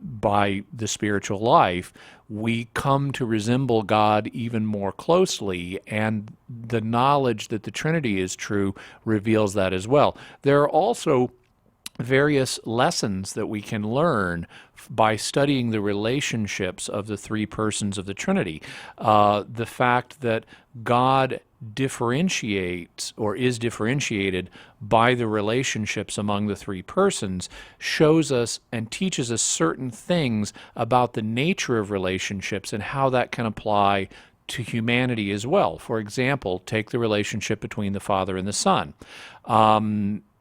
by the spiritual life. We come to resemble God even more closely, and the knowledge that the Trinity is true reveals that as well. There are also various lessons that we can learn by studying the relationships of the three persons of the Trinity. The fact that God differentiates or is differentiated by the relationships among the three persons shows us and teaches us certain things about the nature of relationships and how that can apply to humanity as well. For example, take the relationship between the Father and the Son.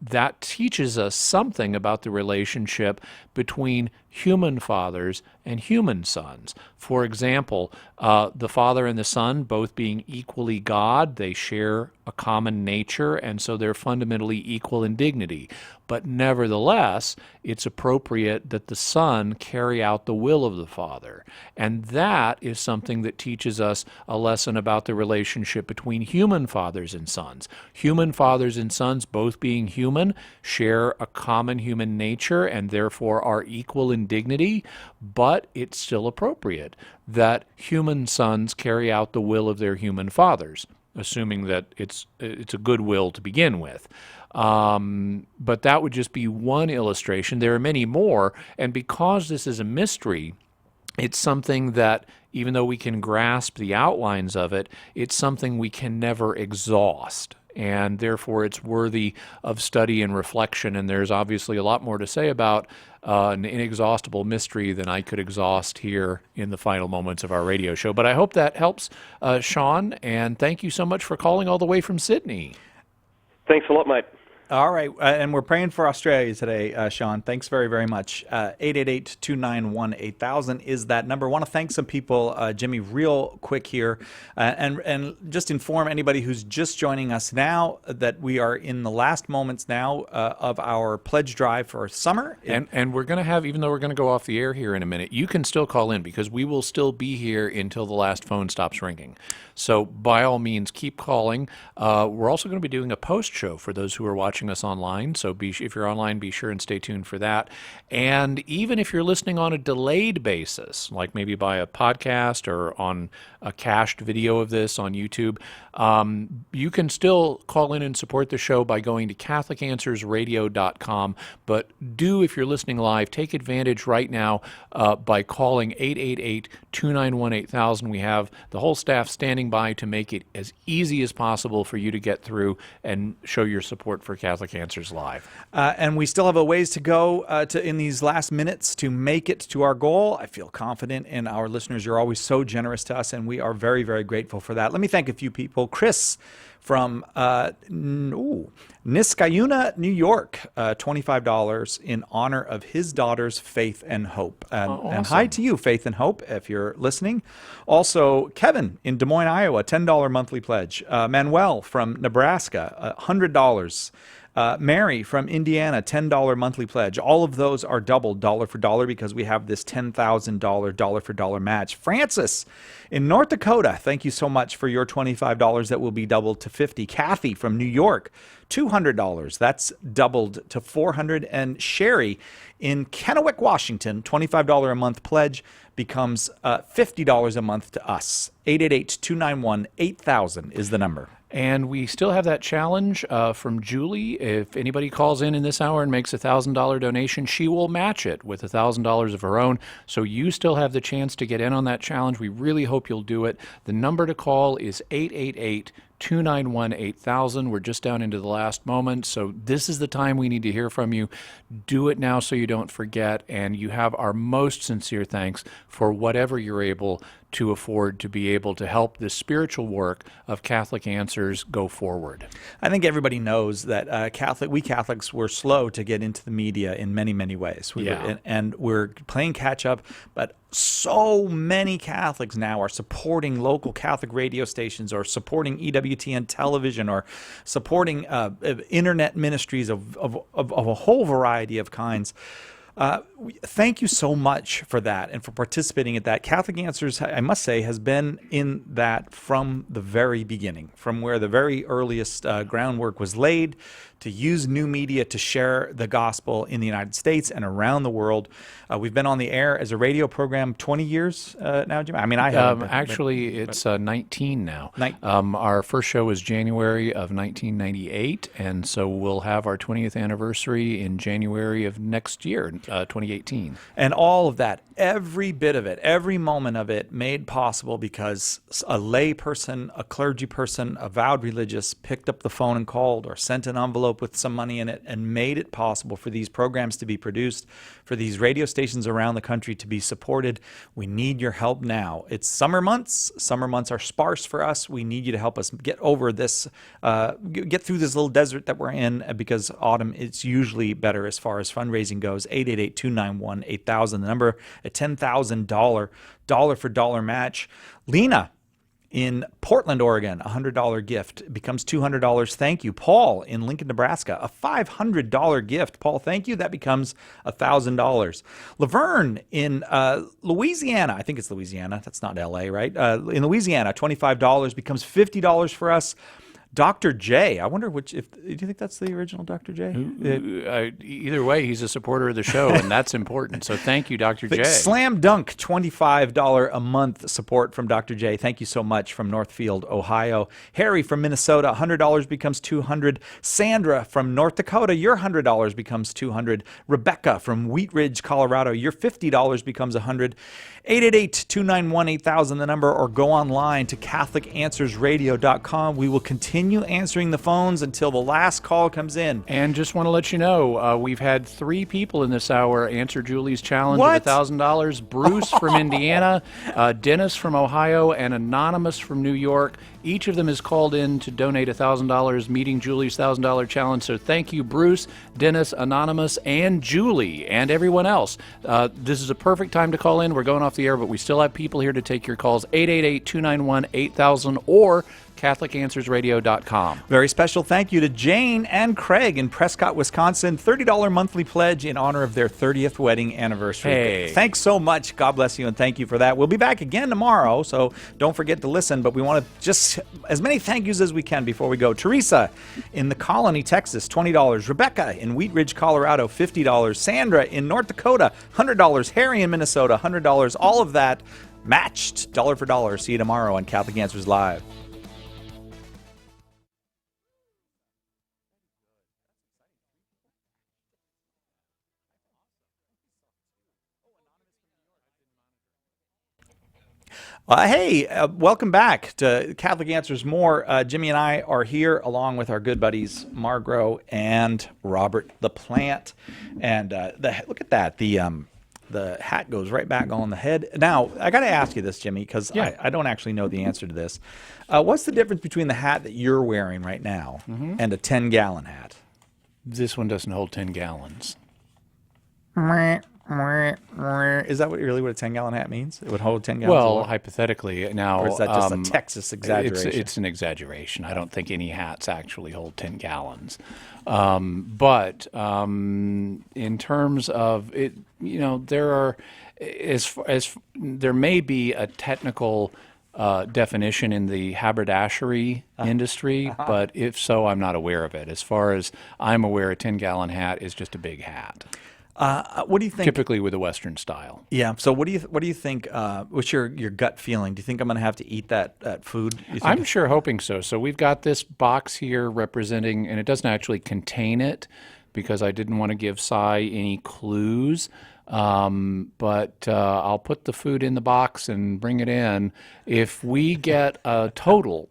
That teaches us something about the relationship between human fathers and human sons. For example, the Father and the Son both being equally God, they share a common nature, and so they're fundamentally equal in dignity. But nevertheless, it's appropriate that the Son carry out the will of the Father. And that is something that teaches us a lesson about the relationship between human fathers and sons. Human fathers and sons, both being human, share a common human nature and therefore are equal in dignity, but it's still appropriate that human sons carry out the will of their human fathers, assuming that it's a good will to begin with. But that would just be one illustration. There are many more, and because this is a mystery, it's something that, even though we can grasp the outlines of it, it's something we can never exhaust. And therefore it's worthy of study and reflection, and there's obviously a lot more to say about an inexhaustible mystery than I could exhaust here in the final moments of our radio show. But I hope that helps, Sean, and thank you so much for calling all the way from Sydney. Thanks a lot, mate. All right. And we're praying for Australia today, Sean. Thanks very, very much. 888-291-8000 is that number. I want to thank some people, Jimmy, real quick here, and just inform anybody who's just joining us now that we are in the last moments now of our pledge drive for summer. And we're going to have, even though we're going to go off the air here in a minute, you can still call in because we will still be here until the last phone stops ringing. So by all means, keep calling. We're also going to be doing a post show for those who are watching us online. So if you're online, be sure and stay tuned for that. And even if you're listening on a delayed basis, like maybe by a podcast or on a cached video of this on YouTube, you can still call in and support the show by going to CatholicAnswersRadio.com. But do, if you're listening live, take advantage right now by calling 888-291-8000. We have the whole staff standing by to make it as easy as possible for you to get through and show your support for Catholic Answers Live. And we still have a ways to go in these last minutes to make it to our goal. I feel confident in our listeners. You're always so generous to us, and we are very, very grateful for that. Let me thank a few people. Chris from Niskayuna, New York, $25 in honor of his daughter's Faith and Hope. Awesome. And hi to you, Faith and Hope, if you're listening. Also, Kevin in Des Moines, Iowa, $10 monthly pledge. Manuel from Nebraska, $100. Mary from Indiana, $10 monthly pledge. All of those are doubled dollar for dollar because we have this $10,000 dollar for dollar match. Francis in North Dakota, thank you so much for your $25 that will be doubled to $50. Kathy from New York, $200. That's doubled to $400. And Sherry in Kennewick, Washington, $25 a month pledge becomes $50 a month to us. 888-291-8000 is the number. And we still have that challenge from Julie. If anybody calls in this hour and makes a $1,000 donation, she will match it with $1,000 of her own. So you still have the chance to get in on that challenge. We really hope you'll do it. The number to call is 888-291-8000. We're just down into the last moment, so this is the time we need to hear from you. Do it now so you don't forget, and you have our most sincere thanks for whatever you're able to afford to be able to help the spiritual work of Catholic Answers go forward. I think everybody knows that we Catholics were slow to get into the media in many, many ways. And we're playing catch up, but so many Catholics now are supporting local Catholic radio stations or supporting EWTN television or supporting internet ministries of a whole variety of kinds. Thank you so much for that and for participating at that. Catholic Answers, I must say, has been in that from the very beginning, from where the very earliest groundwork was laid to use new media to share the gospel in the United States and around the world. We've been on the air as a radio program 20 years now, Jim. I mean, I haven't been, actually, it's 19 now. Our first show was January of 1998, and so we'll have our 20th anniversary in January of next year, 2018. And all of that, every bit of it, every moment of it made possible because a lay person, a clergy person, a vowed religious picked up the phone and called or sent an envelope with some money in it and made it possible for these programs to be produced, for these radio stations around the country to be supported. We need your help now. It's summer months. Summer months are sparse for us. We need you to help us get over this, get through this little desert that we're in, because autumn, it's usually better as far as fundraising goes. 888-291-8000, the number, a $10,000 dollar for dollar match. Lena in Portland, Oregon, $100 gift becomes $200. Thank you. Paul in Lincoln, Nebraska, a $500 gift. Paul, thank you. That becomes $1,000. Laverne in Louisiana, I think it's Louisiana. That's not LA, right? In Louisiana, $25 becomes $50 for us. Dr. J. I wonder do you think that's the original Dr. J? Either way, he's a supporter of the show, and that's important. So thank you, Dr. J. Slam dunk, $25 a month support from Dr. J. Thank you so much from Northfield, Ohio. Harry from Minnesota, $100 becomes $200. Sandra from North Dakota, your $100 becomes $200. Rebecca from Wheat Ridge, Colorado, your $50 becomes $100. 888-291-8000, the number, or go online to CatholicAnswersRadio.com. We will continue continue answering the phones until the last call comes in. And just want to let you know, we've had 3 people in this hour answer Julie's challenge What? of $1,000. Bruce from Indiana, Dennis from Ohio, and Anonymous from New York. Each of them has called in to donate $1,000, meeting Julie's $1,000 challenge. So thank you, Bruce, Dennis, Anonymous, and Julie, and everyone else. This is a perfect time to call in. We're going off the air, but we still have people here to take your calls. 888-291-8000 or CatholicAnswersRadio.com. Very special thank you to Jane and Craig in Prescott, Wisconsin. $30 monthly pledge in honor of their 30th wedding anniversary. Hey. Thanks so much. God bless you, and thank you for that. We'll be back again tomorrow, so don't forget to listen. But we want to just as many thank yous as we can before we go. Teresa in the Colony, Texas, $20. Rebecca in Wheat Ridge, Colorado, $50. Sandra in North Dakota, $100. Harry in Minnesota, $100. All of that matched dollar for dollar. See you tomorrow on Catholic Answers Live. Hey, welcome back to Catholic Answers More. Jimmy and I are here along with our good buddies Margot and Robert the Plant. And look at that. The hat goes right back on the head. Now, I got to ask you this, Jimmy, because I don't actually know the answer to this. What's the difference between the hat that you're wearing right now and a 10-gallon hat? This one doesn't hold 10 gallons. Is that really what a 10-gallon hat means? It would hold 10 gallons? Well, hypothetically, now... Or is that just a Texas exaggeration? It's an exaggeration. I don't think any hats actually hold 10 gallons. But in terms of it, there are... there may be a technical definition in the haberdashery industry, but if so, I'm not aware of it. As far as I'm aware, a 10-gallon hat is just a big hat. What do you think? Typically with a Western style. Yeah. So what do you think? What's your gut feeling? Do you think I'm going to have to eat that food? I'm sure hoping so. So we've got this box here representing, and it doesn't actually contain it because I didn't want to give Cy any clues. But I'll put the food in the box and bring it in. If we get a total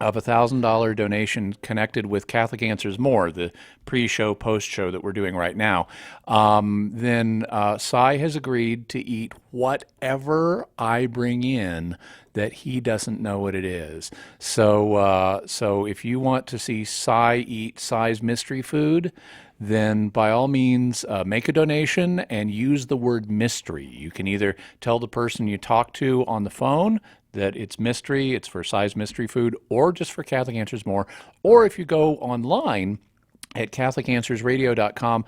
of $1,000 donation connected with Catholic Answers More, the pre-show, post-show that we're doing right now, then Cy has agreed to eat whatever I bring in that he doesn't know what it is. So if you want to see Cy eat Cy's mystery food, then by all means make a donation and use the word mystery. You can either tell the person you talk to on the phone that it's mystery, it's for Cy's mystery food, or just for Catholic Answers More. Or if you go online at CatholicAnswersRadio.com,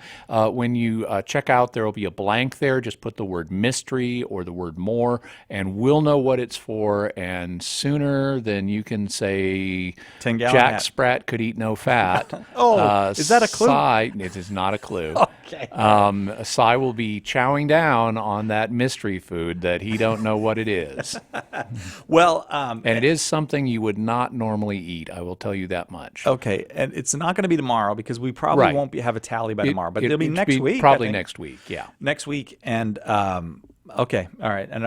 when you check out, there will be a blank there. Just put the word mystery or the word more, and we'll know what it's for. And sooner than you can say 10-gallon Jack hat. Sprat could eat no fat. Is that a clue? Cy, it is not a clue. Okay. Cy will be chowing down on that mystery food that he don't know what it is. Well, and it is something you would not normally eat. I will tell you that much. Okay, and it's not going to be tomorrow because we probably Right. won't have a tally by tomorrow, but it'll be it'll next week. I Probably think. next week, yeah. Next week, and okay, all right. And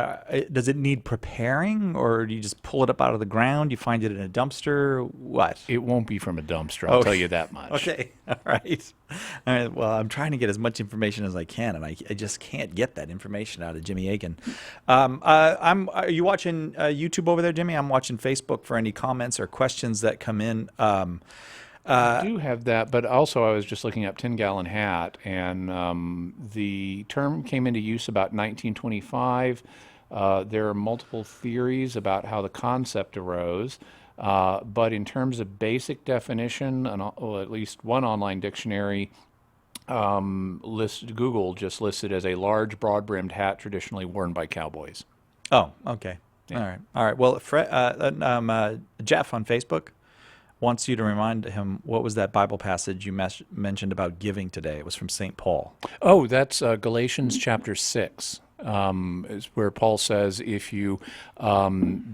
does it need preparing, or do you just pull it up out of the ground? You find it in a dumpster? What? It won't be from a dumpster, I'll tell you that much. Okay, all right. All right. Well, I'm trying to get as much information as I can, and I just can't get that information out of Jimmy Aiken. Are you watching YouTube over there, Jimmy? I'm watching Facebook for any comments or questions that come in. I do have that, but also I was just looking up 10-gallon hat, and the term came into use about 1925. There are multiple theories about how the concept arose, but in terms of basic definition, at least one online dictionary Google just listed as a large, broad-brimmed hat traditionally worn by cowboys. Oh, okay. Yeah. All right. Well, Jeff on Facebook wants you to remind him, what was that Bible passage you mentioned about giving today? It was from St. Paul. Oh, that's Galatians chapter 6. Is where Paul says, if you,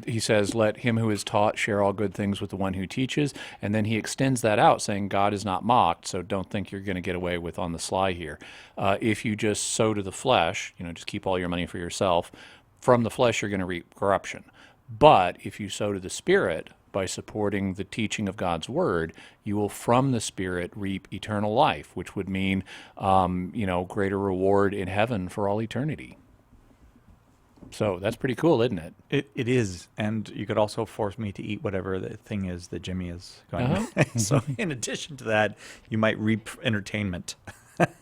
he says, let him who is taught share all good things with the one who teaches. And then he extends that out, saying God is not mocked, so don't think you're going to get away with on the sly here. If you just sow to the flesh, just keep all your money for yourself, from the flesh you're going to reap corruption. But if you sow to the Spirit, by supporting the teaching of God's Word, you will from the Spirit reap eternal life, which would mean, greater reward in heaven for all eternity. So that's pretty cool, isn't it? It is, and you could also force me to eat whatever the thing is that Jimmy is going to make. So in addition to that, you might reap entertainment.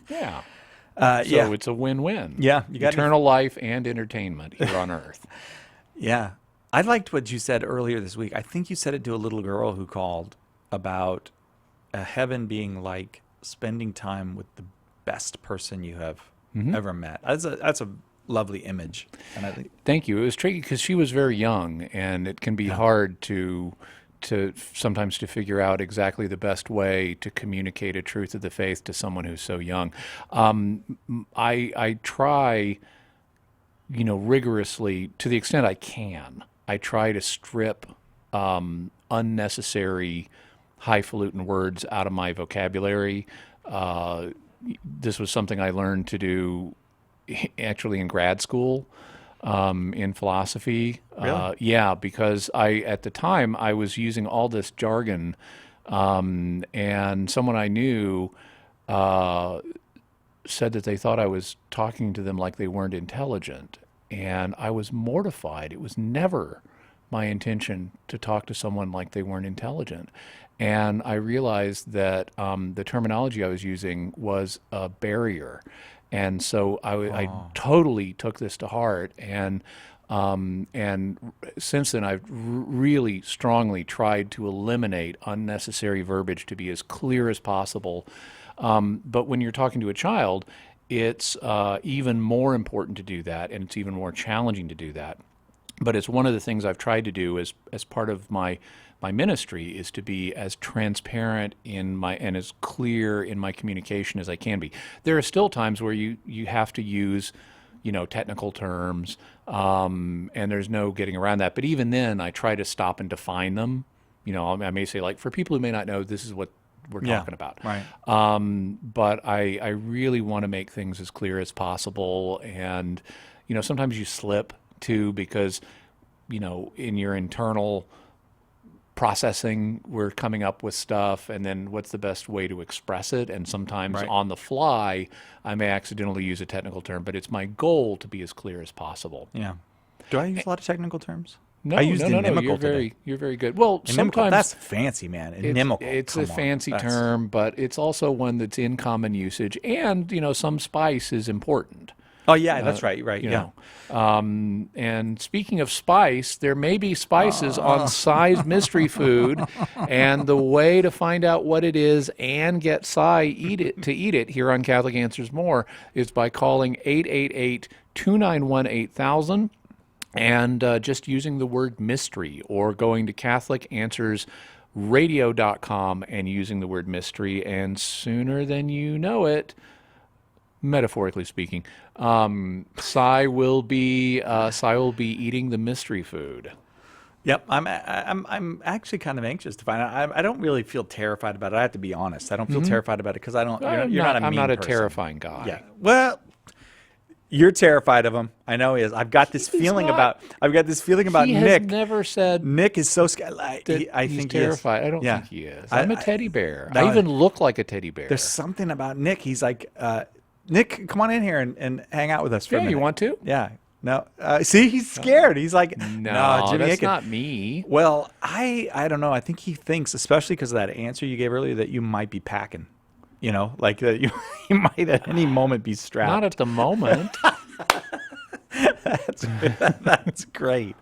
Yeah. So it's a win-win. Yeah. You got eternal life and entertainment here on earth. Yeah. I liked what you said earlier this week. I think you said it to a little girl who called about a heaven being like spending time with the best person you have ever met. That's a lovely image. And I think Thank you. It was tricky because she was very young, and it can be hard to sometimes to figure out exactly the best way to communicate a truth of the faith to someone who's so young. I try, rigorously, to the extent I can, I try to strip unnecessary highfalutin words out of my vocabulary. This was something I learned to do actually in grad school. In philosophy. Really? Yeah, because at the time I was using all this jargon, and someone I knew said that they thought I was talking to them like they weren't intelligent, and I was mortified. It was never my intention to talk to someone like they weren't intelligent. And I realized that the terminology I was using was a barrier. And so I totally took this to heart, and since then I've really strongly tried to eliminate unnecessary verbiage to be as clear as possible. But when you're talking to a child, it's even more important to do that, and it's even more challenging to do that. But it's one of the things I've tried to do as part of my ministry, is to be as transparent and as clear in my communication as I can be. There are still times where you have to use, technical terms, and there's no getting around that. But even then, I try to stop and define them. I may say, like, for people who may not know, this is what we're talking about. Right. But I really want to make things as clear as possible. And, sometimes you slip too, because, in your internal processing, we're coming up with stuff, and then what's the best way to express it? And sometimes on the fly, I may accidentally use a technical term, but it's my goal to be as clear as possible. Yeah. Do I use a lot of technical terms? No, I used inimical you're today. you're very good. Well, Inimical, sometimes that's fancy, man. Inimical. It's Come a on. fancy That's- term, but it's also one that's in common usage, and some spice is important. Oh yeah, that's right. Right. You Yeah. know. And speaking of spice, there may be spices on Cy's mystery food, and the way to find out what it is and get Cy to eat it here on Catholic Answers More is by calling 888-291-8000 and just using the word mystery, or going to CatholicAnswersRadio.com and using the word mystery, and sooner than you know it, metaphorically speaking, Cy will be eating the mystery food. Yep, I'm actually kind of anxious to find out. I don't really feel terrified about it. I have to be honest. I don't feel terrified about it because I don't. You're not a mean I'm not a person. terrifying guy. Yeah. Well, you're terrified of him. I know he is. I've got this feeling about. I've got this feeling about He Nick. has never said Nick is so scared. I he's think he is. terrified. I don't Yeah. think he is. I'm a teddy bear. No, I even look like a teddy bear. There's something about Nick. He's like, Nick, come on in here and hang out with us for a Yeah, minute. you want to? Yeah. No. See, he's scared. He's like, No, Jimmy that's Aiken." not me. Well, I don't know. I think he thinks, especially because of that answer you gave earlier, that you might be packing. Like that you might at any moment be strapped. Not at the moment. That's great.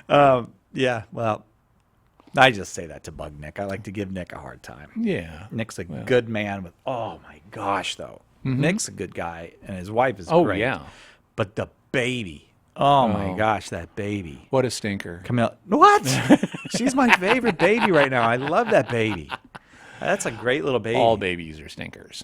Yeah. Well, I just say that to bug Nick. I like to give Nick a hard time. Yeah. Nick's a good man with. Oh my gosh, though. Nick's a good guy, and his wife is Oh, great. yeah. But the baby. Oh my gosh, that baby. What a stinker. Camille. What? She's my favorite baby right now. I love that baby. That's a great little baby. All babies are stinkers.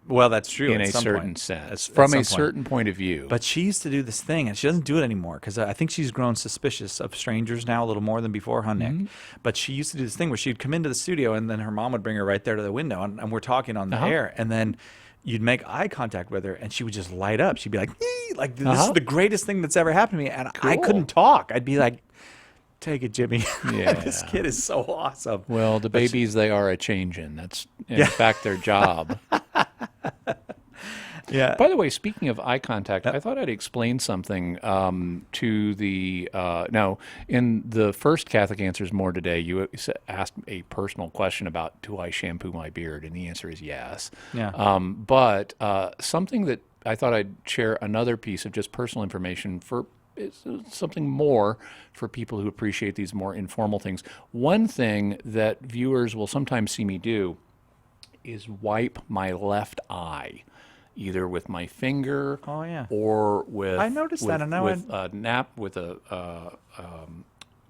Well, that's true. In at a some certain point. sense. At From some a point. certain point of view. But she used to do this thing, and she doesn't do it anymore because I think she's grown suspicious of strangers now a little more than before, huh, Nick? But she used to do this thing where she'd come into the studio, and then her mom would bring her right there to the window, and we're talking on the air, and then you'd make eye contact with her, and she would just light up. She'd be like, "Ee!" Like this is the greatest thing that's ever happened to me, and I couldn't talk. I'd be like, Take it, Jimmy. Yeah. This kid is so awesome. Well, the babies, they are a changin'. That's, in fact, their job. Yeah. By the way, speaking of eye contact, I thought I'd explain something to the. Now, in the first Catholic Answers More today, you asked a personal question about, do I shampoo my beard? And the answer is yes. Yeah. But something that I thought I'd share, another piece of just personal information for something more for people who appreciate these more informal things. One thing that viewers will sometimes see me do is wipe my left eye, either with my finger or with I noticed that, and now with a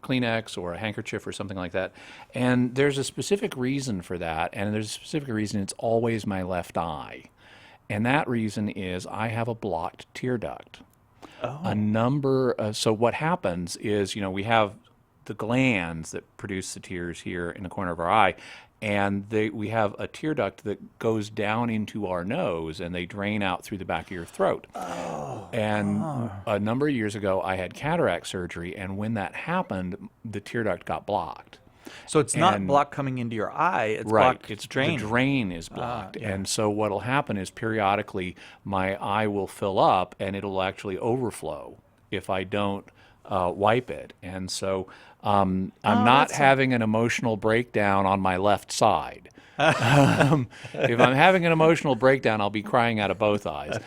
Kleenex or a handkerchief or something like that. And there's a specific reason for that, and there's a specific reason it's always my left eye. And that reason is I have a blocked tear duct. So what happens is, we have the glands that produce the tears here in the corner of our eye, and we have a tear duct that goes down into our nose, and they drain out through the back of your throat. A number of years ago, I had cataract surgery, and when that happened, the tear duct got blocked. So it's not blocked coming into your eye. It's right. blocked. It's drained. The drain is blocked. And so what will happen is periodically my eye will fill up and it'll actually overflow if I don't wipe it. And so I'm not having an emotional breakdown on my left side. If I'm having an emotional breakdown, I'll be crying out of both eyes.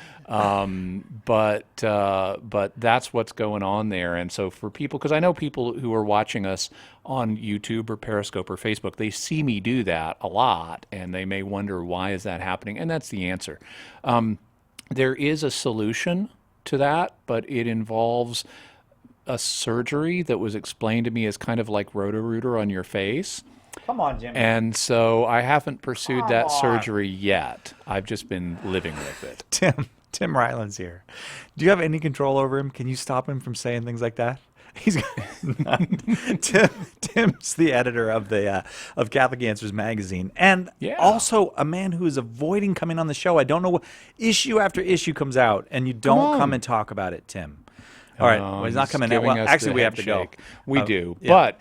But that's what's going on there. And so for people, because I know people who are watching us on YouTube or Periscope or Facebook, they see me do that a lot, and they may wonder, why is that happening? And that's the answer. There is a solution to that, but it involves a surgery that was explained to me as kind of like Roto-Rooter on your face. Come on, Jimmy. And so I haven't pursued that surgery yet. I've just been living with it. Tim Ryland's here. Do you have any control over him? Can you stop him from saying things like that? Tim's the editor of the of Catholic Answers magazine, and also a man who is avoiding coming on the show. I don't know what issue after issue comes out, and you don't come and talk about it, Tim. All right, well, he's not coming out. Well, actually, we have to go. We do, but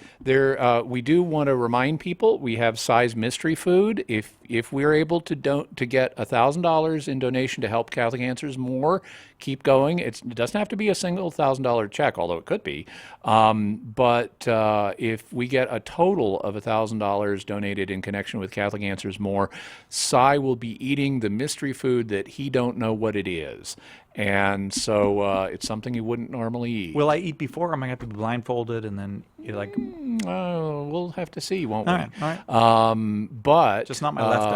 we do want to remind people we have size mystery food. If we're able to get $1,000 in donation to help Catholic Answers More, keep going. It doesn't have to be a single $1,000 check, although it could be. But if we get a total of $1,000 donated in connection with Catholic Answers More, Cy will be eating the mystery food that he don't know what it is. And so it's something you wouldn't normally eat. Will I eat before? Am I going to have to be blindfolded and then we'll have to see, won't we? All right. But just not my left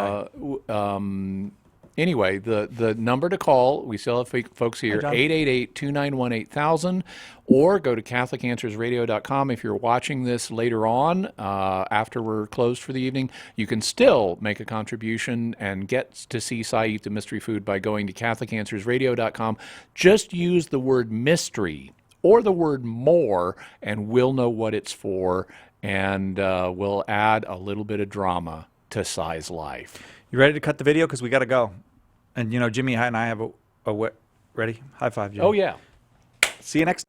eye. Anyway, the number to call, we still have folks here, 888-291-8000, or go to CatholicAnswersRadio.com. If you're watching this later on, after we're closed for the evening, you can still make a contribution and get to see Cy eat the mystery food by going to CatholicAnswersRadio.com. Just use the word mystery or the word more, and we'll know what it's for, and we'll add a little bit of drama to Cy's life. You ready to cut the video? Because we got to go. And, Jimmy and I have a ready? High five, Jimmy. Oh, yeah. See you next